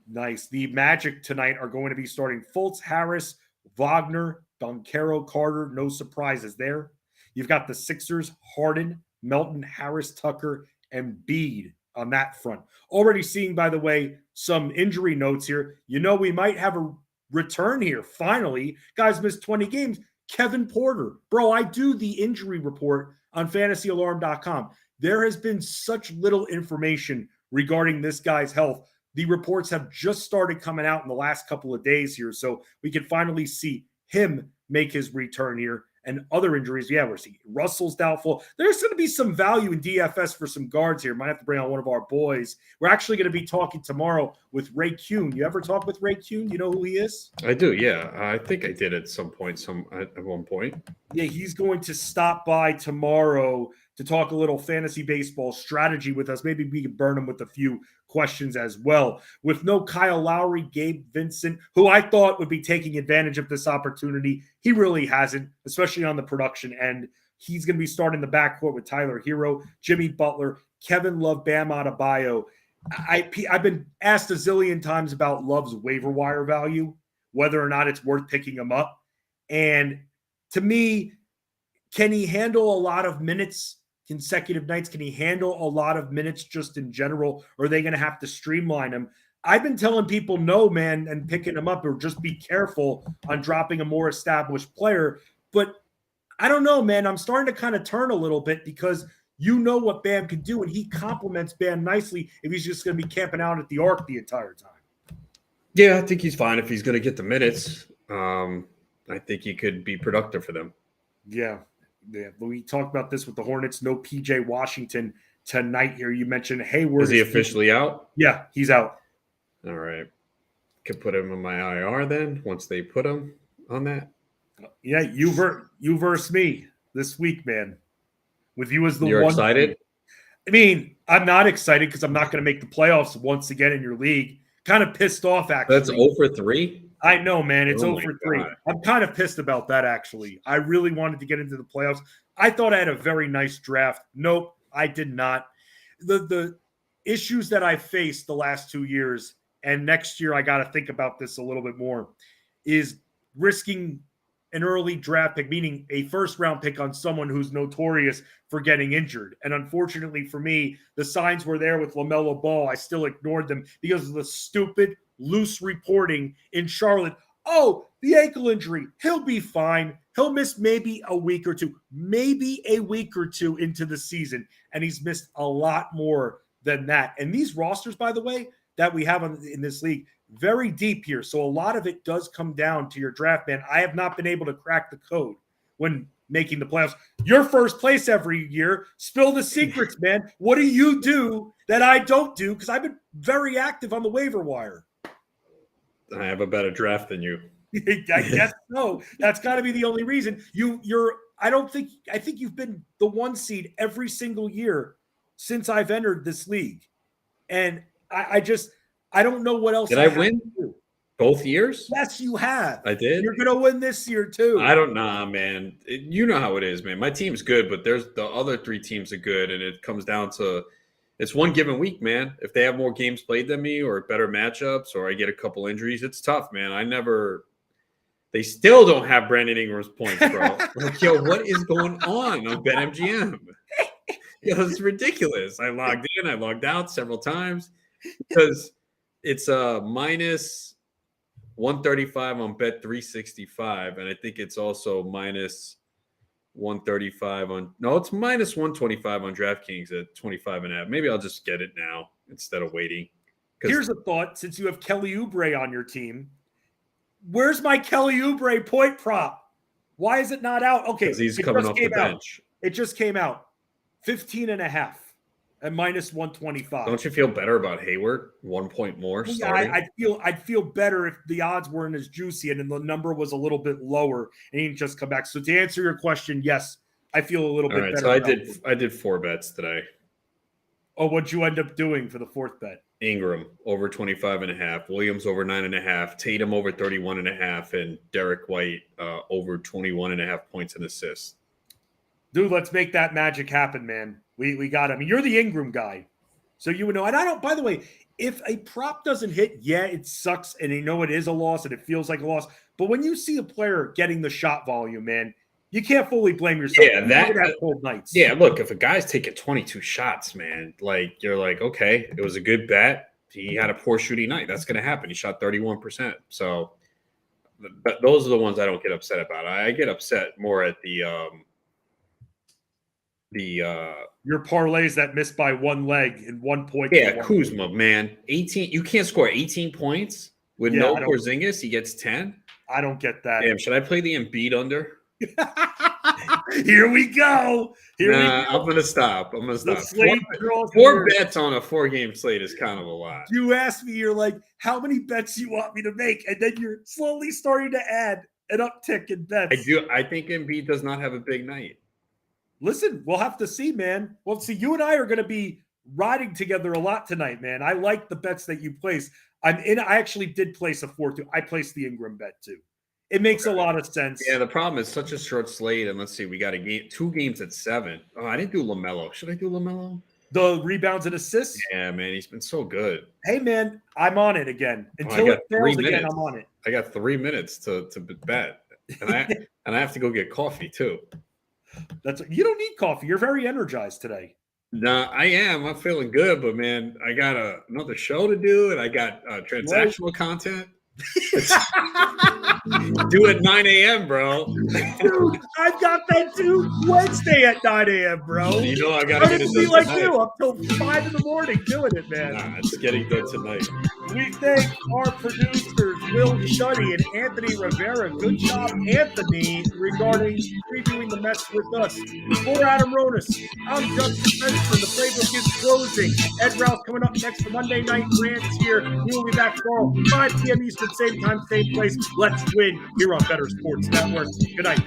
Nice. The Magic tonight are going to be starting Fultz, Harris, Wagner, Doncaro, Carter. No surprises there. You've got the Sixers, Harden, Melton, Harris, Tucker, and Bede on that front. Already seeing, by the way, some injury notes here. You know, we might have a return here. Finally, guys missed 20 games. Kevin Porter. Bro, I do the injury report on fantasyalarm.com. There has been such little information regarding this guy's health. The reports have just started coming out in the last couple of days here, so we can finally see him make his return here. And other injuries, yeah, we're seeing Russell's doubtful. There's going to be some value in DFS for some guards here. Might have to bring on one of our boys. We're actually going to be talking tomorrow with Ray Kuhn. You ever talk with Ray Kuhn? You know who he is? I do, yeah. I think I did at one point. Yeah, he's going to stop by tomorrow to talk a little fantasy baseball strategy with us. Maybe we can burn him with a few questions as well. With no Kyle Lowry, Gabe Vincent, who I thought would be taking advantage of this opportunity, he really hasn't, especially on the production end. He's going to be starting the backcourt with Tyler Hero, Jimmy Butler, Kevin Love, Bam Adebayo. I've been asked a zillion times about Love's waiver wire value, whether or not it's worth picking him up. And to me, can he handle a lot of minutes, consecutive nights? Can he handle a lot of minutes just in general? Or are they going to have to streamline him? I've been telling people no, man, and picking him up, or just be careful on dropping a more established player. But I don't know, man. I'm starting to kind of turn a little bit because you know what Bam can do, and he complements Bam nicely if he's just going to be camping out at the arc the entire time. Yeah, I think he's fine if he's going to get the minutes. I think he could be productive for them. Yeah. We talked about this with the Hornets. No PJ Washington tonight here. You mentioned Hayward. Is he officially out? Yeah, he's out. All right. Could put him in my IR then once they put him on that. Yeah, you versus me this week, man. With you as the You're one. excited? I mean, I'm not excited because I'm not going to make the playoffs once again in your league. Kind of pissed off, actually. That's 0 for 3? I know, man. It's 0 for 3. God. I'm kind of pissed about that, actually. I really wanted to get into the playoffs. I thought I had a very nice draft. Nope, I did not. The issues that I faced the last 2 years, and next year I got to think about this a little bit more, is risking an early draft pick, meaning a first-round pick on someone who's notorious for getting injured. And unfortunately for me, the signs were there with LaMelo Ball. I still ignored them because of the stupid, loose reporting in Charlotte. Oh, the ankle injury. He'll be fine. He'll miss maybe a week or two into the season. And he's missed a lot more than that. And these rosters, by the way, that we have in this league, very deep here. So a lot of it does come down to your draft, man. I have not been able to crack the code when making the playoffs. You're first place every year. Spill the secrets, man. What do you do that I don't do? Because I've been very active on the waiver wire. I have a better draft than you. I guess so. That's got to be the only reason. I think you've been the 1 seed every single year since I've entered this league. And I don't know what else. Did I win both years? Yes, you have. I did. You're gonna win this year too. I don't know, man. You know how it is, man. My team's good, but there's the other 3 teams are good, and it comes down to it's one given week, man. If they have more games played than me or better matchups, or I get a couple injuries, it's tough, man. They still don't have Brandon Ingram's points, bro. Like, yo, what is going on BetMGM? Yo, it's ridiculous. I logged in, I logged out several times because it's minus 135 on Bet365, and I think it's also minus 135 on it's minus 125 on DraftKings at 25.5. Maybe I'll just get it now instead of waiting. Here's a thought: since you have Kelly Oubre on your team, where's my Kelly Oubre point prop? Why is it not out? Okay, he's coming off the bench. It just came out 15.5 at minus 125. Don't you feel better about Hayward? 1 point more. Yeah, I'd feel better if the odds weren't as juicy and the number was a little bit lower and he didn't just come back. So to answer your question, yes, I feel a little bit better. So I did 4 bets today. Oh, what'd you end up doing for the 4th bet? Ingram over 25.5, Williams over 9.5, Tatum over 31.5, and Derek White over 21.5 points and assists. Dude, let's make that magic happen, man. We got him. You're the Ingram guy, so you would know. And I don't. By the way, if a prop doesn't hit, yeah, it sucks, and you know it is a loss, and it feels like a loss. But when you see a player getting the shot volume, man, you can't fully blame yourself. Yeah, that cold nights. Yeah, look, if a guy's taking 22 shots, man, like you're like, okay, it was a good bet. He had a poor shooting night. That's going to happen. He shot 31%. So those are the ones I don't get upset about. I get upset more at your parlays that missed by one leg in 1 point. Yeah, Kuzma, man, 18. You can't score 18 points with no Porzingis. He gets 10. I don't get that. Damn, should I play the Embiid under? Here we go. I'm gonna stop. Slate 4 bets on a 4-game slate is kind of a lot. You asked me, you're like, how many bets you want me to make? And then you're slowly starting to add an uptick in bets. I do. I think Embiid does not have a big night. Listen, we'll have to see, man. Well, see, you and I are going to be riding together a lot tonight, man. I like the bets that you place. I actually did place a 4-2. I placed the Ingram bet too. It makes a lot of sense. Yeah, the problem is such a short slate, and let's see, we got 2 games at 7. Oh, I didn't do LaMelo. Should I do LaMelo? The rebounds and assists? Yeah, man, he's been so good. Hey, man, I'm on it again. Until it fails again, I'm on it. I got 3 minutes to bet, and I have to go get coffee too. You don't need coffee. You're very energized today. Nah, I am. I'm feeling good, but man, I got another show to do, and I got transactional content. Do it 9 a.m., bro. Dude, I've got that too. Wednesday at 9 a.m., bro. You know I gotta get it done like tonight. you up till 5 in the morning doing it, man. Nah, it's getting done tonight. We thank our producers, Will Shuddy and Anthony Rivera. Good job, Anthony, regarding previewing the Mets with us. For Adam Rodas, I'm Justin Benson. The playbook is closing. Ed Rouse coming up next for Monday Night Rants here. We will be back tomorrow, 5 p.m. Eastern, same time, same place. Let's win here on Bettor Sports Network. Good night.